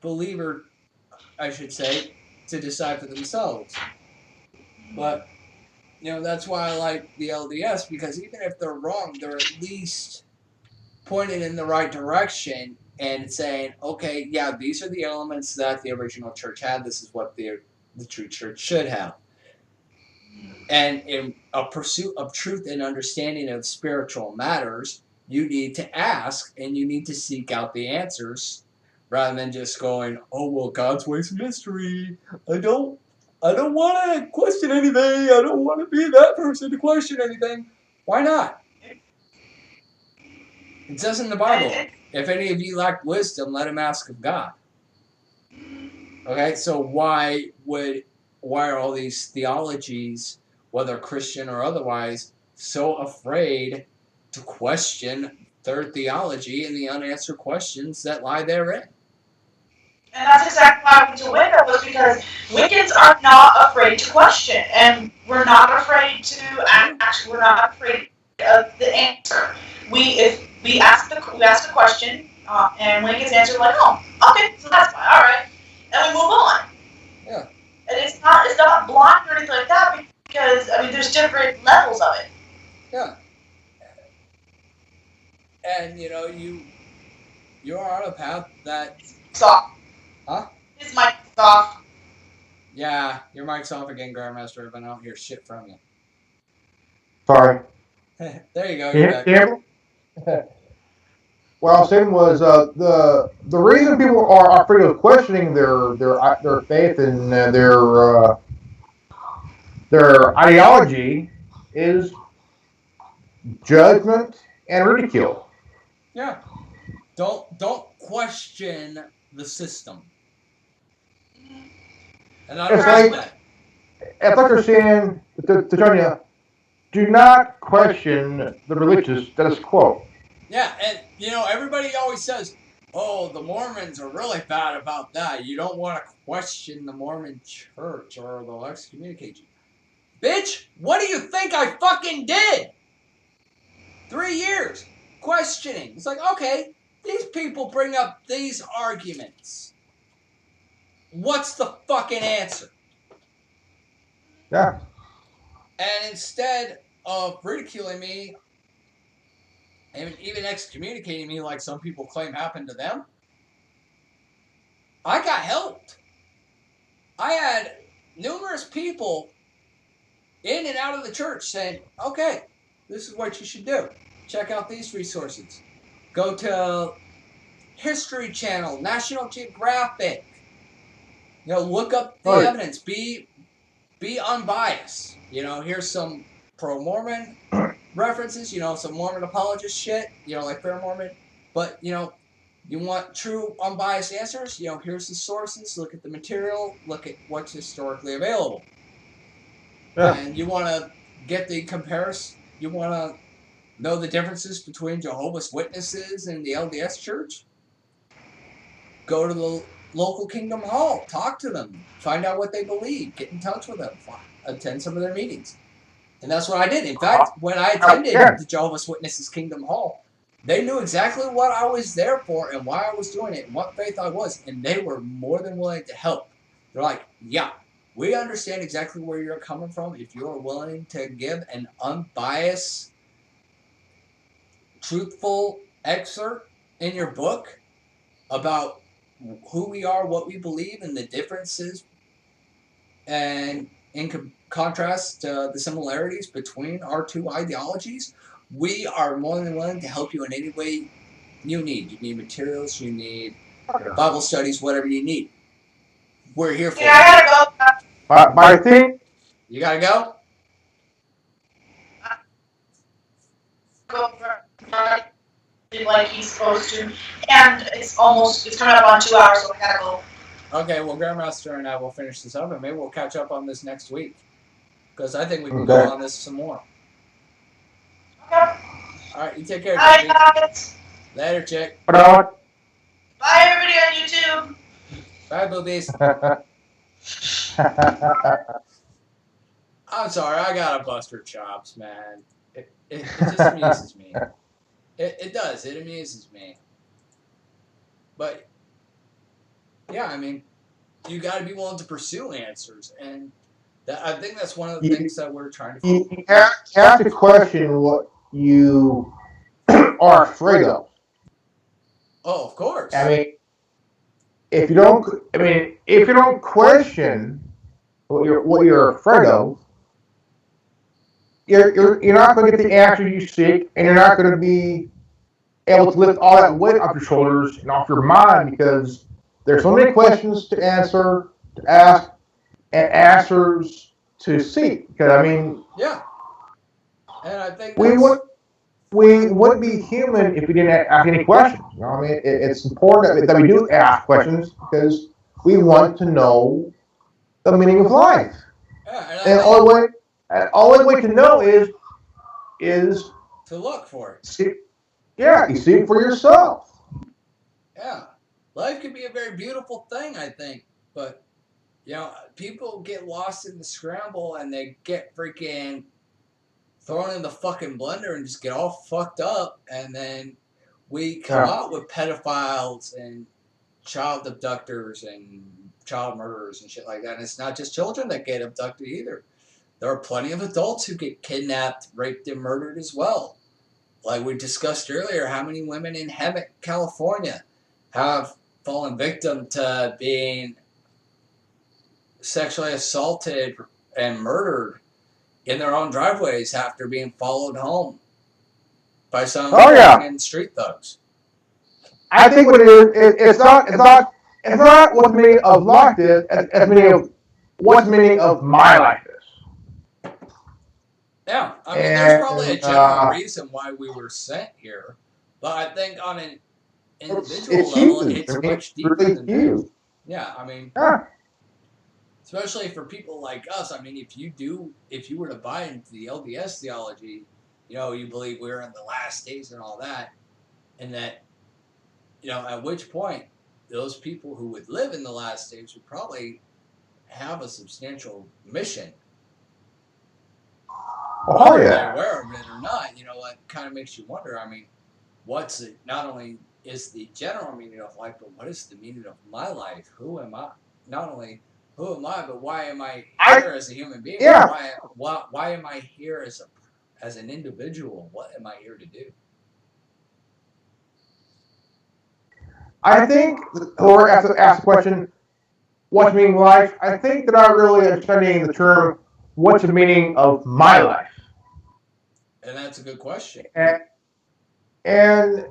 believer, I should say, to decide for themselves. But, that's why I like the LDS, because even if they're wrong, they're at least pointed in the right direction and saying, okay, yeah, these are the elements that the original church had. This is what the true church should have. And in a pursuit of truth and understanding of spiritual matters, you need to ask and you need to seek out the answers rather than just going, oh, well, God's ways of mystery. I don't want to question anything. I don't want to be that person to question anything. Why not? It says in the Bible, if any of you lack wisdom, let him ask of God. Okay, so why are all these theologies, whether Christian or otherwise, so afraid to question their theology and the unanswered questions that lie therein? And that's exactly why I went to Wicca, was because Wiccans are not afraid to question, and we're not afraid to ask. We're not afraid of the answer. We ask the question, and when it gets answered, like, oh, okay, so that's fine, all right, and we move on. Yeah. And it's not blind or anything like that, because I mean, there's different levels of it. Yeah. And you're on a path that. Soft. Huh? His mic is off. Yeah, your mic's off again, Grandmaster, but I don't hear shit from you. Sorry. There you go. You're back. Yeah. What I was saying was the reason people are afraid of questioning their faith and their ideology is judgment and ridicule. Yeah. Don't question the system. And I don't like that. It's like they're saying to tell you, do not question the religious status quo. Yeah, and everybody always says, oh, the Mormons are really bad about that. You don't want to question the Mormon church or they'll excommunicate you. Bitch, what do you think I fucking did? 3 years questioning. It's like, okay, these people bring up these arguments. What's the fucking answer? Yeah. And instead of ridiculing me and even excommunicating me like some people claim happened to them, I got helped. I had numerous people in and out of the church saying, okay, this is what you should do. Check out these resources. Go to History Channel, National Geographic. Look up the evidence. Be unbiased. Here's some pro-Mormon references, some Mormon apologist shit, like Fair Mormon. But, you want true unbiased answers? Here's the sources. Look at the material. Look at what's historically available. Yeah. And you want to get the comparison. You want to know the differences between Jehovah's Witnesses and the LDS Church? Go to the local Kingdom Hall. Talk to them. Find out what they believe. Get in touch with them. Attend some of their meetings. And that's what I did. In fact, when I attended the Jehovah's Witnesses Kingdom Hall, they knew exactly what I was there for and why I was doing it and what faith I was. And they were more than willing to help. They're like, yeah, we understand exactly where you're coming from. If you're willing to give an unbiased, truthful excerpt in your book about who we are, what we believe, and the differences, and in contrast to the similarities between our two ideologies, we are more than willing to help you in any way you need. You need materials, you need Bible studies, whatever you need. We're here for you. I gotta go. But I think... You gotta go? Go like he's supposed to. And it's coming up on 2 hours, so I gotta go. Okay, well, Grandmaster and I will finish this up, and maybe we'll catch up on this next week. Because I think we can go on this some more. Okay. Alright, you take care, Bye, guys. Later, chick. Bye, everybody on YouTube. Bye, boobies. I'm sorry, I gotta bust her chops, man. It just amuses me. It does. It amuses me. But, yeah, I mean, you got to be willing to pursue answers. And I think that's one of the things that we're trying to do. You have to question what you are afraid of. Oh, of course. I mean, if you don't question what you're afraid of, you're not going to get the answer you seek, and you're not going to be able to lift all that weight off your shoulders and off your mind, because there's so many questions to answer, to ask, and answers to seek. Because I mean, yeah, and I think we wouldn't be human if we didn't ask any questions. I mean, it's important that we do ask questions because we want to know the meaning of life. Yeah, and the only way to know is to look for it. You see it for yourself. Yeah. Life can be a very beautiful thing, I think. But, people get lost in the scramble and they get freaking thrown in the fucking blender and just get all fucked up. And then we come out with pedophiles and child abductors and child murderers and shit like that. And it's not just children that get abducted either. There are plenty of adults who get kidnapped, raped, and murdered as well. Like we discussed earlier, how many women in Hemet, California have fallen victim to being sexually assaulted and murdered in their own driveways after being followed home by some street thugs. I think what it is, it's not what the meaning of life is, as meaning of what the meaning of my life is. Yeah, I mean, there's probably a general reason why we were sent here, but I think on an individual level, it's much deeper than that. Yeah, I mean, especially for people like us. I mean, if you were to buy into the LDS theology, you believe we're in the last days and all that, and that, at which point those people who would live in the last days would probably have a substantial mission. Oh, whether they're aware of it or not, it kind of makes you wonder. I mean, what's it? Not only is the general meaning of life, but what is the meaning of my life? Who am I? Not only who am I, but why am I here as a human being? Yeah. Why am I here as an individual? What am I here to do? I think, or ask the question, what's meaning life? I think that I really am studying the term what's the meaning of my life? And that's a good question. And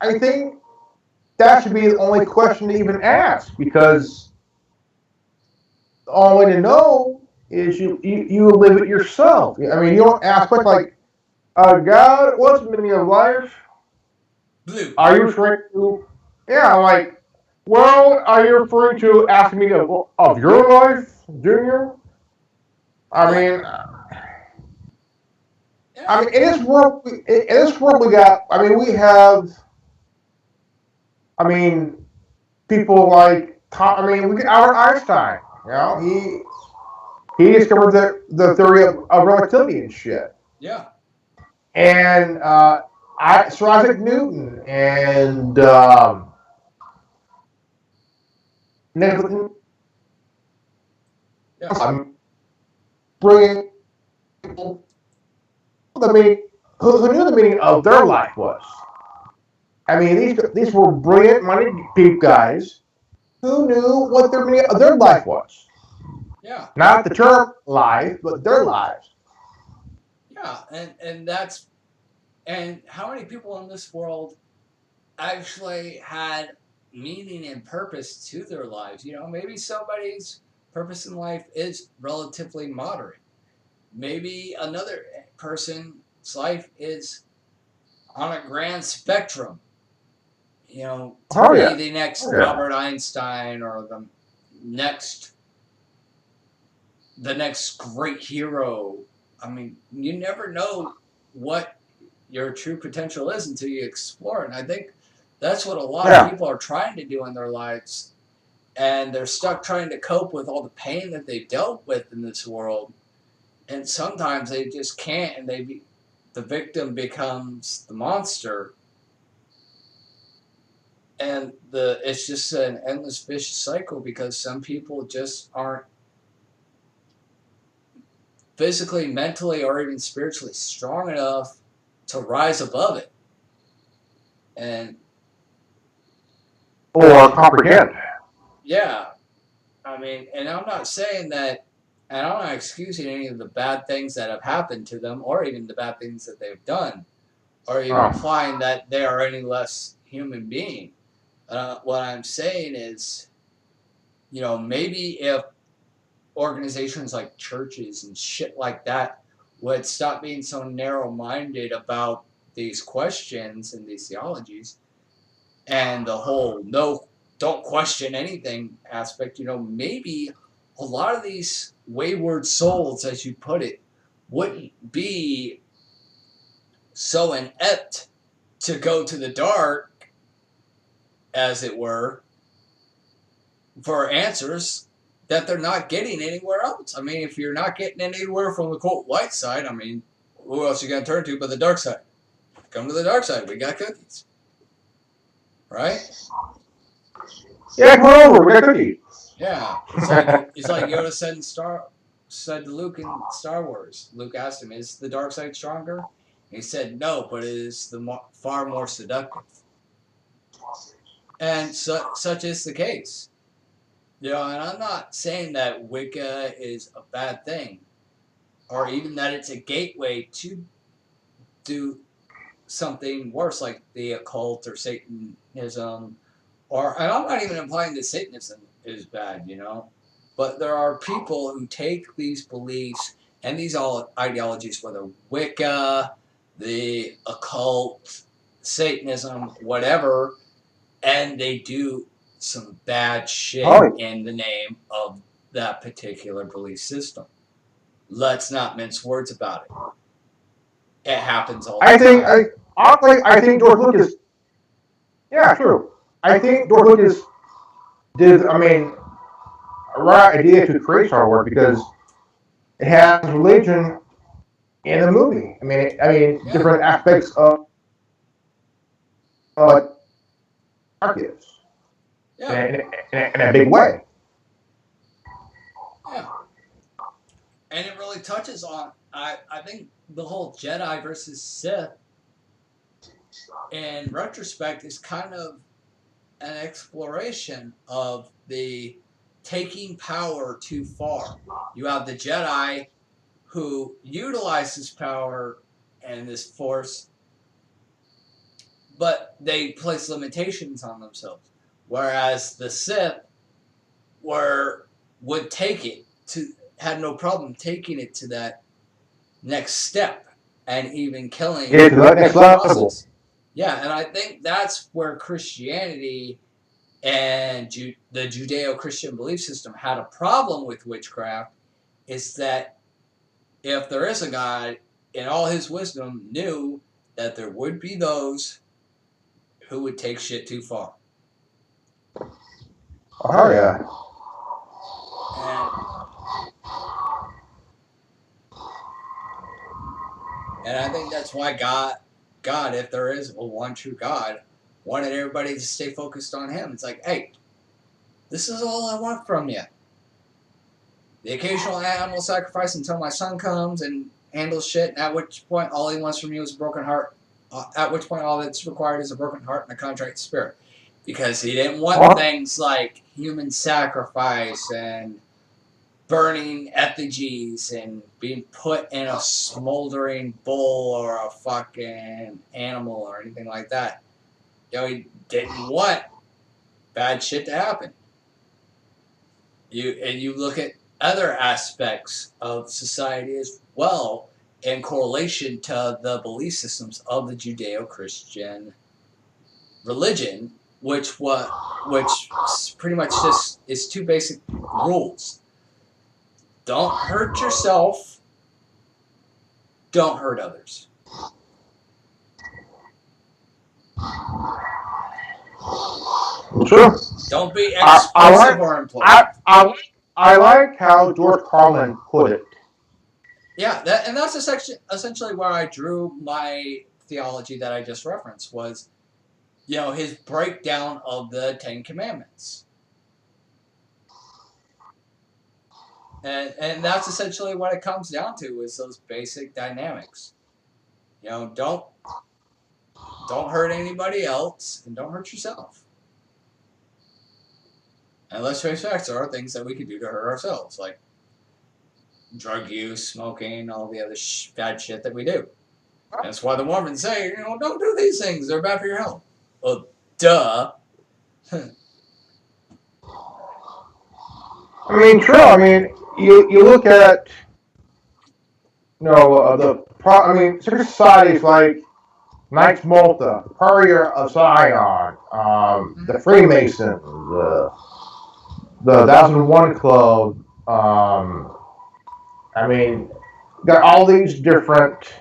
I think that should be the only question to even ask, because the only way to know is you live it yourself. I mean, you don't ask questions like, God, what's the meaning of life? Blue. Are you referring to? Yeah, I'm like, well, are you referring to asking me of your life, Junior? I mean, in this world, we got. I mean, we have. I mean, people like. We got Albert Einstein. You know, he discovered the theory of relativity and shit. Yeah. And Sir Isaac Newton and Nicholas. Yeah. Brilliant people. I mean, who knew the meaning of their life was. I mean, these were brilliant, money deep guys who knew what their meaning of their life was. Yeah. Not the term life, but their lives. Yeah, and how many people in this world actually had meaning and purpose to their lives? You know, maybe somebody's purpose in life is relatively moderate. Maybe another person's life is on a grand spectrum. You know, to be the next Albert Einstein or the next great hero. I mean, you never know what your true potential is until you explore it. And I think that's what a lot of people are trying to do in their lives. And they're stuck trying to cope with all the pain that they've dealt with in this world. And sometimes they just can't, and the victim becomes the monster. And it's just an endless vicious cycle because some people just aren't physically, mentally, or even spiritually strong enough to rise above it. Or comprehend. Yeah. I mean, and I'm not saying that, and I'm not excusing any of the bad things that have happened to them or even the bad things that they've done or even implying that they are any less human being. What I'm saying is, you know, maybe if organizations like churches and shit like that would stop being so narrow-minded about these questions and these theologies and the whole don't question anything aspect, you know, maybe a lot of these wayward souls, as you put it, wouldn't be so inept to go to the dark, as it were, for answers that they're not getting anywhere else. I mean, if you're not getting anywhere from the quote light side, I mean, who else are you going to turn to but the dark side? Come to the dark side. We got cookies. Right? Yeah, come over. We got cookies. Yeah. It's like Yoda said to Luke in Star Wars. Luke asked him, is the dark side stronger? And he said, no, but it is far more seductive. And such is the case. You know, and I'm not saying that Wicca is a bad thing, or even that it's a gateway to do something worse, like the occult or Satanism, and I'm not even implying that Satanism is bad, you know, but there are people who take these beliefs and these all ideologies, whether Wicca, the occult, Satanism, whatever, and they do some bad shit in the name of that particular belief system. Let's not mince words about it. It happens all the time. I think George Lucas. Yeah, true. I think George Lucas did. I mean, a right idea to create Star Wars because it has religion in the movie. I mean, different aspects of what Dark is. In a big way. Yeah. And it really touches on, I think, the whole Jedi versus Sith, in retrospect, is kind of an exploration of the taking power too far. You have the Jedi who utilize this power and this force, but they place limitations on themselves. Whereas the Sith would take it to, had no problem taking it to that next step and even killing Yeah, to that next level. Yeah, and I think that's where Christianity and the Judeo-Christian belief system had a problem with witchcraft, is that if there is a God, in all his wisdom, knew that there would be those who would take shit too far. Oh, yeah. And I think that's why God, if there is a one true God, wanted everybody to stay focused on him. It's like, hey, this is all I want from you. The occasional animal sacrifice until my son comes and handles shit, at which point all he wants from you is a broken heart. At which point all that's required is a broken heart and a contrite spirit. Because he didn't want things like human sacrifice and burning effigies and being put in a smoldering bull or a fucking animal or anything like that. He didn't want bad shit to happen. You look at other aspects of society as well in correlation to the belief systems of the Judeo-Christian religion, which pretty much just is two basic rules. Don't hurt yourself. Don't hurt others. Sure. Don't be explosive or implosive. I like how George Carlin put it. Yeah, that's essentially where I drew my theology that I just referenced, was, his breakdown of the Ten Commandments. And that's essentially what it comes down to, is those basic dynamics. Don't hurt anybody else, and don't hurt yourself. And let's face facts, there are things that we can do to hurt ourselves, like drug use, smoking, all the other bad shit that we do. And that's why the Mormons say, don't do these things, they're bad for your health. Well, duh. I mean, true. I mean, you look at, secret societies like Knights Malta, Courier of Zion, the Freemasons, the 1001 Club. Got all these different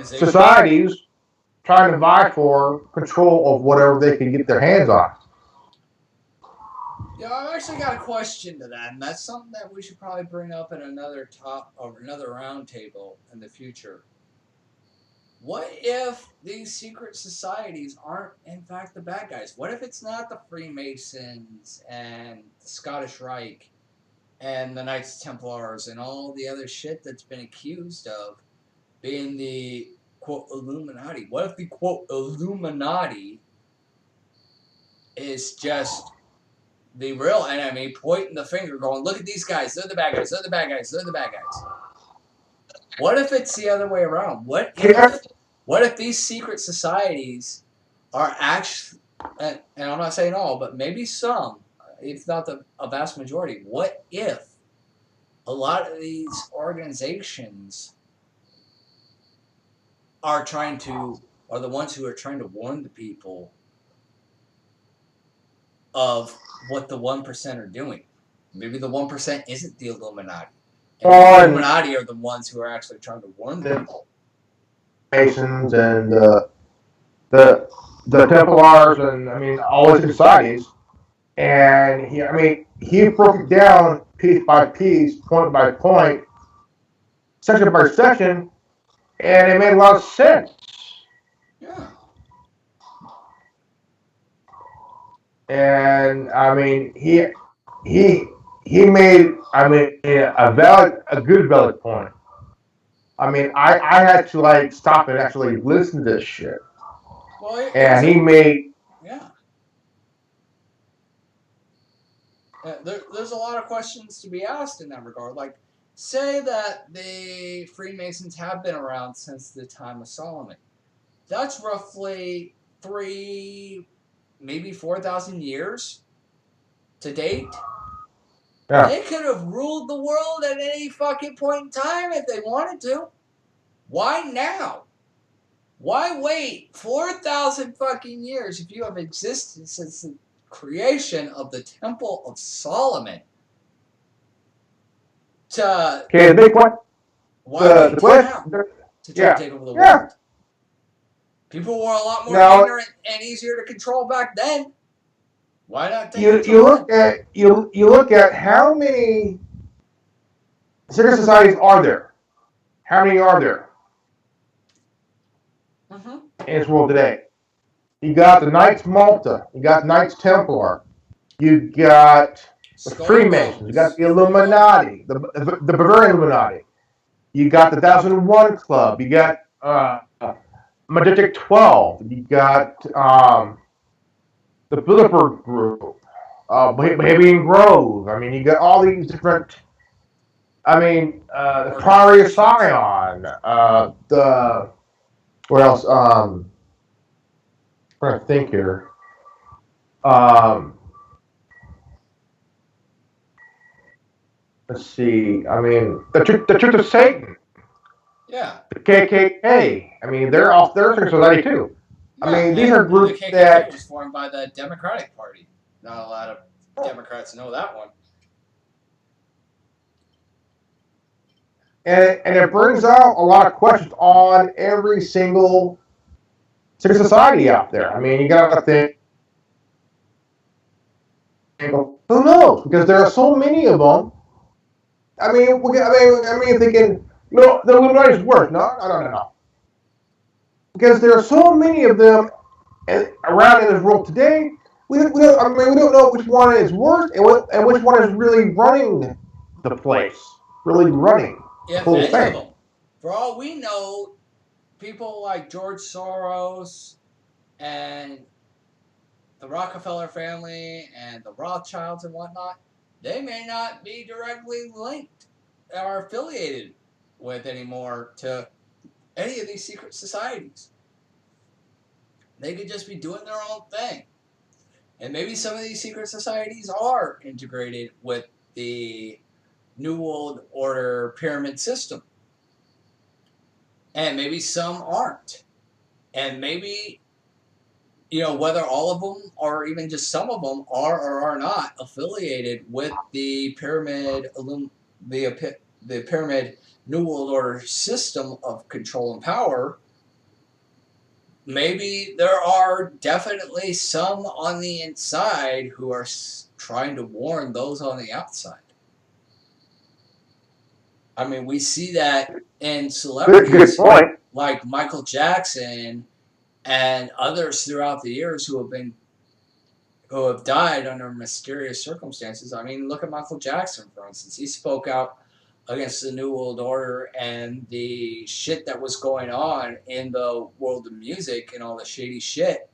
societies trying to vie for control of whatever they can get their hands on. I've actually got a question to that, and that's something that we should probably bring up in another round table in the future. What if these secret societies aren't, in fact, the bad guys? What if it's not the Freemasons and the Scottish Rite and the Knights Templars and all the other shit that's been accused of being the, quote, Illuminati? What if the, quote, Illuminati is just the real enemy, pointing the finger, going, look at these guys, they're the bad guys, they're the bad guys, they're the bad guys? What if it's the other way around? What if these secret societies are actually, and I'm not saying all, but maybe some, if not a vast majority, what if a lot of these organizations are the ones who are trying to warn the people of what the 1% are doing? Maybe the 1% isn't the Illuminati. And the Illuminati are the ones who are actually trying to warn the people. Masons and the Templars and all these societies. And he broke it down piece by piece, point by point, section by section, and it made a lot of sense. Yeah. And he made a good valid point. I had to stop and actually listen to this shit. Well, and he made yeah. There's a lot of questions to be asked in that regard. Like, say that the Freemasons have been around since the time of Solomon. That's roughly 3, maybe 4,000 years to date. Yeah. They could have ruled the world at any fucking point in time if they wanted to. Why now? Why wait 4,000 fucking years if you have existed since the creation of the Temple of Solomon? Okay, the big question. Why wait The now question. to try to take over the world? Yeah. People were a lot more Now, ignorant and easier to control back then. Why not take you control? you look at how many secret societies are there? How many are there in this world today? You got the Knights Malta. You got Knights Templar. You got the Freemasons. You got the Illuminati, the Bavarian Illuminati. You got the 1001 Club. You got Magnetic 12. You got the Bilderberg Group, Bohemian Grove. I mean, you got all these different. I mean, the Priory of Sion. The what else? I'm trying to think here. Let's see. I mean, the Church of Satan. Yeah. The KKK. I mean, they're off their society too. I mean, these are groups the KKK that was formed by the Democratic Party. Not a lot of Democrats know that one. and it brings out a lot of questions on every single secret society out there. I mean, you got to think. Who knows? Because there are so many of them. I mean, thinking, no, the Illuminati is worse. No. Because there are so many of them around in this world today. We don't know which one is worse and which one is really running the place, really running the whole Many thing. of them. For all we know, people like George Soros and the Rockefeller family and the Rothschilds and whatnot, they may not be directly linked or affiliated with anymore to any of these secret societies. They could just be doing their own thing. And maybe some of these secret societies are integrated with the New World Order pyramid system. And maybe some aren't. And maybe, whether all of them or even just some of them are or are not affiliated with the pyramid, the pyramid New World Order system of control and power. Maybe there are definitely some on the inside who are trying to warn those on the outside. I mean, we see that in celebrities like Michael Jackson and others throughout the years who have died under mysterious circumstances. I mean, look at Michael Jackson, for instance. He spoke out against the New World Order and the shit that was going on in the world of music and all the shady shit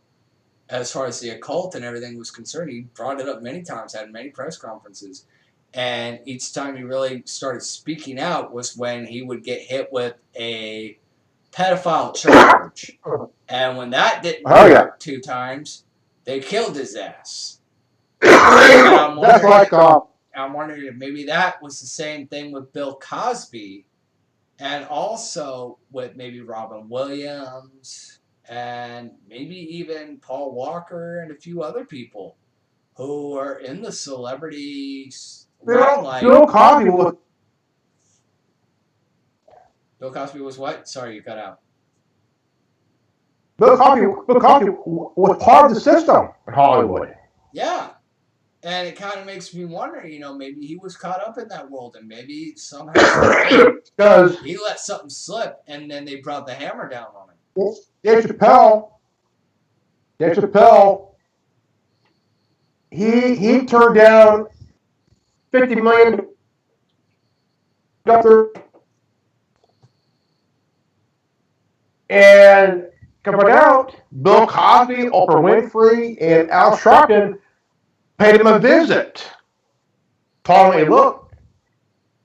as far as the occult and everything was concerned. He brought it up many times, had many press conferences. And each time he really started speaking out was when he would get hit with a pedophile charge. And when that didn't work 2 times, they killed his ass. I'm wondering if maybe that was the same thing with Bill Cosby and also with maybe Robin Williams and maybe even Paul Walker and a few other people who are in the celebrity limelight. Bill Cosby was what? Sorry, you cut out. Bill Cosby was part of the system in Hollywood. Yeah. And it kind of makes me wonder, maybe he was caught up in that world and maybe somehow he let something slip and then they brought the hammer down on him. Dave Chappelle, he turned down $50 million and come out, Bill Cosby, Oprah Winfrey, and Al Sharpton paid him a visit told him, hey, look,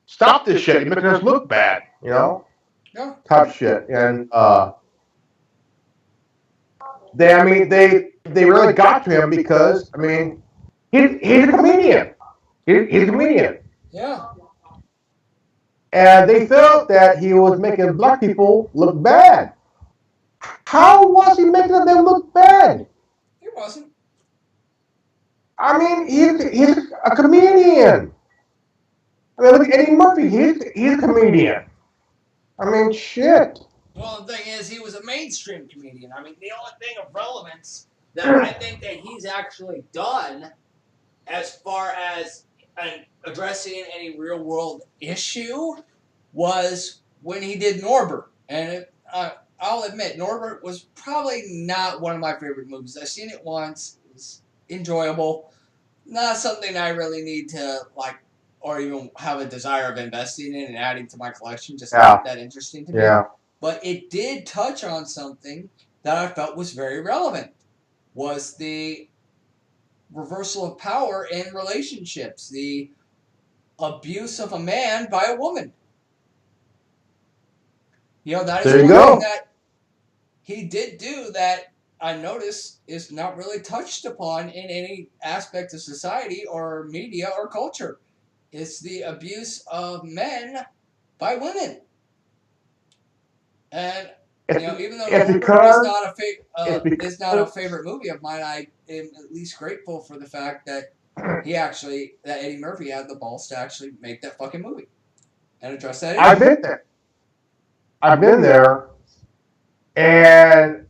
stop this shit. You're making us look bad, you know? Yeah. Type shit. And they really got to him because, I mean, he's a comedian. He's a comedian. Yeah. And they felt that he was making black people look bad. How was he making them look bad? He wasn't. I mean, he's a comedian. I mean, look at Eddie Murphy. He's a comedian. I mean, shit. Well, the thing is, he was a mainstream comedian. I mean, the only thing of relevance that I think that he's actually done as far as addressing any real world issue was when he did Norbert. And I'll admit, Norbert was probably not one of my favorite movies. I've seen it once. It was enjoyable. Not something I really need to like or even have a desire of investing in and adding to my collection. Just not that interesting to me. Yeah. But it did touch on something that I felt was very relevant. Was the reversal of power in relationships, the abuse of a man by a woman. You know, that is There you one go. thing that he did do that I notice is not really touched upon in any aspect of society or media or culture. It's the abuse of men by women. And you know, even though It's Norbert because- is not a favorite movie of mine, I am at least grateful for the fact that that Eddie Murphy had the balls to actually make that fucking movie and address that issue. I've been there. I've been there, and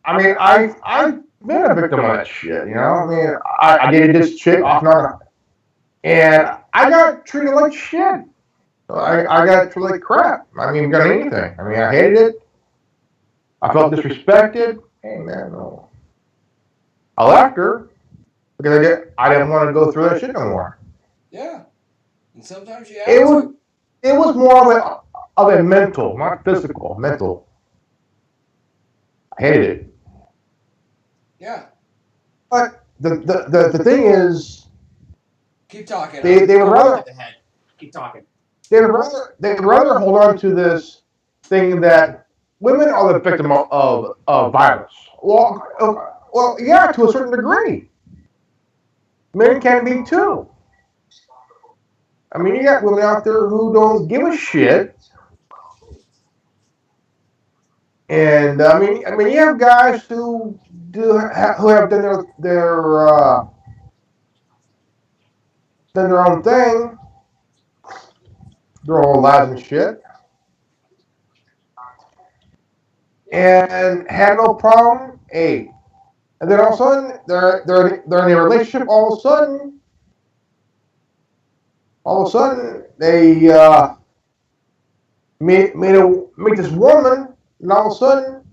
I mean, I've been a victim of that shit. You know, I mean, I dated this chick off and on, and I got treated like shit. I got treated like crap. I mean, got anything. I mean, I hated it. I felt disrespected. Hey man, no. I left her because I didn't want to go through that shit no more. Yeah, and sometimes you have It to. was more of a mental, not physical, mental. I hated it. Yeah. But the thing is, Keep talking. They would rather the head. Keep talking. they would rather hold on to this thing that women are the victim of violence. Well, yeah, to a certain degree. Men can be too. I mean, you got women out there who don't give a shit. And I mean, you have guys who have done their own thing, their own lives and shit, and had no problem. Hey, and then all of a sudden they're in a relationship. All of a sudden they meet this woman, and all of a sudden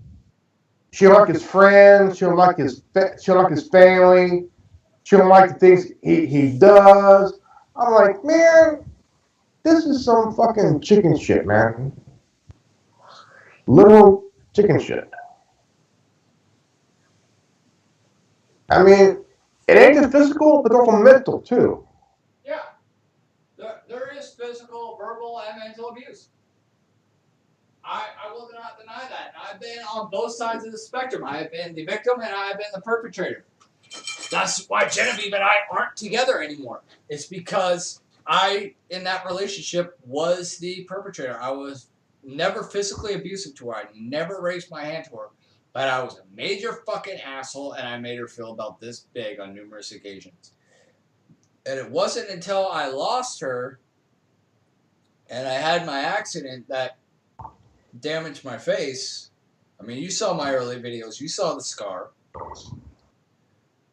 she don't like his friends, she don't like his family, she don't like the things he does. I'm like, man, this is some fucking chicken shit, man. Literal chicken shit. I mean, it ain't just physical, but also mental too. Yeah. There is physical, verbal, and mental abuse. I will not deny that. I've been on both sides of the spectrum. I have been the victim and I have been the perpetrator. That's why Genevieve and I aren't together anymore. It's because I, in that relationship, was the perpetrator. I was never physically abusive to her. I never raised my hand to her. But I was a major fucking asshole, and I made her feel about this big on numerous occasions. And it wasn't until I lost her and I had my accident that damaged my face. I mean, you saw my early videos. You saw the scar.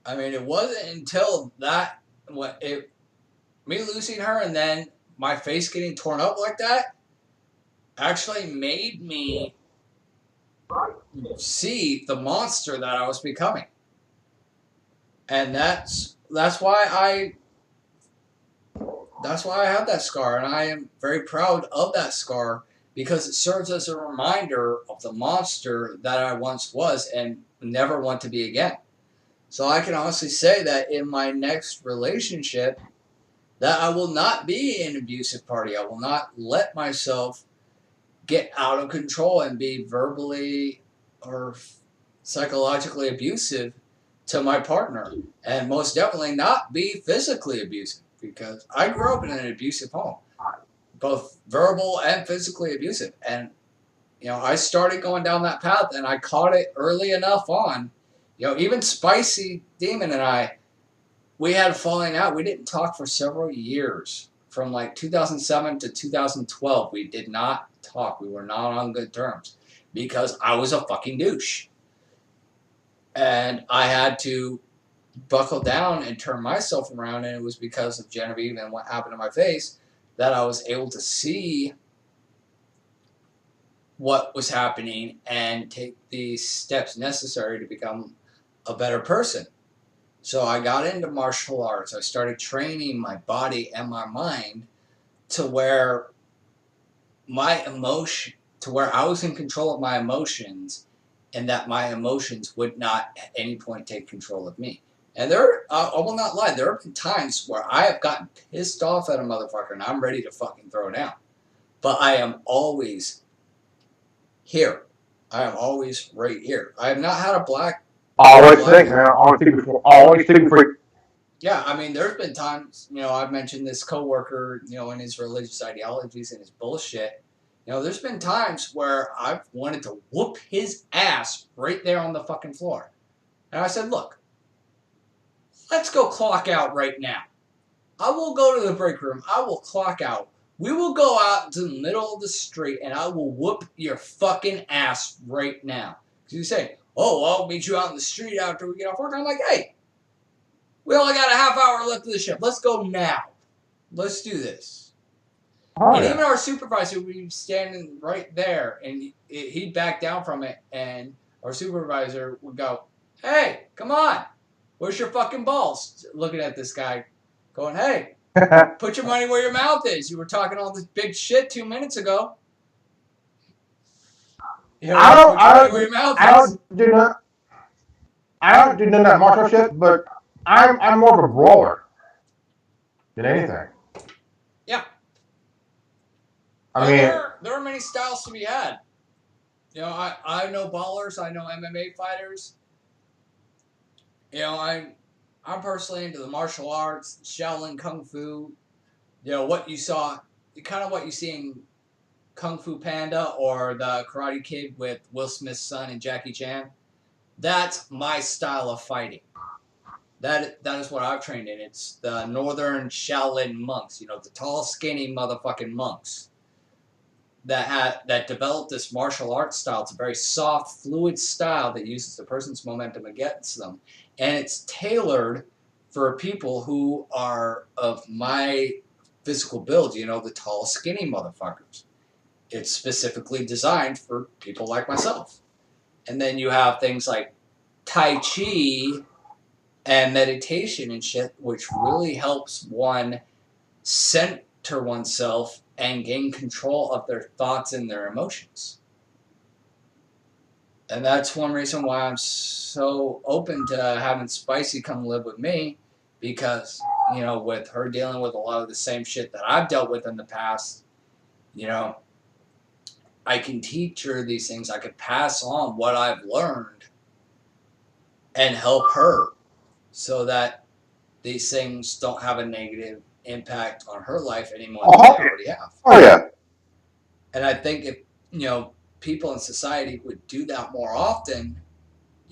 I mean, it wasn't until that, me losing her and then my face getting torn up like that actually made me see the monster that I was becoming. And that's why I have that scar, and I am very proud of that scar because it serves as a reminder of the monster that I once was and never want to be again. So I can honestly say that in my next relationship, that I will not be an abusive party. I will not let myself get out of control and be verbally or psychologically abusive to my partner, and most definitely not be physically abusive, because I grew up in an abusive home, both verbal and physically abusive. And I started going down that path, and I caught it early enough on. Even Spicy Demon and I, we had a falling out. We didn't talk for several years. From like 2007 to 2012, we did not talk. We were not on good terms because I was a fucking douche. And I had to buckle down and turn myself around, and it was because of Genevieve and what happened to my face that I was able to see what was happening and take the steps necessary to become a better person. So I got into martial arts. I started training my body and my mind to where I was in control of my emotions, and that my emotions would not at any point take control of me. And I will not lie, there have been times where I have gotten pissed off at a motherfucker and I'm ready to fucking throw down. But I am always here. I am always right here. I have not had a black. Always think, man. Always think before. Yeah, I mean, there's been times, I've mentioned this coworker, and his religious ideologies and his bullshit. There's been times where I've wanted to whoop his ass right there on the fucking floor. And I said, look, let's go clock out right now. I will go to the break room. I will clock out. We will go out into the middle of the street, and I will whoop your fucking ass right now. Because you say, oh, I'll meet you out in the street after we get off work. I'm like, hey, we only got a half hour left of the shift. Let's go now. Let's do this. Oh, and yeah. even our supervisor would be standing right there, and he'd back down from it, and our supervisor would go, hey, come on. Where's your fucking balls? Looking at this guy, going, hey, put your money where your mouth is. You were talking all this big shit 2 minutes ago. I don't do none of that martial shit, but I'm more of a brawler than anything. Yeah. I mean, there are many styles to be had. I know ballers. I know MMA fighters. I'm personally into the martial arts, Shaolin Kung Fu. What you saw, kind of what you see in Kung Fu Panda or the Karate Kid with Will Smith's son and Jackie Chan. That's my style of fighting. That is what I've trained in. It's the Northern Shaolin monks. The tall, skinny motherfucking monks that developed this martial arts style. It's a very soft, fluid style that uses the person's momentum against them. And it's tailored for people who are of my physical build, the tall, skinny motherfuckers. It's specifically designed for people like myself. And then you have things like Tai Chi and meditation and shit, which really helps one center oneself and gain control of their thoughts and their emotions. And that's one reason why I'm so open to having Spicy come live with me, because, with her dealing with a lot of the same shit that I've dealt with in the past, I can teach her these things. I could pass on what I've learned and help her so that these things don't have a negative impact on her life anymore than they already have. Oh, yeah. And I think if, people in society would do that more often,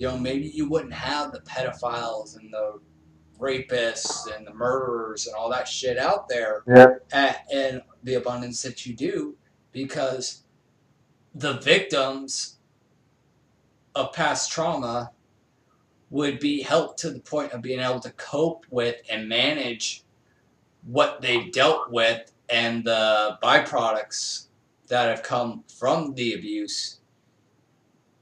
maybe you wouldn't have the pedophiles and the rapists and the murderers and all that shit out there. Yeah. And the abundance that you do, because the victims of past trauma would be helped to the point of being able to cope with and manage what they've dealt with and the byproducts that have come from the abuse,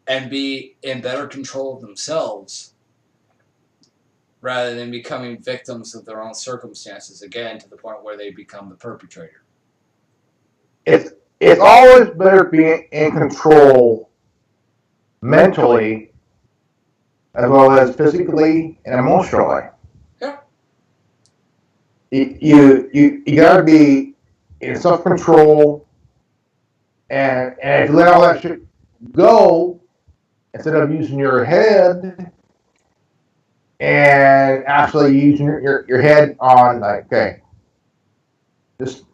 and be in better control of themselves rather than becoming victims of their own circumstances, again, to the point where they become the perpetrator. It's always better being in control mentally as well as physically and emotionally. Yeah. you gotta be in self-control, and if you let all that shit go, instead of using your head and actually using your head on, like, okay, just,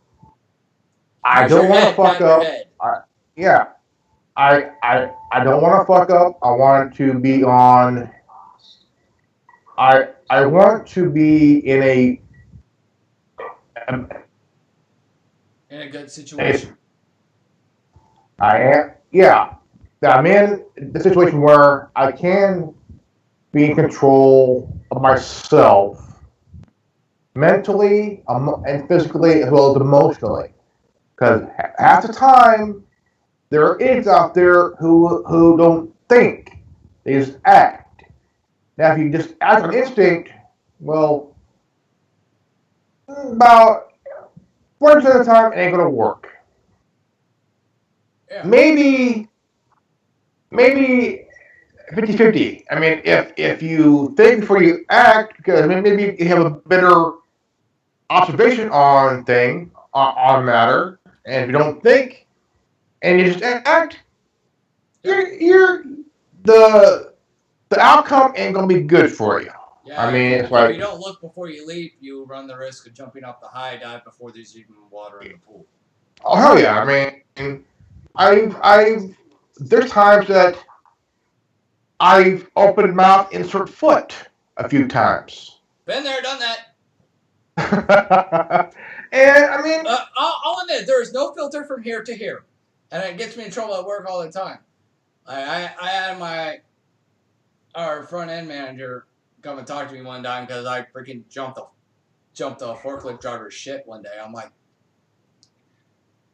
I Use don't your want to head, fuck not your up. head. Yeah, I don't want to fuck up. I want to be on. I want to be in In a good situation. I am, yeah. I'm in the situation where I can be in control of myself mentally, and physically, as well as emotionally. Because half the time, there are idiots out there who don't think, they just act. Now, if you just act on instinct, well, about 40% of the time, it ain't gonna work. Yeah. Maybe 50-50. I mean, if you think before you act, because maybe you have a better observation on matter, and if you don't think and you just act, you're the outcome ain't gonna be good for you. Yeah, I mean, it's if like, you don't look before you leap, you run the risk of jumping off the high dive before there's even water in the pool. oh hell yeah! I mean, I've there's times that I've opened mouth, insert foot a few times. Been there, done that. And I mean, I'll admit, there is no filter from here to here, and it gets me in trouble at work all the time. I had our front end manager come and talk to me one time because I freaking jumped a forklift driver's shit one day. I'm like,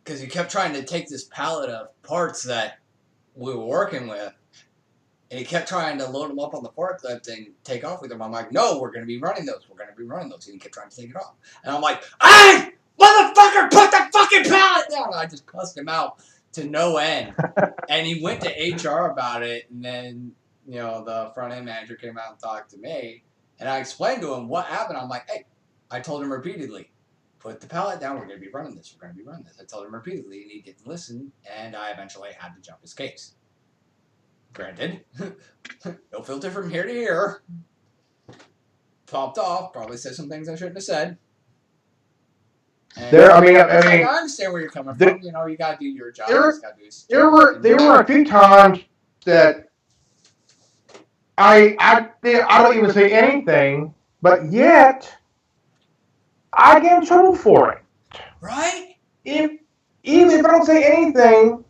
because he kept trying to take this pallet of parts that we were working with, and he kept trying to load them up on the forklift and take off with them. I'm like, no, we're going to be running those. We're going to be running those. And he kept trying to take it off. And I'm like, hey, motherfucker, put the fucking pallet down. And I just cussed him out to no end. And he went to HR about it. And then, the front end manager came out and talked to me. And I explained to him what happened. I'm like, hey, I told him repeatedly, put the pallet down. We're going to be running this. We're going to be running this. I told him repeatedly, and he didn't listen. And I eventually had to jump his case. Granted, no filter from here to here. Popped off. Probably said some things I shouldn't have said. And I understand where you're coming from. You got to do your job. There were a few times that I don't even say anything, but yet I get in trouble for it. Right? Even if I don't say anything,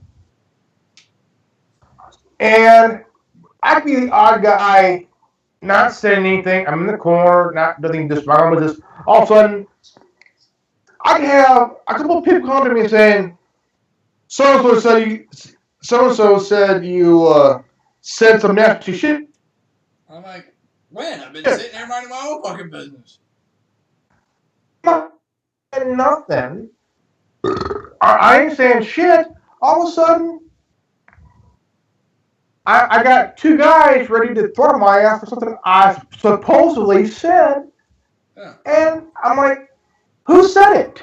and I could be the odd guy, not saying anything. I'm in the corner, not doing this. My mom was just all of a sudden. I could have a couple of people come to me saying, "So and so said you said some nasty shit." I'm like, when? I've been sitting there minding my own fucking business. Nothing. I ain't saying shit. All of a sudden, I got two guys ready to throw my ass for something I supposedly said. Yeah. And I'm like, who said it?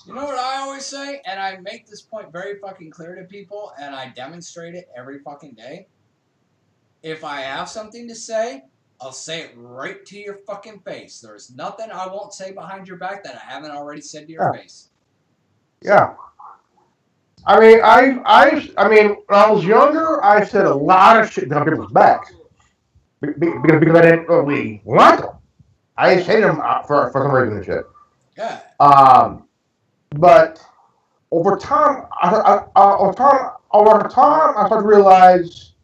You know what I always say? And I make this point very fucking clear to people, and I demonstrate it every fucking day. If I have something to say, I'll say it right to your fucking face. There's nothing I won't say behind your back that I haven't already said to your face. Yeah. I mean, when I was younger, I said a lot of shit behind people's backs because I didn't really like them. I just hated them for some reason and shit. Yeah. But over time, I started to realize,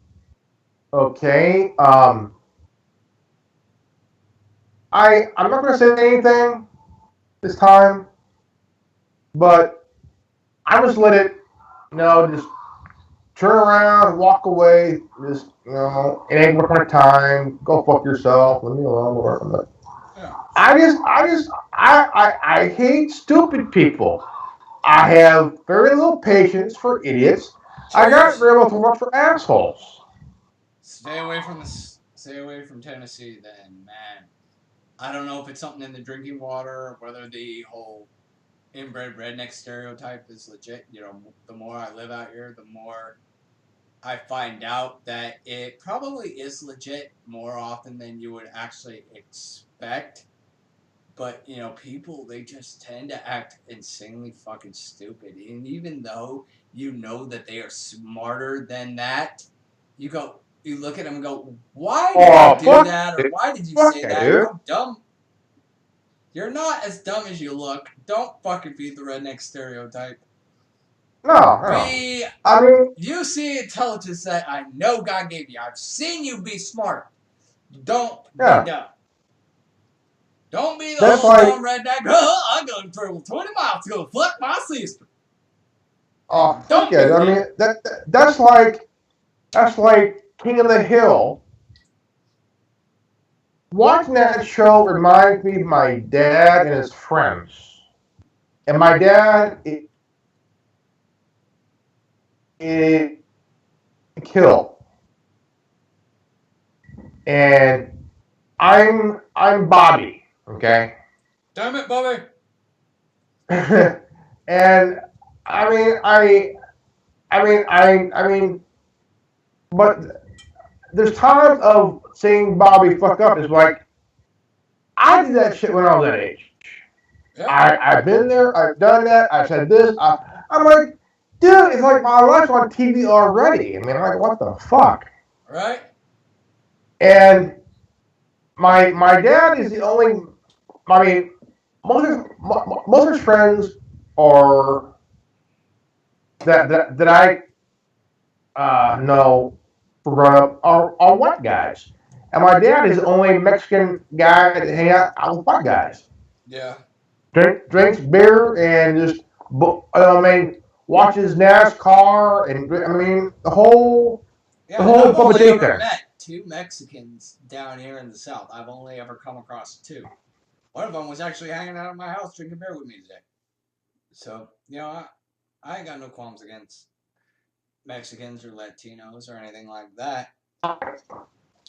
okay, I'm not going to say anything this time, but I just let it, just turn around, walk away, just, it ain't worth my time, go fuck yourself, leave me alone, whatever. But I hate stupid people. I have very little patience for idiots. I got very little much for assholes. Stay away from Tennessee, then, man. I don't know if it's something in the drinking water or whether the whole inbred redneck stereotype is legit. You know, the more I live out here, the more I find out that it probably is legit more often than you would actually expect. But, you know, people, they just tend to act insanely fucking stupid. And even though you know that they are smarter than that, you look at them and go, why did you do that? Or why did you say that? Dude. How dumb. You're not as dumb as you look. Don't fucking feed the redneck stereotype. No. I mean, You see intelligence that I know God gave you. I've seen you be smart. Don't be dumb. Don't be the whole dumb redneck. I'm going to travel 20 miles to go fuck my sister. Oh, fuck yeah. I mean, that's like King of the Hill. Watching that show reminds me of my dad and his friends. And my dad is killed. And I'm Bobby, okay? Damn it, Bobby. And I mean, but there's times of seeing Bobby fuck up is like, I did that shit when I was that age. Yeah. I've been there, I've done that, I've said this. I'm like, dude, it's like my life's on TV already. I mean, like, what the fuck? Right. And my dad is the only. I mean, most of his friends are that I know for growing up are white guys, and my dad is the only Mexican guy that hang out with white guys. Yeah. Drinks beer and just watches NASCAR and I mean the whole I've only ever met 2 Mexicans down here in the South. I've only ever come across 2. One of them was actually hanging out at my house drinking beer with me today. So, you know, I ain't got no qualms against Mexicans or Latinos or anything like that.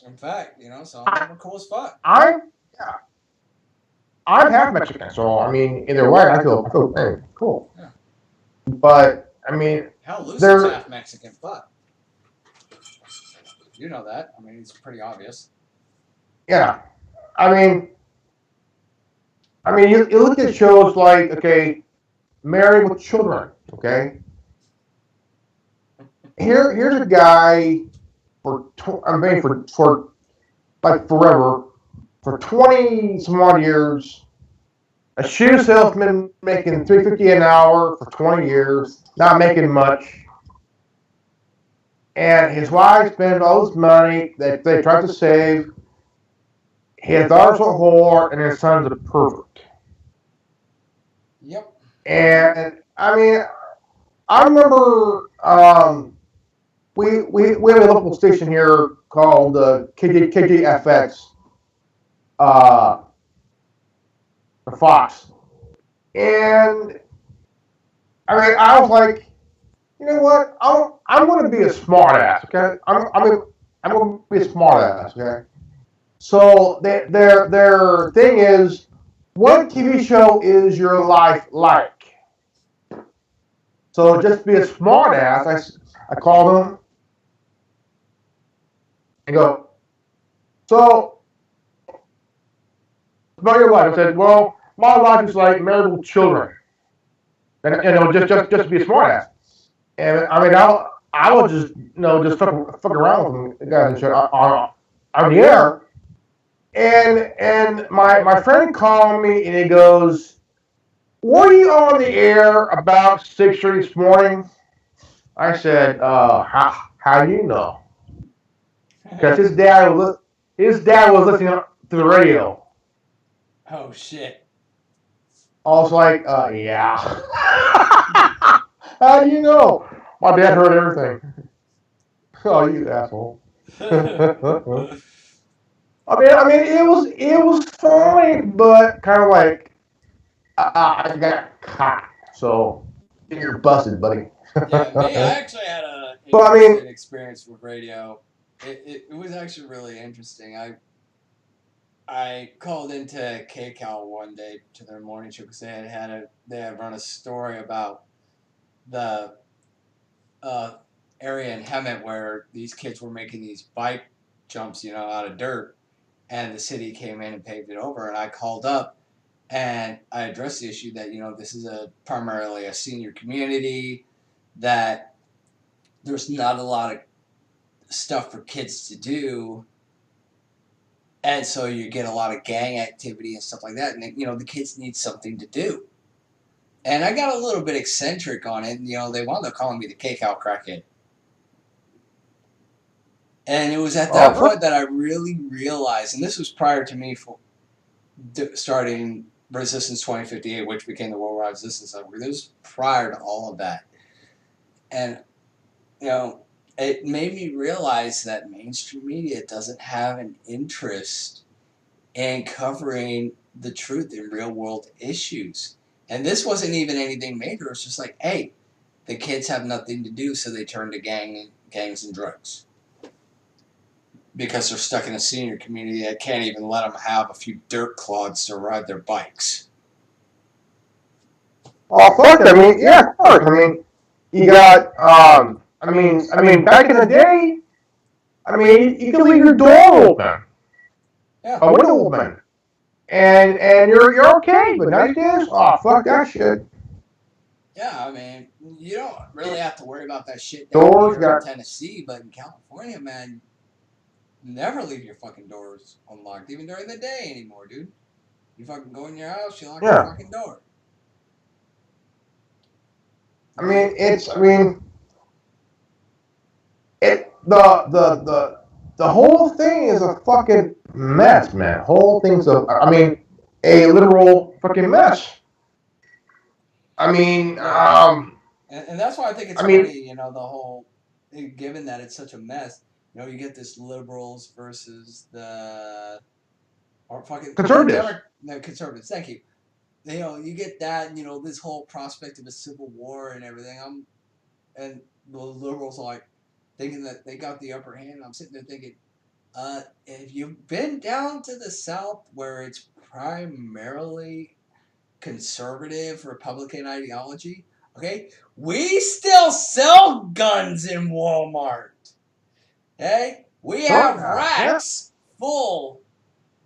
In fact, you know, some of them are cool as fuck. I'm half Mexican, so I mean, either way, I feel hey, cool. Yeah. But I mean, hell, Lucy's half Mexican, but you know that. I mean, it's pretty obvious. Yeah, I mean, you look at shows like okay, Married with Children. Okay, here's a guy for like forever. For 20 some odd years, a shoe salesman making $3.50 an hour for 20 years, not making much. And his wife spends all this money that they tried to save. His daughter's a whore, and his son's a pervert. Yep. And I mean, I remember we have a local station here called KJFX. The Fox. And I mean, I was like, you know what? I'm going to be a smart ass, okay? I'm going to be a smart ass, okay? So their thing is, what TV show is your life like? So just be a smart ass. I called them and go, so about your life. I said, well, my life is like Married with Children, and just be a smart ass. And I mean, I would just just fuck around with them guys on the air. And my friend called me and he goes, "Were you on the air about 6:30 this morning?" I said, how do you know?" Because his dad was listening to the radio. Oh shit. I was like, yeah. How do you know? My dad heard everything. Oh, you asshole. I mean, it was funny, but kind of like I got caught. So you're busted, buddy. Yeah, me, I actually had an experience with radio. It was actually really interesting. I called into KCAL one day to their morning show because they had run a story about the area in Hemet where these kids were making these bike jumps, out of dirt, and the city came in and paved it over. And I called up and I addressed the issue that this is primarily a senior community, that there's not a lot of stuff for kids to do. And so you get a lot of gang activity and stuff like that. And, the kids need something to do. And I got a little bit eccentric on it. And, they wound up calling me the KCAL crackhead. And it was at that point that I really realized, and this was prior to me starting Resistance 2058, which became the Worldwide Resistance Network. This was prior to all of that. And, it made me realize that mainstream media doesn't have an interest in covering the truth in real world issues. And this wasn't even anything major. It's just like, hey, the kids have nothing to do, so they turn to gangs and drugs. Because they're stuck in a senior community that can't even let them have a few dirt clods to ride their bikes. Oh, fuck, I mean, yeah, fuck, I mean, you got, I mean, back in the day, I mean, you could leave your door open. Yeah. A window open. And you're okay, but nowadays, oh, fuck that shit. Yeah, I mean, you don't really have to worry about that shit Doors down here in Tennessee, but in California, man, never leave your fucking doors unlocked, even during the day anymore, dude. You fucking go in your house, you lock your fucking door. The whole thing is a fucking mess, man. Whole thing's a literal fucking mess. I mean, and that's why I think it's funny, the whole, given that it's such a mess, you get this liberals versus or fucking conservatives. Conservatives, thank you. You get that, this whole prospect of a civil war and everything. And the liberals are like thinking that they got the upper hand. I'm sitting there thinking, if you've been down to the South where it's primarily conservative Republican ideology, okay, we still sell guns in Walmart. Okay, we have racks full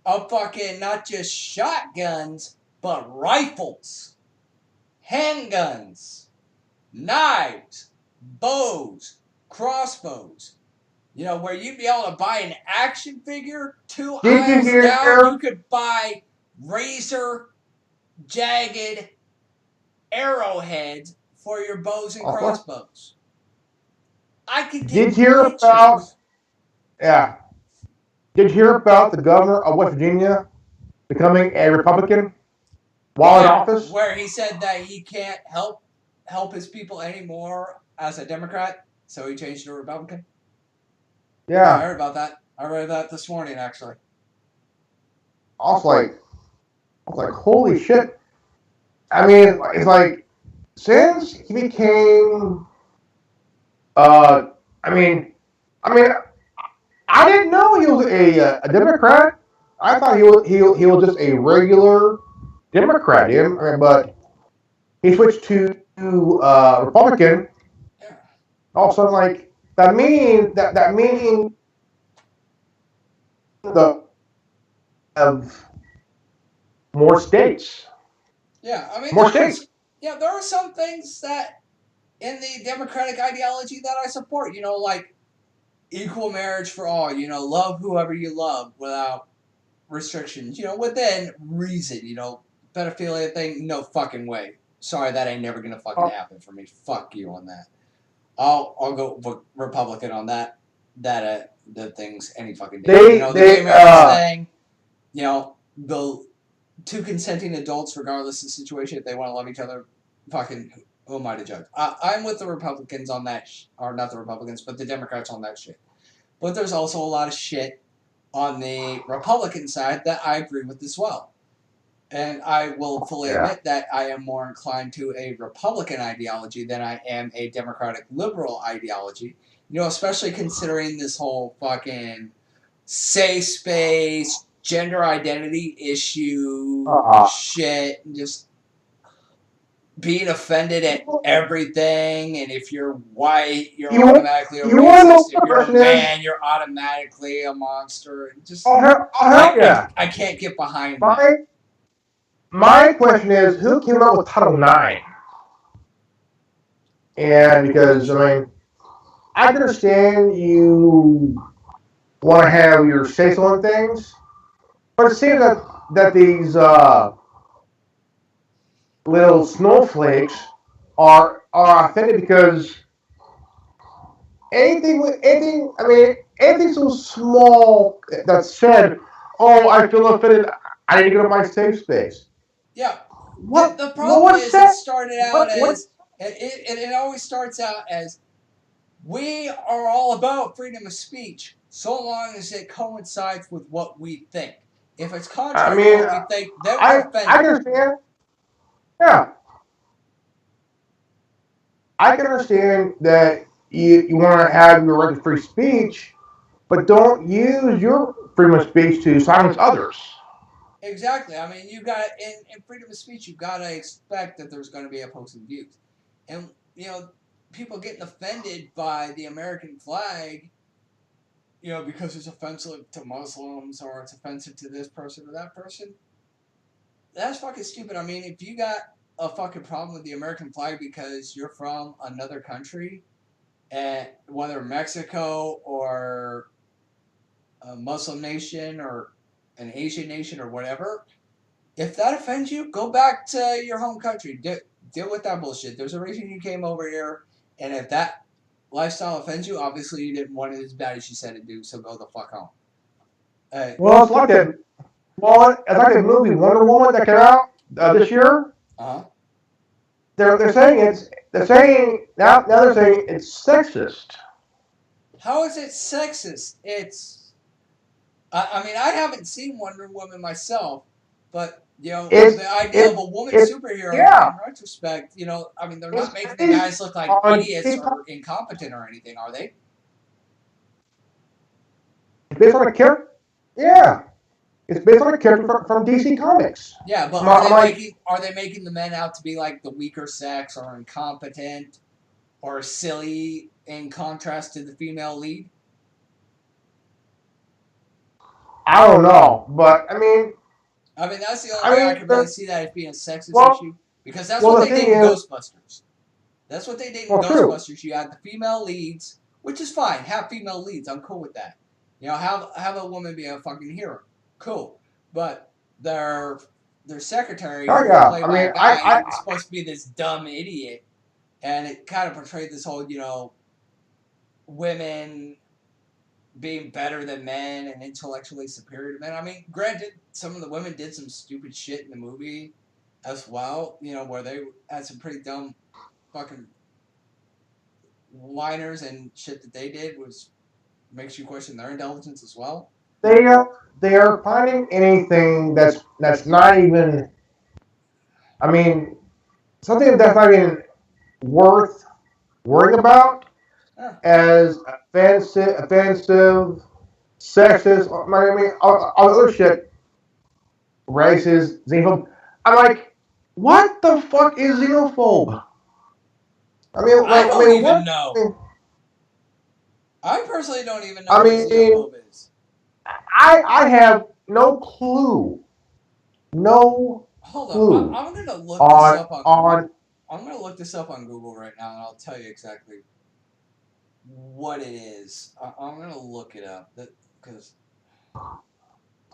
of fucking not just shotguns, but rifles, handguns, knives, bows, crossbows. Where you'd be able to buy an action figure 2 aisles down, you could buy razor, jagged arrowheads for your bows and crossbows. I could get pictures. Did you hear about the governor of West Virginia becoming a Republican while in office? Where he said that he can't help his people anymore as a Democrat, so he changed to a Republican? Yeah, I heard about that. I read that this morning, actually. I was like, holy shit. I mean, it's like, since he became, I didn't know he was a Democrat. I thought he was just a regular Democrat, but he switched to Republican. Yeah. All of a sudden, like, that meaning of more states. Yeah, I mean, more states. Yeah, there are some things that in the Democratic ideology that I support. Like equal marriage for all. Love whoever you love without restrictions. Within reason. Pedophilia thing, no fucking way. Sorry, that ain't never gonna fucking happen for me. Fuck you on that. I'll go Republican on that. The things any fucking day. The gay marriage thing. The 2 consenting adults, regardless of the situation, if they want to love each other, fucking who am I to judge? I'm with the Republicans on that, or not the Republicans, but the Democrats on that shit. But there's also a lot of shit on the Republican side that I agree with as well. And I will fully admit that I am more inclined to a Republican ideology than I am a Democratic liberal ideology. Especially considering this whole fucking safe space, gender identity issue shit, and just being offended at everything. And if you're white, you're automatically a racist. If you're a man, you're automatically a monster. And just I can't get behind that. My question is, who came up with Title IX? And because, I mean, I can understand you want to have your say so on things, but it seems that these little snowflakes are offended because anything, I mean, anything so small that said, oh, I feel offended, I need to go to my safe space. Yeah. What? The problem is that? It started out as, it always starts out as, we are all about freedom of speech, so long as it coincides with what we think. If it's contrary to what we think, then we're offended. I understand. Yeah. I can understand that you want to have your right to free speech, but don't use your freedom of speech to silence others. Exactly. I mean, you got in freedom of speech, you got to expect that there's going to be opposing views, and people getting offended by the American flag, because it's offensive to Muslims or it's offensive to this person or that person. That's fucking stupid. I mean, if you got a fucking problem with the American flag because you're from another country, and whether Mexico or a Muslim nation or an Asian nation or whatever, if that offends you, go back to your home country. Deal with that bullshit. There's a reason you came over here, and if that lifestyle offends you, obviously you didn't want it as bad as you said it do, so go the fuck home. Well, it's like that. Well, it's like the movie Wonder Woman that came out this year. They're saying they're saying it's sexist. How is it sexist? I mean, I haven't seen Wonder Woman myself, but the idea of a woman superhero in retrospect, I mean, they're not making the guys look like idiots or incompetent or anything, are they? It's based on a character. Yeah, it's based on a character from DC Comics. Yeah, but are they making the men out to be like the weaker sex or incompetent or silly in contrast to the female lead? I don't know, but I mean, that's the only way I can really see that as being a sexist issue, because that's what they did in Ghostbusters. That's what they did in Ghostbusters. True. You had the female leads, which is fine. Have female leads. I'm cool with that. Have a woman be a fucking hero. Cool. But their secretary, played by a guy, was supposed to be this dumb idiot, and it kind of portrayed this whole, women being better than men and intellectually superior to men. I mean, granted, some of the women did some stupid shit in the movie as well, where they had some pretty dumb fucking whiners and shit that they did, which makes you question their intelligence as well. They are finding anything that's not even, I mean, something that's not even worth worrying about as offensive, sexist, I mean, all other shit, racist, xenophobe. I'm like, what the fuck is xenophobe? I don't even know. I personally don't even know what xenophobe is. I have no clue. No Hold clue. on. I'm gonna look this up on I'm gonna look this up on Google right now, and I'll tell you exactly what it is. I'm gonna look it up because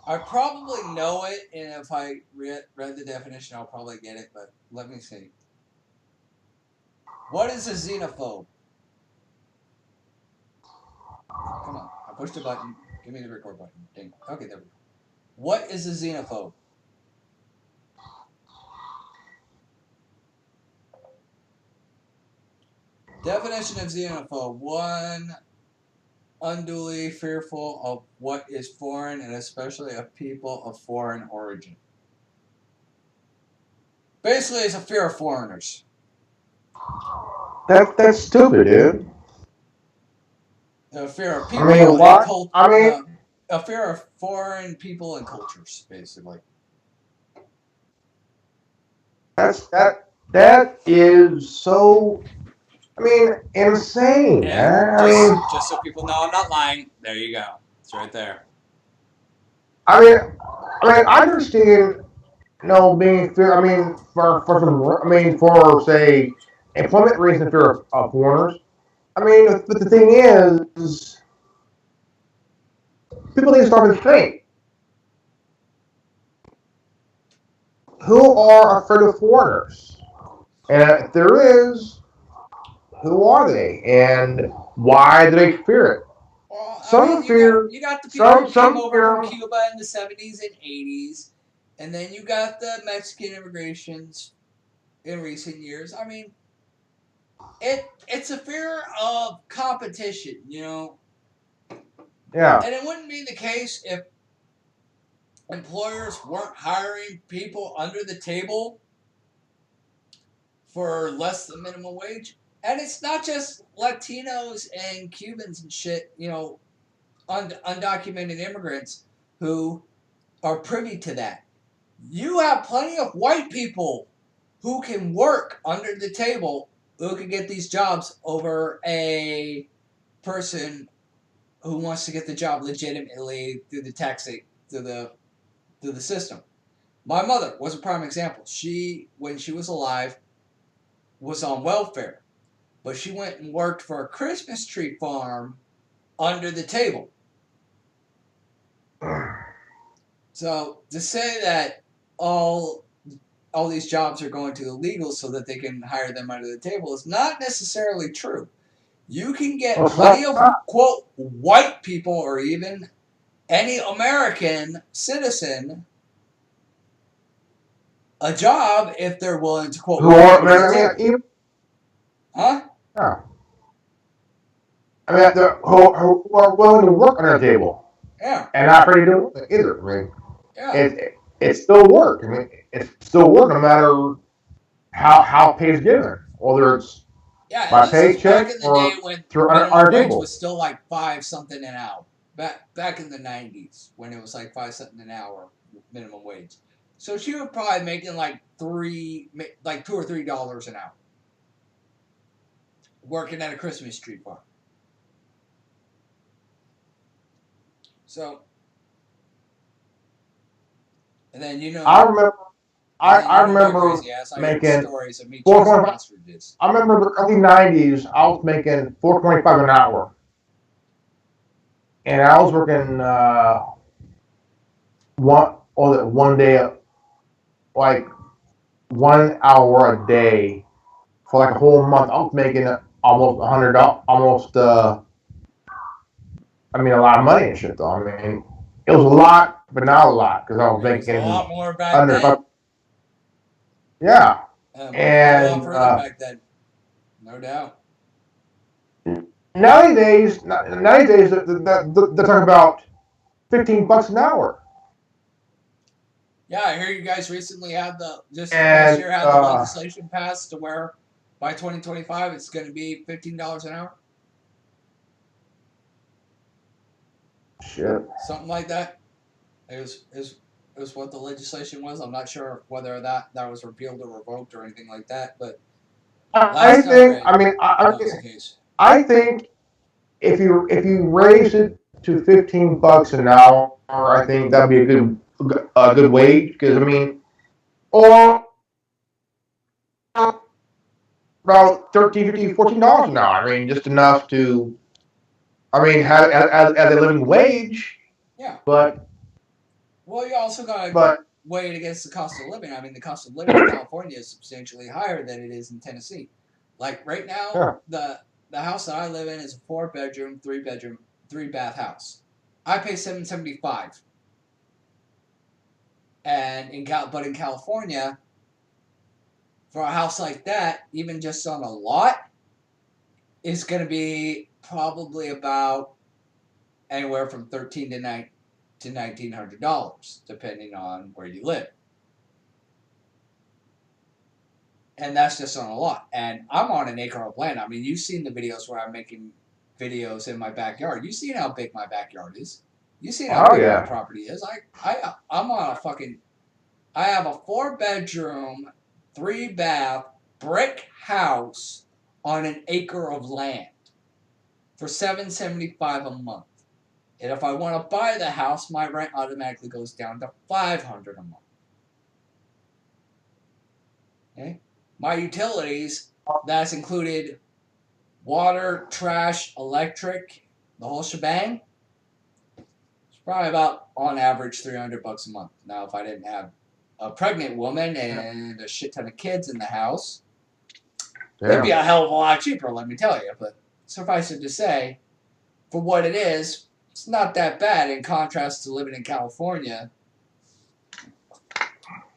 I probably know it, and if I read the definition, I'll probably get it. But let me see. What is a xenophobe? Come on, I pushed a button. Give me the record button. Dang. Okay, there we go. What is a xenophobe? Definition of xenophobe: one, unduly fearful of what is foreign, and especially of people of foreign origin. Basically, it's a fear of foreigners. That's stupid, dude. A fear of people. a fear of foreign people and cultures, basically. That is so. I mean, insane. And just so people know, I'm not lying. There you go. It's right there. I understand. No, being fear. I mean, for some. I mean, for say employment reasons, fear of foreigners. I mean, but the thing is, people need to start to think. Who are afraid of foreigners? And if there is, who are they? And why do they fear it? Well, Some fear. you got the people who came over fear. from Cuba in the 70s and 80s, and then you got the Mexican immigrations in recent years. I mean, it's a fear of competition, you know. Yeah. And it wouldn't be the case if employers weren't hiring people under the table for less than minimum wage. And it's not just Latinos and Cubans and shit, you know, undocumented immigrants who are privy to that. You have plenty of white people who can work under the table, who can get these jobs over a person who wants to get the job legitimately through the taxing, through the system. My mother was a prime example. She, when she was alive, was on welfare, but she went and worked for a Christmas tree farm under the table. So to say that all these jobs are going to illegals so that they can hire them under the table is not necessarily true. You can get plenty of, quote, white people or even any American citizen a job if they're willing to, quote, Huh? Huh? Yeah. I mean, who are willing to work under the table. Yeah. And not afraid to do it either. I mean, yeah. It's still work. I mean, it's still work no matter how pay is given, whether it's by paycheck back in the or day when through minimum wage table. was still like 5 something an hour. Back in the 90s when it was like 5 something an hour minimum wage. So she was probably making like $2 or $3 an hour working at a Christmas tree farm. So, and then I remember. I remember crazy ass. I heard making stories of me chasing ostriches. I remember the early '90s. I was making $4.25 an hour, and I was working one day, like 1 hour a day for like a whole month. I was making almost $100, almost I mean, a lot of money and shit though. I mean, it was a lot, but not a lot because I was making a lot more back under. then. Yeah, and a lot further back then, no doubt. Nowadays, they're talking about $15 an hour. Yeah, I hear you guys recently had last year had the legislation passed to where by 2025 it's going to be $15 an hour. Shit. Something like that. It was what the legislation was. I'm not sure whether that was repealed or revoked or anything like that, but I think if you raise it to $15 an hour, I think that'd be a good wage because I mean, or about $13, $15, $14 an hour. I mean, just enough to, I mean, have as a living wage. Yeah. But well, you also got to weigh it against the cost of living. I mean, the cost of living in California is substantially higher than it is in Tennessee. Like right now, the house that I live in is a 4-bedroom, 3-bath house. I pay $775. And in California, for a house like that, even just on a lot, is going to be probably about anywhere from $1,300 to $1,900, depending on where you live. And that's just on a lot. And I'm on an acre of land. I mean, you've seen the videos where I'm making videos in my backyard. You've seen how big my backyard is. You see how big yeah. my property is. I'm on a fucking. I have a 4-bedroom, 3-bath brick house on an acre of land for $775 a month. And if I want to buy the house, my rent automatically goes down to $500 a month. Okay? My utilities, that's included water, trash, electric, the whole shebang. It's probably about, on average, $300 a month. Now, if I didn't have a pregnant woman and a shit ton of kids in the house, it'd be a hell of a lot cheaper, let me tell you. But suffice it to say, for what it is, it's not that bad in contrast to living in California.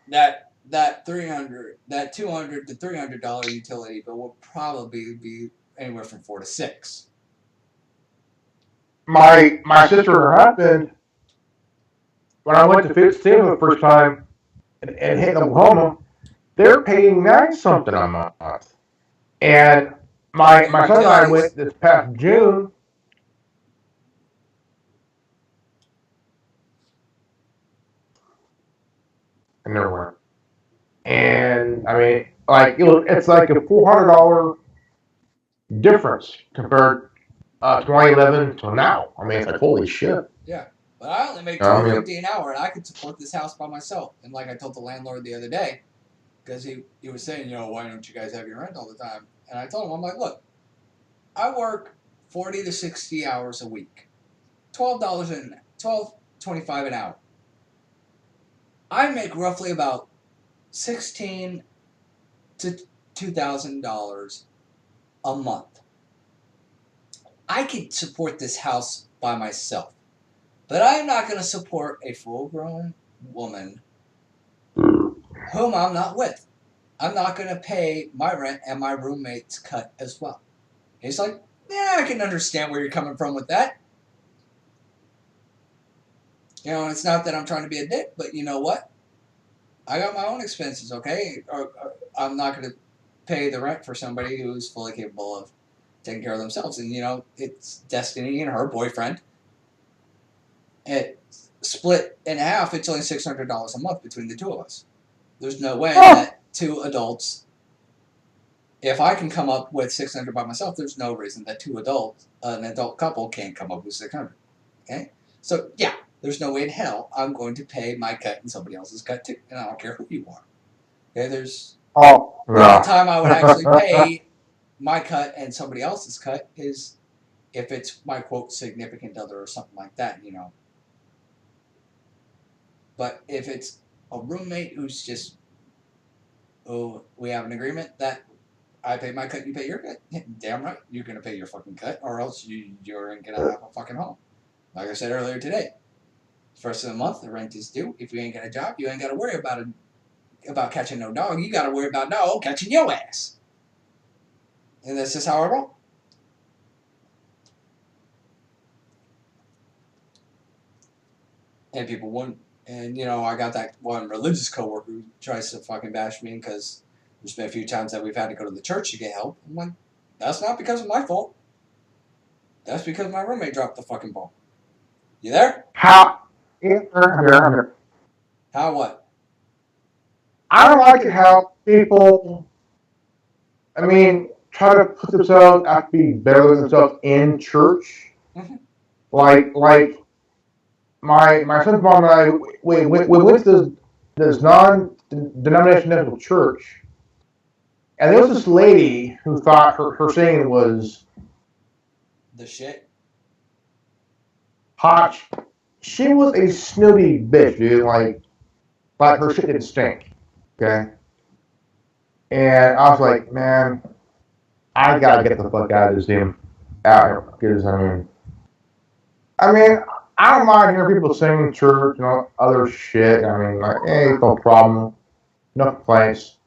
That $200 to $300 utility bill will probably be anywhere from $4 to $6. My sister and her husband, when I went to stay for the first time and hit Oklahoma, they're paying 9 something a month. And my son and I went this past June. And never went. And I mean, like it's like a $400 difference compared 2011 to now. I mean, it's like holy shit. Yeah, but I only make $250 an hour, and I could support this house by myself. And like I told the landlord the other day, because he was saying, why don't you guys have your rent all the time? And I told him, I'm like, look, I work 40 to 60 hours a week, $12.25 an hour. I make roughly about $1,600 to $2,000 a month. I could support this house by myself, but I'm not going to support a full-grown woman whom I'm not with. I'm not going to pay my rent and my roommate's cut as well. He's like, yeah, I can understand where you're coming from with that. It's not that I'm trying to be a dick, but you know what? I got my own expenses, okay? Or I'm not going to pay the rent for somebody who's fully capable of taking care of themselves. And, it's Destiny and her boyfriend. It split in half. It's only $600 a month between the two of us. There's no way that two adults, if I can come up with $600 by myself, there's no reason that an adult couple can't come up with $600. Okay? So, yeah. There's no way in hell I'm going to pay my cut and somebody else's cut too. And I don't care who you are. Okay, the only time I would actually pay my cut and somebody else's cut is if it's my, quote, significant other or something like that, But if it's a roommate who's just, we have an agreement that I pay my cut, you pay your cut. Damn right, you're going to pay your fucking cut or else you're going to have a fucking home. Like I said earlier today. First of the month, the rent is due. If you ain't got a job, you ain't got to worry about catching no dog. You got to worry about dog catching your ass. And that's just how I roll. And people wouldn't. And, I got that one religious coworker who tries to fucking bash me because there's been a few times that we've had to go to the church to get help. I'm like, that's not because of my fault. That's because my roommate dropped the fucking ball. You there? How? I'm here. How what? I don't like it how people, try to put themselves out to be better than themselves in church. Mm-hmm. Like my son's mom and I, we went to this non-denominational church, and there was this lady who thought her singing was the shit. Hot. She was a snooty bitch, dude. Like her shit didn't stink. Okay. And I was like, man, I gotta get the fuck out of this damn out here because I don't mind hearing people sing in church and all other shit. Hey, no problem, no complaints.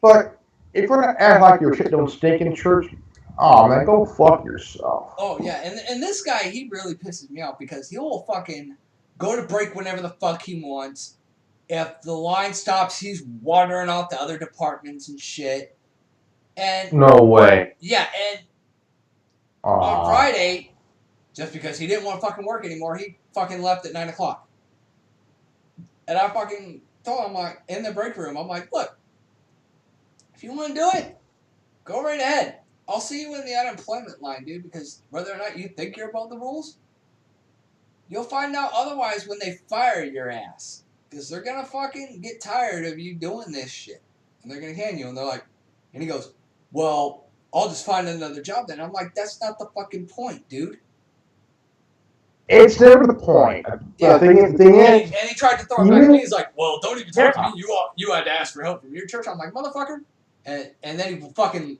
But if you're gonna act like your shit don't stink in church, oh man, go fuck yourself. Oh yeah, and this guy, he really pisses me off because he'll fucking go to break whenever the fuck he wants. If the line stops, he's wandering off to other departments and shit. And no way. Yeah, and on Friday, just because he didn't want to fucking work anymore, he fucking left at 9 o'clock. And I fucking told him, like, in the break room, I'm like, look, if you want to do it, go right ahead. I'll see you in the unemployment line, dude, because whether or not you think you're above the rules, you'll find out otherwise when they fire your ass. Because they're going to fucking get tired of you doing this shit. And they're going to hand you, and they're like, and he goes, well, I'll just find another job then. I'm like, that's not the fucking point, dude. It's never the point. Yeah. The thing is, and he tried to throw it back to me. He's like, well, don't even talk to me. You had to ask for help from your church. I'm like, motherfucker. And then he fucking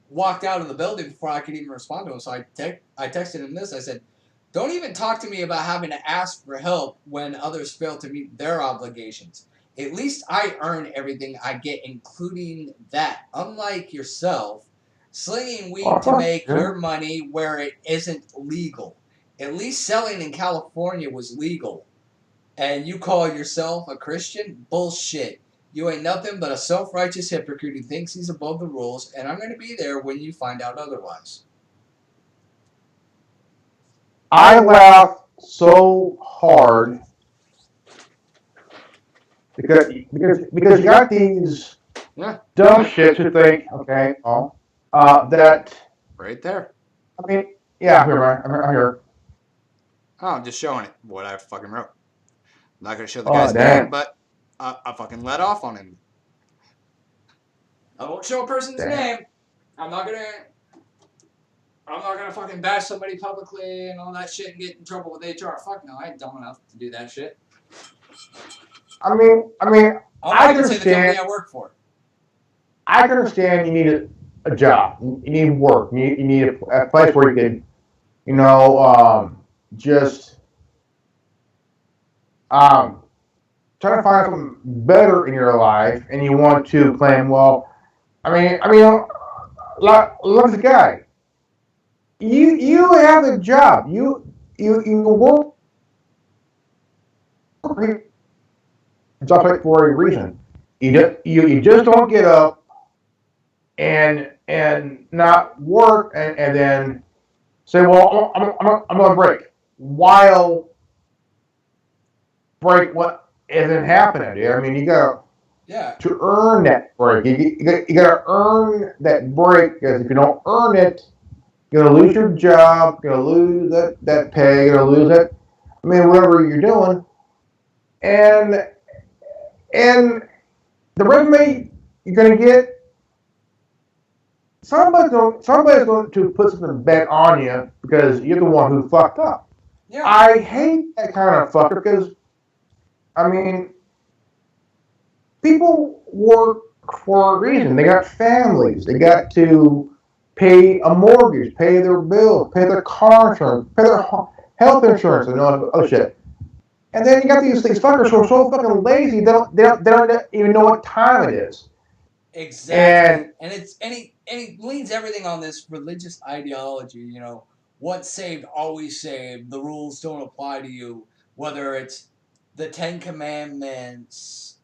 walked out of the building before I could even respond to him. So I texted him this. I said, don't even talk to me about having to ask for help when others fail to meet their obligations. At least I earn everything I get, including that. Unlike yourself, slinging weed to make your money where it isn't legal. At least selling in California was legal. And you call yourself a Christian? Bullshit. You ain't nothing but a self-righteous hypocrite who thinks he's above the rules, and I'm going to be there when you find out otherwise. I laugh so hard because you got these dumb shits who think, okay, that right there. I mean, yeah, I'm here. Oh, I'm just showing it what I fucking wrote. I'm not gonna show the guy's name, but I fucking let off on him. I won't show a person's name. I'm not gonna fucking bash somebody publicly and all that shit and get in trouble with HR. Fuck no, I ain't dumb enough to do that shit. I mean, I can say the company I work for. I can understand you need a job. You need work. You need a place where you can, just try to find something better in your life, and you want to claim, well, look at the guy. You have a job. You work for a reason. You just don't get up and not work and then say, well, I'm gonna break. While break what isn't happening, dude. I mean, you gotta to earn that break. You gotta earn that break, because if you don't earn it, you're gonna lose your job. You're gonna lose that pay. You're gonna lose that. I mean, whatever you're doing, and the resume you're gonna get. Somebody's going to put something bad on you because you're the one who fucked up. Yeah. I hate that kind of fucker because, I mean, people work for a reason. They got families. They got to pay a mortgage, pay their bills, pay their car insurance, pay their health insurance, and all that other shit. And then you got these fuckers who are so fucking lazy they don't even know what time it is. Exactly. And he leans everything on this religious ideology, once saved, always saved, the rules don't apply to you, whether it's the 10 Commandments,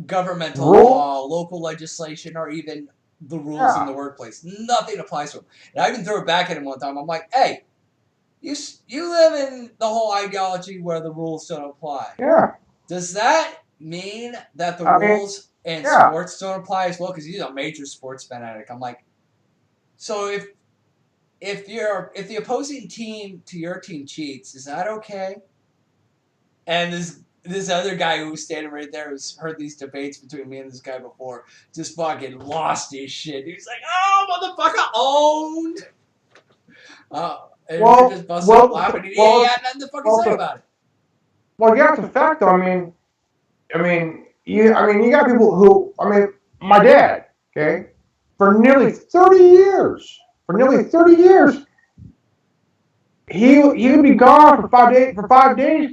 governmental law, local legislation, or even the rules in the workplace. Nothing applies to him. And I even threw it back at him one time. I'm like, hey, you live in the whole ideology where the rules don't apply. Yeah. Does that mean that the rules and sports don't apply as well? Because he's a major sports fanatic. I'm like, so if the opposing team to your team cheats, is that okay? And this other guy who was standing right there, who's heard these debates between me and this guy before, just fucking lost his shit. He was like, "Oh, motherfucker, owned." And we just busted up laughing. He ain't had nothing to fucking say about it. Well, yeah, it's a fact, though. I mean, you got people who, my dad, okay, for nearly 30 years, he would be gone for 5 days to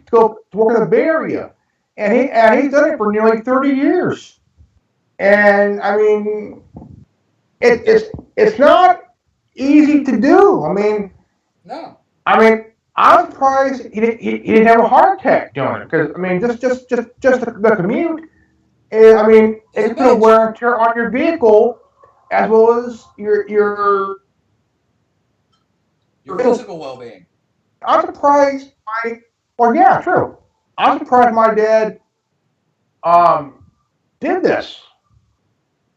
go to work in the Bay Area, and he's done it for nearly 30 years. And I mean, it's not easy to do. No. I'm surprised he didn't have a heart attack doing it, because just the commute. It's going to wear and tear on your vehicle, as well as your Your physical well-being. I'm surprised true. I'm surprised my dad did this.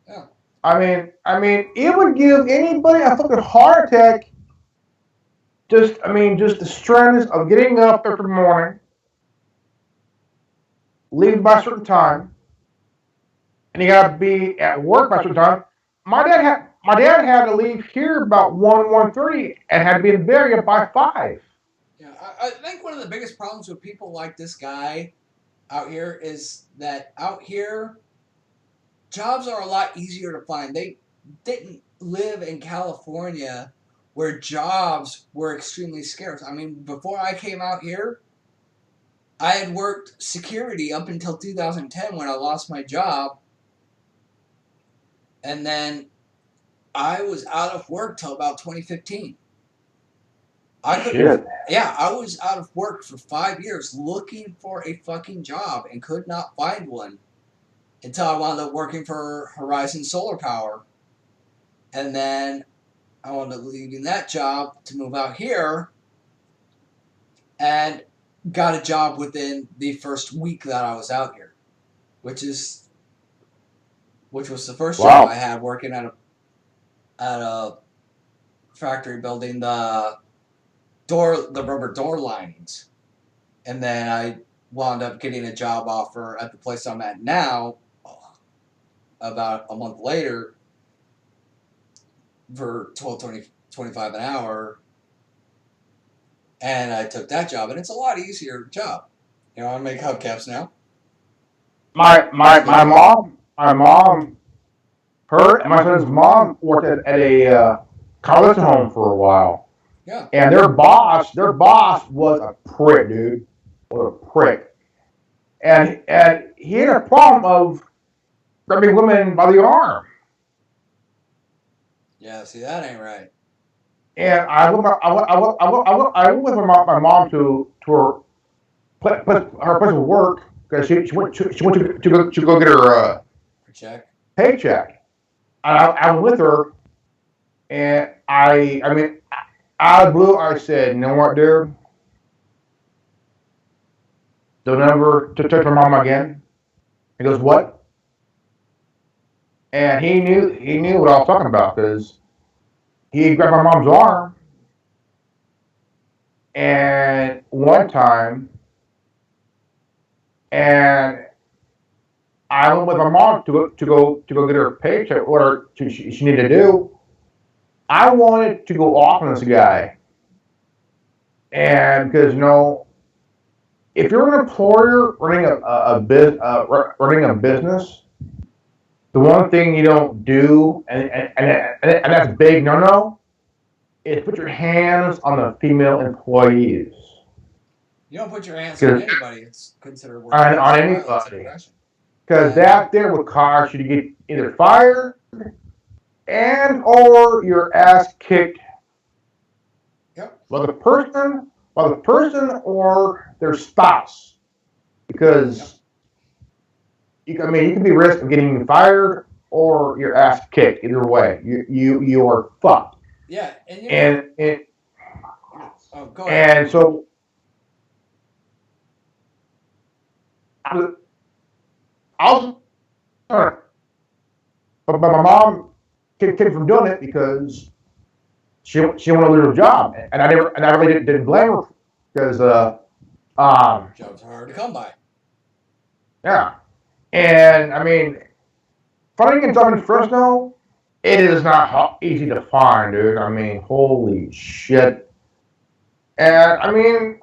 Yeah. I mean, it would give anybody a fucking heart attack. Just the stress of getting up every morning, leaving by a certain time, and you gotta be at work by a certain time. My dad had to leave here about 1:30 and had to be in bed by 5. Yeah, I think one of the biggest problems with people like this guy out here is that out here, jobs are a lot easier to find. They didn't live in California where jobs were extremely scarce. I mean, before I came out here, I had worked security up until 2010 when I lost my job. And then I was out of work till about 2015. I was out of work for 5 years looking for a fucking job and could not find one until I wound up working for Horizon Solar Power. And then I wound up leaving that job to move out here and got a job within the first week that I was out here, which was the first job I had working at a factory building the rubber door linings. And then I wound up getting a job offer at the place I'm at now about a month later for $12.25 an hour. And I took that job, and it's a lot easier job. You know, I make hubcaps now. My mom, her and my son's mom worked at a college home for a while. Yeah. And their boss was a prick, dude. Was a prick. And he had a problem of grabbing women by the arm. Yeah, see, that ain't right. And I went with my mom to her place of work because she went to go get her paycheck. And I was with her, and I mean, out of the blue, I said, "You know what, dude? Don't ever touch my mom again." He goes, "What?" And he knew what I was talking about because he grabbed my mom's arm, and one time, and I went with my mom to go get her paycheck. What she needed to do. I wanted to go off on this guy, and because if you're an employer running a business, the one thing you don't do, and that's big no, is put your hands on the female employees. You don't put your hands on anybody. It's considered on anybody. Because that there would cause you to get either fired and or your ass kicked. Yep. By the person or their spouse. Because you can be risk of getting fired or your ass kicked. Either way, you are fucked. Yeah, go ahead. And so but my mom kept from doing it because she wanted to lose her job, and I really didn't blame her because jobs are hard to come by. Yeah, and I mean, finding a job in Fresno, it is not easy to find, dude. I mean, holy shit. And I mean,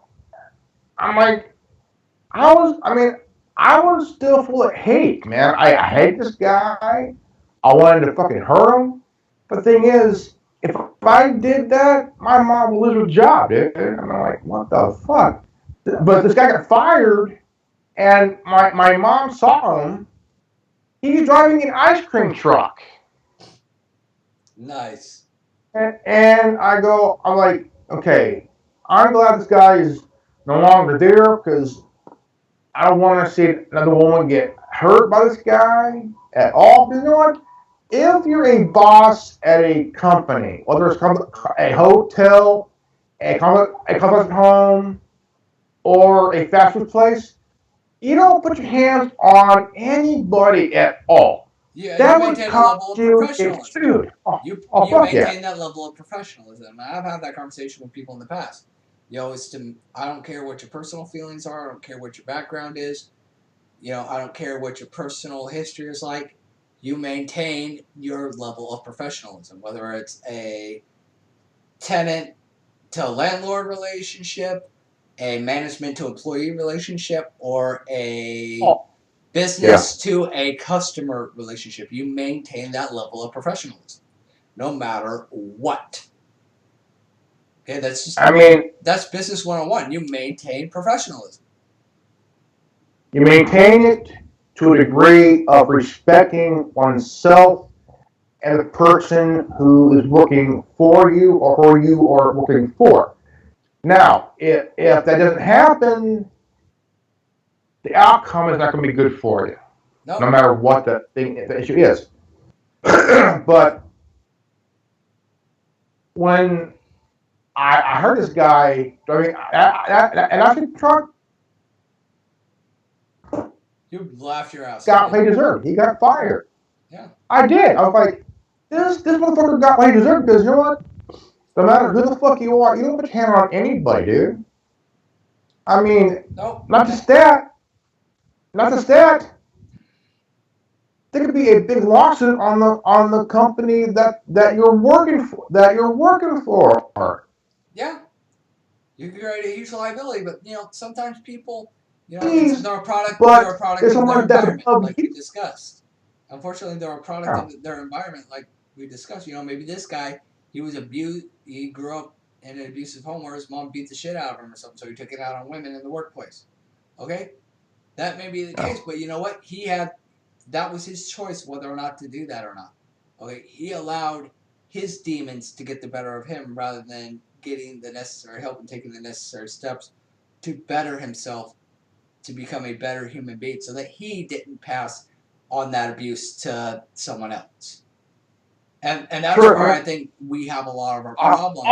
I'm like, I was still full of hate, man. I hate this guy. I wanted to fucking hurt him. But the thing is, if I did that, my mom would lose her job, dude. And I'm like, what the fuck? But this guy got fired, and my mom saw him. He's driving an ice cream truck. Nice. And I'm like, okay, I'm glad this guy is no longer there because I don't want to see another woman get hurt by this guy at all. Because you know what? If you're a boss at a company, whether it's a hotel, a convalescent home, or a fast food place, you don't put your hands on anybody at all. Yeah, That you would maintain a level cost of you a professionalism. suit. You Fuck yeah. maintain that level of professionalism. I've had that conversation with people in the past. I don't care what your personal feelings are. I don't care what your background is. I don't care what your personal history is like. You maintain your level of professionalism, whether it's a tenant to landlord relationship, a management to employee relationship, or a business to a customer relationship. You maintain that level of professionalism, no matter what. Okay, that's business 101. You maintain professionalism. You maintain it to a degree of respecting oneself and the person who is working for you or who you are working for. Now, if that doesn't happen, the outcome is not going to be good for you, no matter what the issue is. But when I heard this guy, and I think Trump You laughed your ass got off. what he deserved. He got fired. Yeah. I did. I was like, this motherfucker got what he deserved because you know what? No matter who the fuck you are, you don't put your hand on anybody, dude. I mean, Nope. not just that. There could be a big lawsuit on the company that you're working for. Yeah. You can create a huge liability, but sometimes people, they're a product of their environment, like we discussed. Unfortunately, they're a product of their environment, like we discussed. Maybe this guy, he was abused. He grew up in an abusive home where his mom beat the shit out of him or something, so he took it out on women in the workplace. Okay, that may be the case, but you know what? That was his choice whether or not to do that or not. Okay, he allowed his demons to get the better of him rather than getting the necessary help and taking the necessary steps to better himself, to become a better human being, so that he didn't pass on that abuse to someone else. And that's where I think we have a lot of our problems.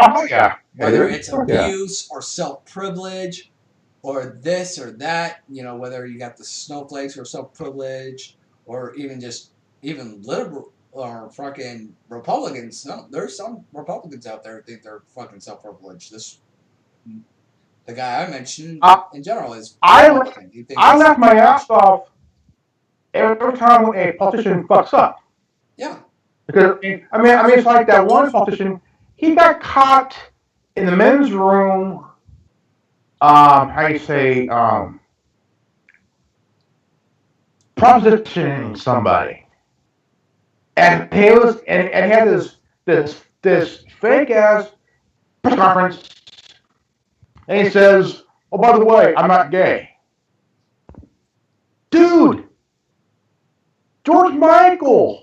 Whether it's abuse or self-privilege or this or that, whether you got the snowflakes or self-privilege or even liberal or fucking Republicans. No, there's some Republicans out there who think they're fucking self-privileged. The guy I mentioned in general is Republican. I laugh my ass off every time a politician fucks up. Yeah. Because I mean, it's like that one politician. He got caught in the men's room. How you say, propositioning somebody, and he had this fake ass press conference, and he says, "Oh, by the way, I'm not gay." Dude, George Michael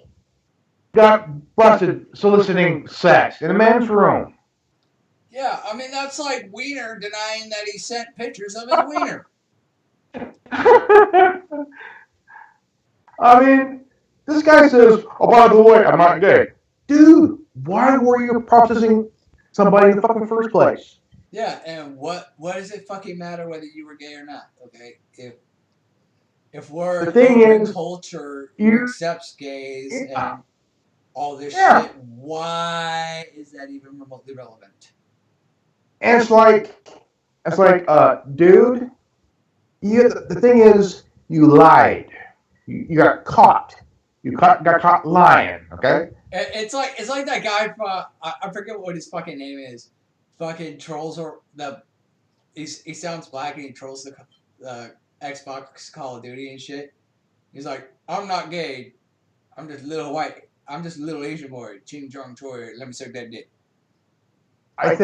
got busted soliciting sex in a men's room. Yeah, I mean, that's like Wiener denying that he sent pictures of his wiener. I mean, this guy says, "Oh, by the way, I'm not gay." Dude, why were you processing somebody in the fucking first place? Yeah, and what does it fucking matter whether you were gay or not? Okay, if we're a culture who accepts gays and all this shit, why is that even remotely relevant? And it's like, dude, the thing is, you lied. You got caught. You got caught lying. Okay. It's like that guy from I forget what his fucking name is. Fucking trolls he sounds black and he trolls the Xbox Call of Duty and shit. He's like, I'm not gay. I'm just a little white. I'm just a little Asian boy. Ching chong choi. Let me suck that dick. I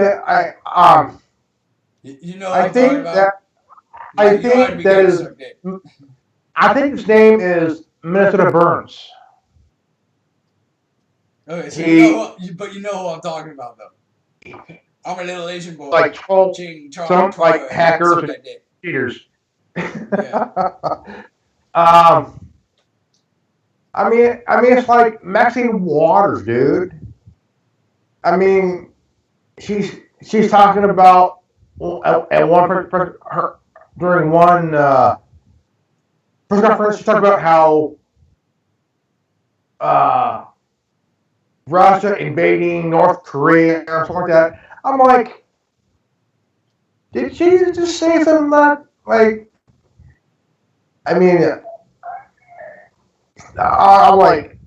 think his name is Minnesota Burns. Okay, so but you know who I'm talking about though. I'm a little Asian boy. Like some like hackers and cheaters. Yeah. I mean, it's like Maxine Waters, dude. I mean, she's she's talking about at one her during one press conference. She talked about how uh, Russia invading North Korea or something like that. I'm like, did she just say something that like? I mean, I'm like,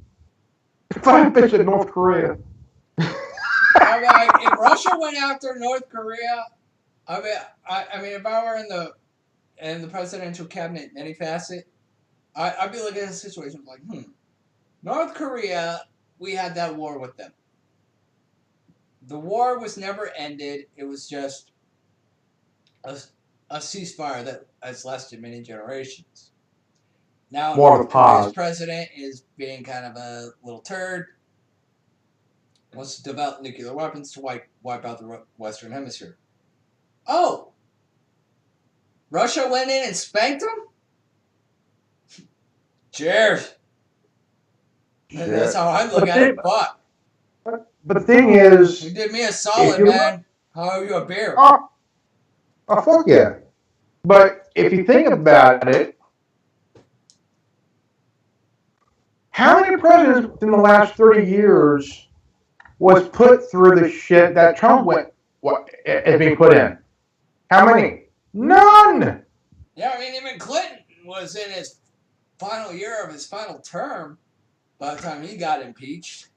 if I visit North Korea. I mean, like, if Russia went after North Korea, I mean, if I were in the presidential cabinet in any facet, I'd be looking at the situation like, North Korea, we had that war with them. The war was never ended. It was just a ceasefire that has lasted many generations. Now, North Korea's president is being kind of a little turd. Wants to develop nuclear weapons to wipe out the Western Hemisphere. Oh! Russia went in and spanked them? Cheers! That's how I look at it. Fuck. But the thing is... You did me a solid, man. How are you a beer? Oh, fuck yeah. But if you think about it, how many presidents in the last 30 years was put through the shit that Trump is being put in? How many? None! Yeah, I mean, even Clinton was in his final year of his final term by the time he got impeached.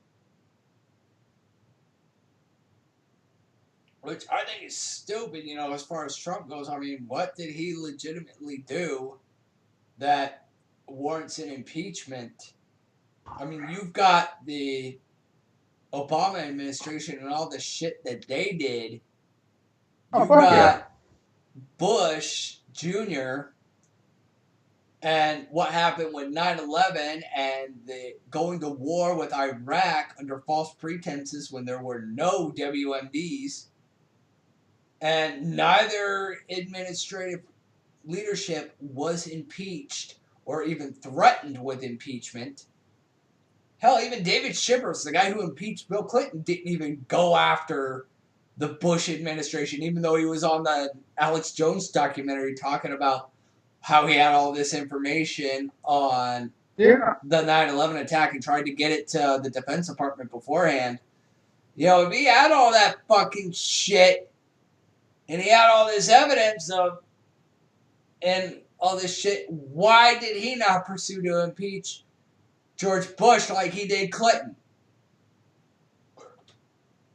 Which I think is stupid, as far as Trump goes. I mean, what did he legitimately do that warrants an impeachment? I mean, you've got the Obama administration and all the shit that they did. You've got Bush Jr. and what happened with 9/11 and the going to war with Iraq under false pretenses when there were no WMDs. And neither administrative leadership was impeached or even threatened with impeachment. Hell, even David Shippers, the guy who impeached Bill Clinton, didn't even go after the Bush administration, even though he was on the Alex Jones documentary talking about how he had all this information on the 9/11 attack and tried to get it to the Defense Department beforehand. If he had all that fucking shit, and he had all this evidence and all this shit, why did he not pursue to impeach George Bush like he did Clinton?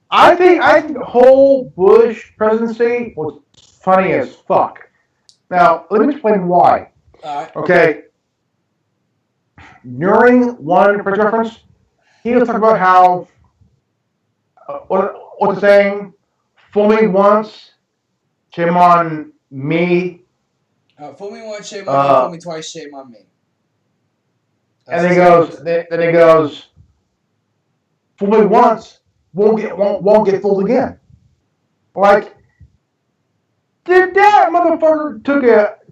I think the whole Bush presidency was funny as fuck. Now, let me explain why. All right. Okay. During one press conference, he was talking about how, what's the saying? Fool me once, shame on me. Fool me once, shame on you. Fool me twice, shame on me. And then he goes, fool me once, won't get fooled again. Like, did that motherfucker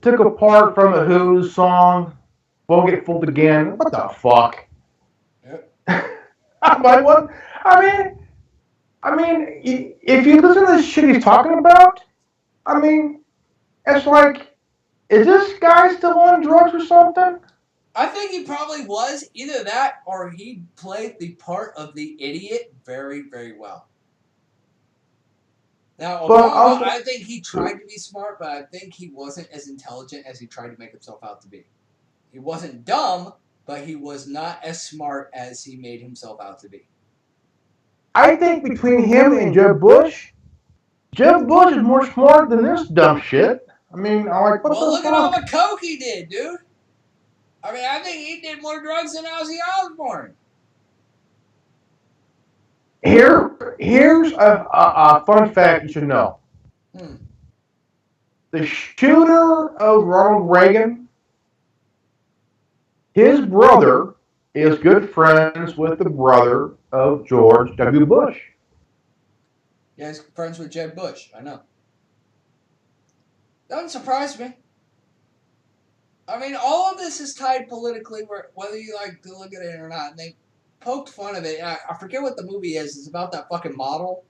took a part from a Who's song, won't get fooled again? What the fuck? Yep. I'm like, what? I mean, if you listen to the shit he's talking about, I mean, it's like, is this guy still on drugs or something? I think he probably was. Either that or he played the part of the idiot very, very well. Now, Obama, I think he tried to be smart, but I think he wasn't as intelligent as he tried to make himself out to be. He wasn't dumb, but he was not as smart as he made himself out to be. I think between him and Jeb Bush is more smart than this dumb shit. I mean, I'm like, what the fuck? Well, look at all the coke he did, dude. I mean, I think he did more drugs than Ozzy Osbourne. Here's a fun fact you should know. The shooter of Ronald Reagan, his brother is good friends with the brother of George W. Bush. Yeah, he's friends with Jeb Bush. I know. Doesn't surprise me. I mean, all of this is tied politically, whether you like to look at it or not. And they poked fun of it. I forget what the movie is. It's about that fucking model.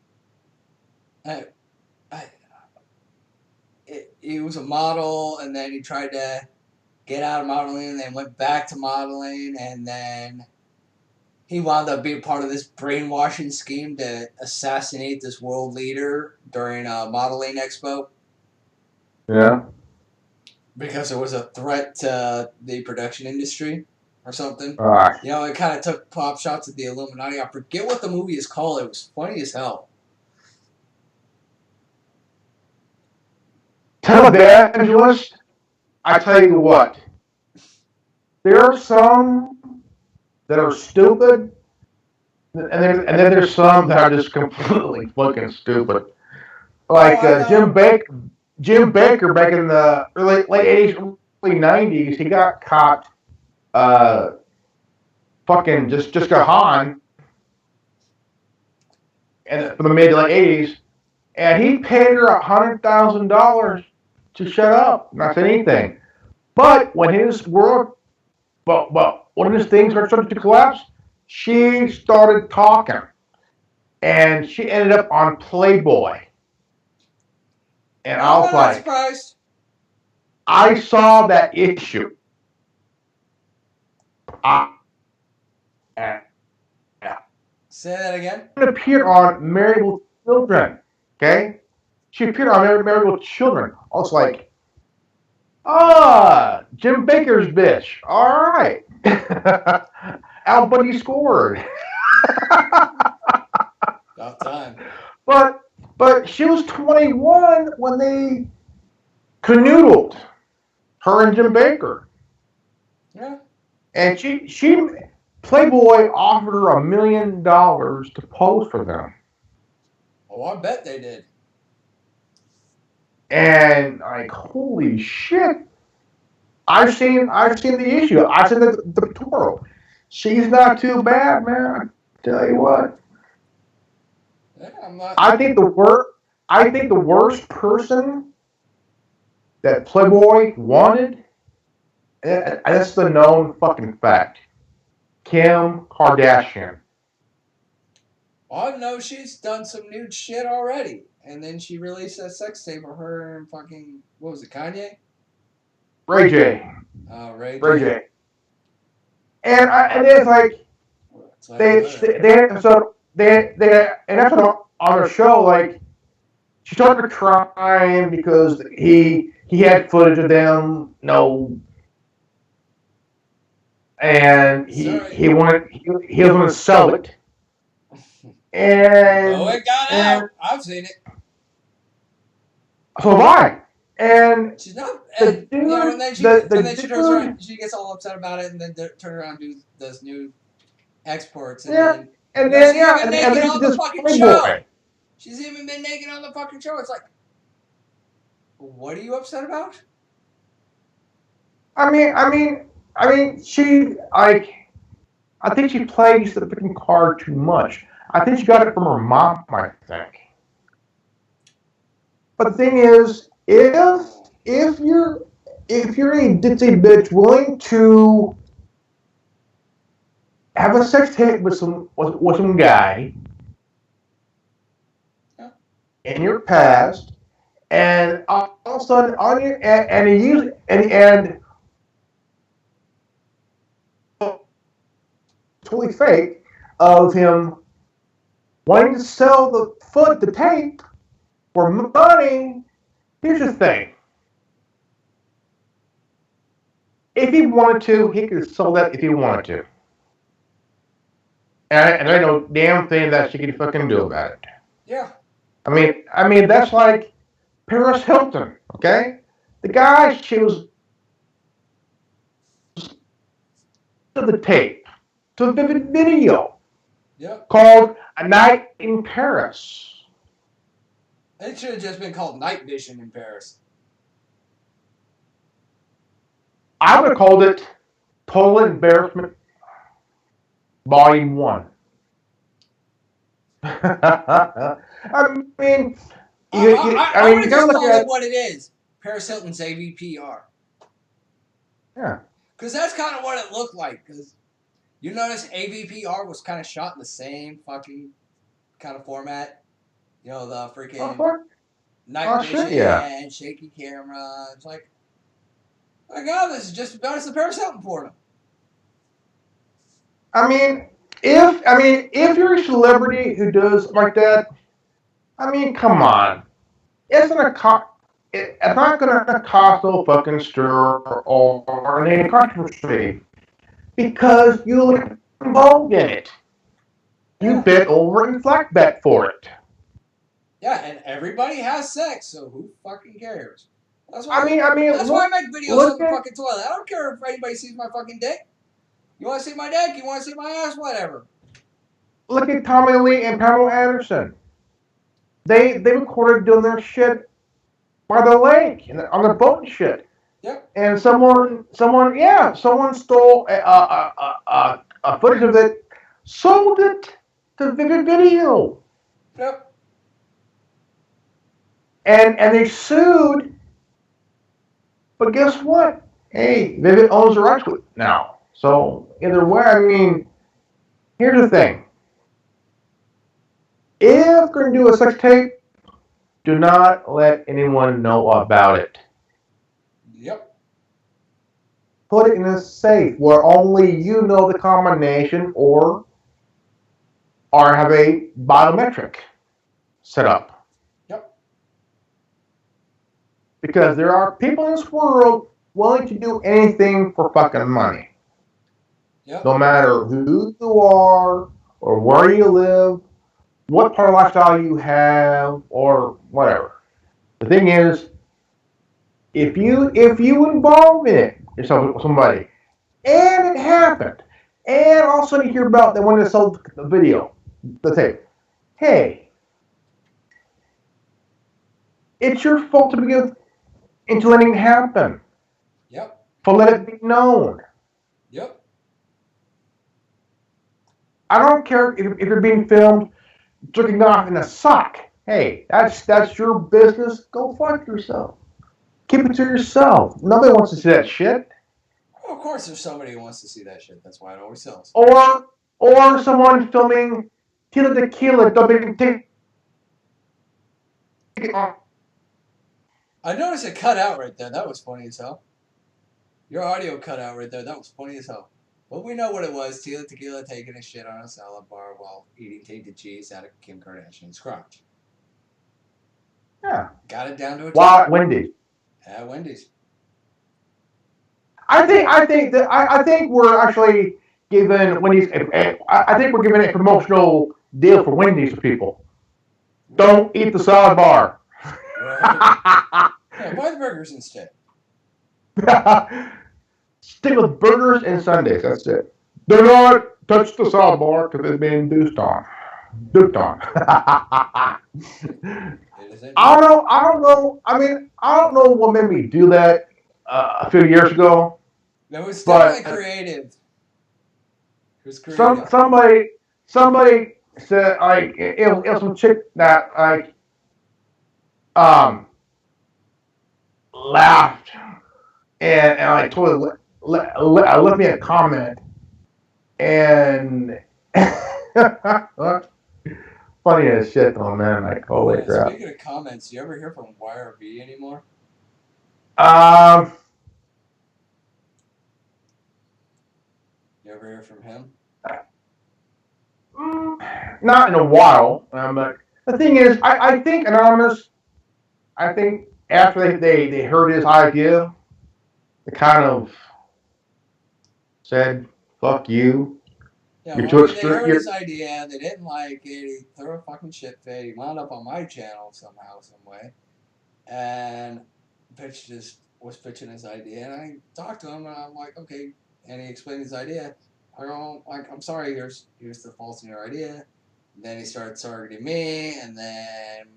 he was a model, and then he tried to get out of modeling, and then went back to modeling, and then he wound up being part of this brainwashing scheme to assassinate this world leader during a modeling expo. Yeah. Because it was a threat to the production industry or something. All right. You know, it kind of took pop shots at the Illuminati. I forget what the movie is called. It was funny as hell. Televangelist, I tell you what, there are some that are stupid, and then there's some that are just completely fucking stupid. Like Jim Baker back in the late 80s, early 90s, he got caught fucking just got high and from the mid to late 80s, and he paid her $100,000 to shut up, not say anything. But when his world, when his things started to collapse, she started talking, and she ended up on Playboy. And I was like, surprised. I saw that issue. Say that again. It appeared on Married with Children. Okay, she appeared on Married with Children. I was like, Jim Baker's bitch. All right, Al Bundy scored. About time. But she was 21 when they canoodled, her and Jim Baker. Yeah. And she Playboy offered her $1 million to pose for them. Oh, I bet they did. And like, holy shit! I've seen the issue. I've seen the pictorial. She's not too bad, man. I tell you what. Yeah, I'm not. I think the worst person that Playboy wanted. That's the known fucking fact. Kim Kardashian. I know she's done some nude shit already. And then she released that sex tape of her and fucking, what was it, Kanye? Ray J. Oh, Ray J. And it's like and that's what on the show, like, she started crying because he had footage of them, and he was going to sell it. And it got out. I've seen it. So have I. And she's not. And then she turns around. She gets all upset about it, and then turn around and does new exports. And then on the fucking show. She's even been naked on the fucking show. It's like, what are you upset about? I mean, she I think she plays the freaking card too much. I think she got it from her mom, I think. But the thing is, if you're a ditzy bitch willing to have a sex tape with some guy in your past, and all of a sudden on your and totally fake of him wanting to sell the tape for money. Here's the thing. If he wanted to, he could sell that if he wanted to. And there ain't no damn thing that she could fucking do about it. Yeah. I mean that's like Paris Hilton, okay? The guy she was to the tape, to the video, called A Night in Paris. It should have just been called Night Vision in Paris. I would have called it Total Embarrassment Volume 1. I mean, you gotta look at what it is. Paris Hilton's AVPR. Yeah. Because that's kind of what it looked like. Because you notice AVPR was kind of shot in the same fucking kind of format. You know, the freaking night shit, vision, yeah. shaky camera. It's like, my God, this is just about as the Paris Hilton porno. I mean, if you're a celebrity who does like that, I mean, come on. It's not gonna cause no fucking stir or any controversy because you get involved in it. You bit over and flat bet for it. Yeah, and everybody has sex, so who fucking cares? That's why That's why I make videos on the fucking toilet. I don't care if anybody sees my fucking dick. You want to see my dick? You want to see my ass? Whatever. Look at Tommy Lee and Pamela Anderson. They recorded doing their shit by the lake and on the boat and shit. Yep. And someone stole a footage of it, sold it to Vivid Video. Yep. And they sued. But guess what? Hey, Vivid owns the rights to it now. So either way, I mean, here's the thing. If you're going to do a sex tape, do not let anyone know about it. Yep. Put it in a safe where only you know the combination or have a biometric set up. Yep. Because there are people in this world willing to do anything for fucking money. Yep. No matter who you are or where you live, what part of lifestyle you have, or whatever. The thing is, if you involve in it yourself with somebody, and it happened, and all of a sudden you hear about they wanted to sell the video, the tape. Hey, it's your fault to begin into letting it happen. Yep. To let it be known. Yep. I don't care if you're being filmed jerking off in a sock. Hey, that's your business. Go fuck yourself. Keep it to yourself. Nobody wants to see that shit. Well, of course, there's somebody who wants to see that shit. That's why it always sells. Or someone filming Tila Tequila dumping take it off. I noticed it cut out right there. That was funny as hell. Your audio cut out right there. That was funny as hell. But we know what it was. Tila Tequila taking a shit on a salad bar while eating tainted cheese out of Kim Kardashian's crotch. Yeah. Got it down to a T. Why Wendy's? Yeah, Wendy's. I think we're actually giving Wendy's. I think we're giving a promotional deal for Wendy's to people. Don't eat the salad bar. Right. Yeah, buy the burgers instead. Stick with burgers and Sundays. That's it. Do not touch the salad bar because it's being duked on. I don't know. I mean, I don't know what made me do that a few years ago. That was definitely creative. It was creative. Somebody said like it was some chick that like laughed and I totally left me a comment and funny as shit though, man. Like holy crap. Speaking of comments, do you ever hear from YRB anymore? You ever hear from him? Not in a while. But the thing is, I think Anonymous. I think after they heard his idea, they kind of said, "Fuck you." Yeah, they heard his idea. They didn't like it. He threw a fucking shit fit. He wound up on my channel somehow, some way, and was pitching his idea. And I talked to him, and I'm like, okay. And he explained his idea. I go, like, I'm sorry. Here's the faults in your idea. And then he started targeting me, and then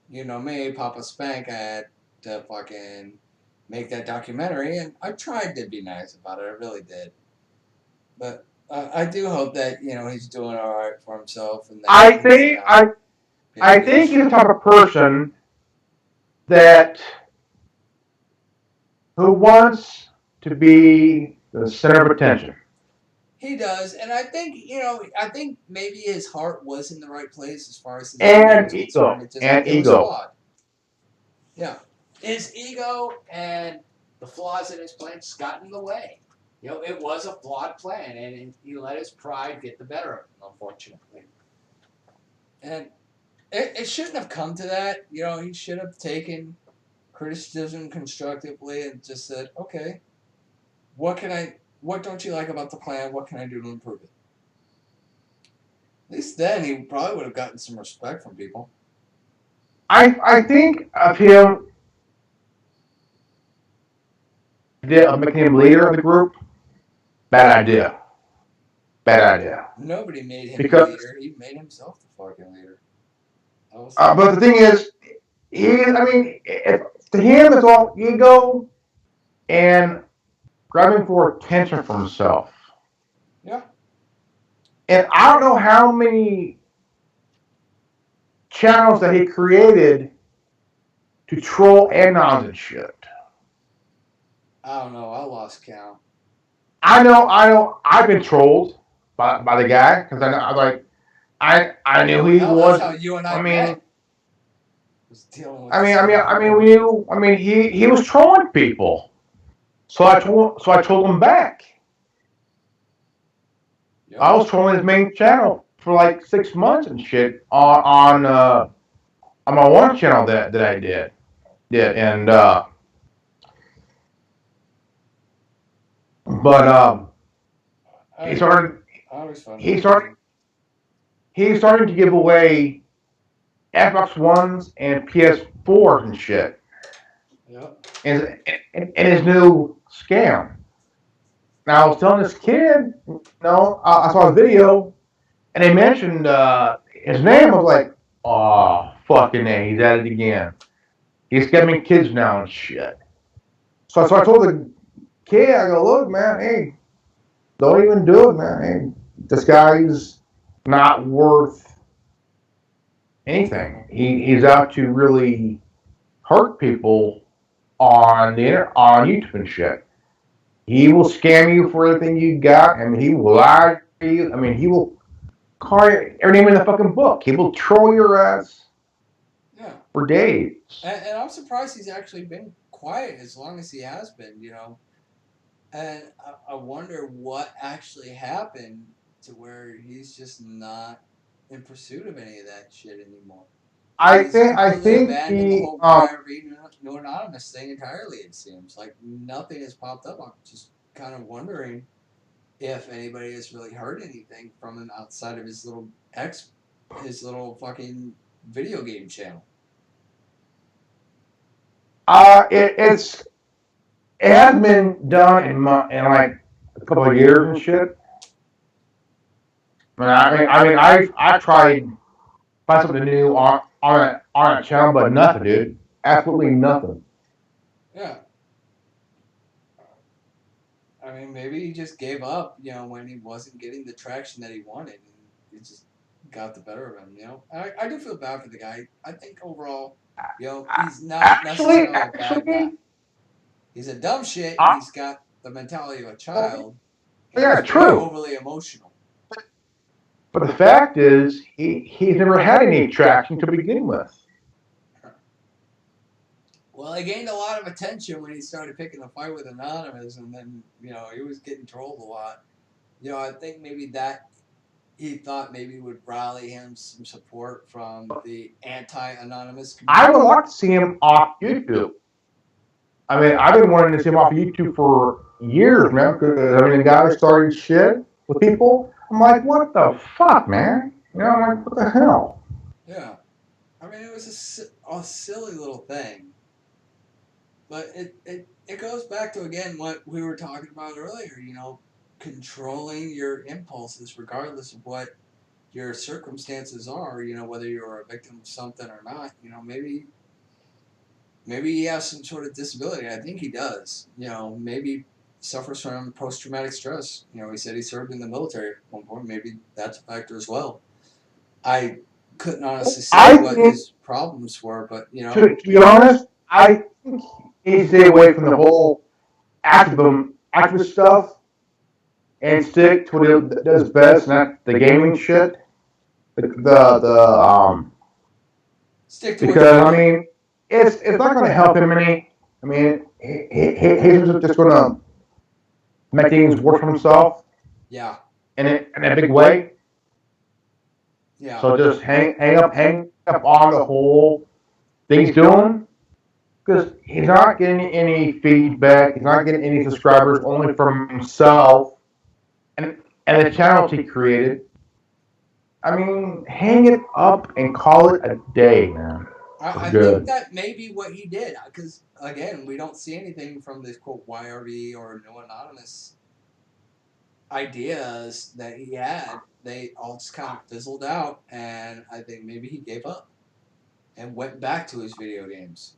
you know me, Papa Spank. I had to fucking make that documentary, and I tried to be nice about it. I really did, but. I do hope that he's doing all right for himself. And that I think he's the type of person that who wants to be the center of attention. He does, and I think maybe his heart was in the right place as far as his ego. Yeah. His ego and the flaws in his plan just got in the way. You know, it was a flawed plan, and he let his pride get the better of him, unfortunately. And it shouldn't have come to that. You know, he should have taken criticism constructively and just said, okay, what don't you like about the plan? What can I do to improve it? At least then he probably would have gotten some respect from people. I think of him of making him leader of the group. Bad idea. Bad idea. Nobody made him Because leader. He made himself the fucking leader. but the thing is, to him it's all ego and grabbing for attention for himself. Yeah. And I don't know how many channels that he created to troll anons and shit. I don't know. I lost count. I know. I've been trolled by the guy because I knew who he was. That's how you and I met. Was dealing with we knew. He was trolling people, so I told him back. Yep. I was trolling his main channel for like 6 months and shit on my one channel that I did and he started to give away Xbox Ones and PS4s and shit. Yep. And his new scam. Now I was telling this kid, I saw a video, and they mentioned his name. I was like, oh, fucking A, he's at it again. He's scamming kids now and shit. So I told the kid, I go, look, man, hey, don't even do it, man. Hey, this guy's not worth anything. He's out to really hurt people on YouTube and shit. He will scam you for everything you got. I mean, he will lie to you. I mean, he will call every name in the fucking book. He will troll your ass for days. And I'm surprised he's actually been quiet as long as he has been, And I wonder what actually happened to where he's just not in pursuit of any of that shit anymore. I think the whole priority no anonymous thing entirely. It seems like nothing has popped up. I'm just kind of wondering if anybody has really heard anything from him outside of his little fucking video game channel. It has been done in like a couple of years and shit. I've tried to find something new on a channel, but nothing, dude. Absolutely nothing. Yeah. I mean, maybe he just gave up, when he wasn't getting the traction that he wanted, and he just got the better of him, I do feel bad for the guy. I think overall, he's not necessarily a bad guy. He's a dumb shit, and he's got the mentality of a child. Yeah, true. Overly emotional. But the fact is, he's never had any traction to begin with. Well, he gained a lot of attention when he started picking a fight with Anonymous, and then, he was getting trolled a lot. I think maybe that he thought maybe would rally him some support from the anti-Anonymous community. I would like to see him off YouTube. I mean, I've been wanting to see him off YouTube for years, man, because, the guy started shit with people. I'm like, what the fuck, man? I'm like, what the hell? Yeah. I mean, it was a silly little thing. But it goes back to, again, what we were talking about earlier, controlling your impulses regardless of what your circumstances are, whether you're a victim of something or not. Maybe he has some sort of disability. I think he does. Maybe suffers from post-traumatic stress. He said he served in the military at one point. Maybe that's a factor as well. I couldn't honestly say what his problems were, but, To be honest, I think he stay away from the whole activist stuff and stick to what he does best, not the gaming shit. Stick to because it's not going to help him any. I mean, he's just going to make things worse for himself. Yeah. In a big way. Yeah. So just hang up on the whole thing he's doing, because he's not getting any feedback. He's not getting any subscribers, only from himself and the channels he created. I mean, hang it up and call it a day, man. I Good. think that may be what he did, because again, we don't see anything from this quote YRV or No Anonymous ideas that he had. They all just kind of fizzled out, and I think maybe he gave up and went back to his video games.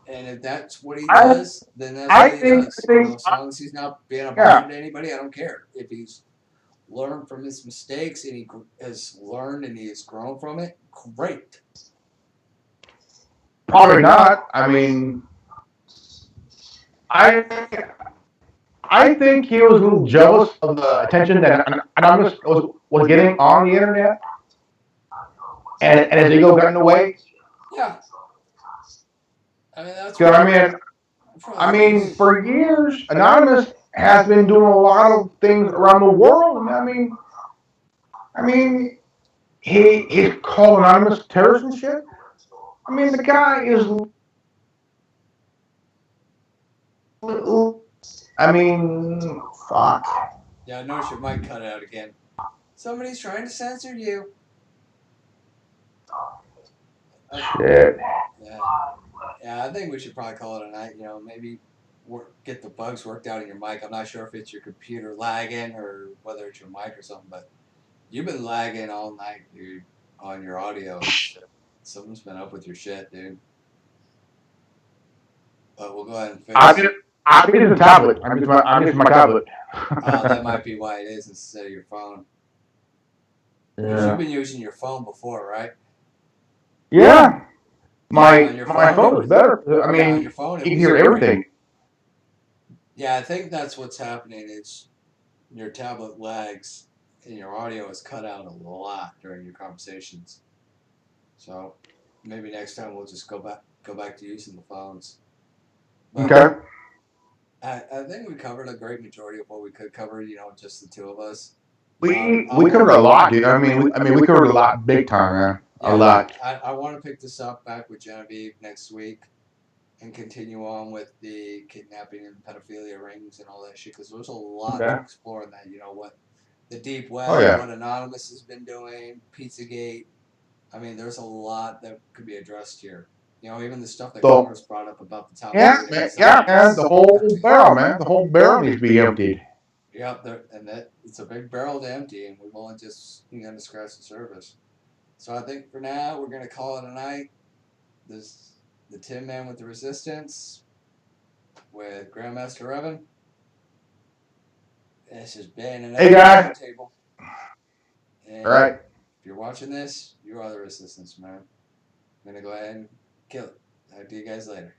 And if that's what he does, then that's what he does. You know, as long as he's not being a bother to anybody, I don't care. If he's learned from his mistakes and he has learned and he has grown from it, great. Probably not. I mean, I think he was a little jealous of the attention that Anonymous was getting on the internet, and his ego got in the way. Yeah. I mean, that's what I mean, for years, Anonymous has been doing a lot of things around the world. I mean, he's called Anonymous terrorists and shit. I mean, the guy is. I mean, fuck. Yeah, I noticed your mic cut out again. Somebody's trying to censor you. Shit. Yeah, I think we should probably call it a night. You know, maybe get the bugs worked out in your mic. I'm not sure if it's your computer lagging or whether it's your mic or something, but you've been lagging all night, dude, on your audio. Something's been up with your shit, dude. But we'll go ahead and fix it. I'm using a tablet. I'm using my tablet. That might be why it is instead of your phone. Because you've been using your phone before, right? Yeah. My phone is better. I mean, your phone, you can hear everything. Yeah, I think that's what's happening is your tablet lags and your audio is cut out a lot during your conversations. So maybe next time we'll just go back to using the phones. But okay. I think we covered a great majority of what we could cover. You know, just the two of us. We covered a lot, dude. I mean, we covered a lot, big time, man. A lot. I want to pick this up back with Genevieve next week and continue on with the kidnapping and pedophilia rings and all that shit, because there's a lot to explore in that. You know, what the deep web, what Anonymous has been doing, Pizzagate. I mean, there's a lot that could be addressed here. You know, even the stuff that Congress brought up about the top. Man. The whole barrel, man. The whole barrel needs to be emptied. Yeah, and that it's a big barrel to empty, and we've only just begun to scratch the surface. So I think for now we're gonna call it a night. This the Tin Man with the Resistance with Grandmaster Evan. This has been another table. And all right. If you're watching this, you are the Resistance, man. I'm gonna go ahead and kill it. Talk to you guys later.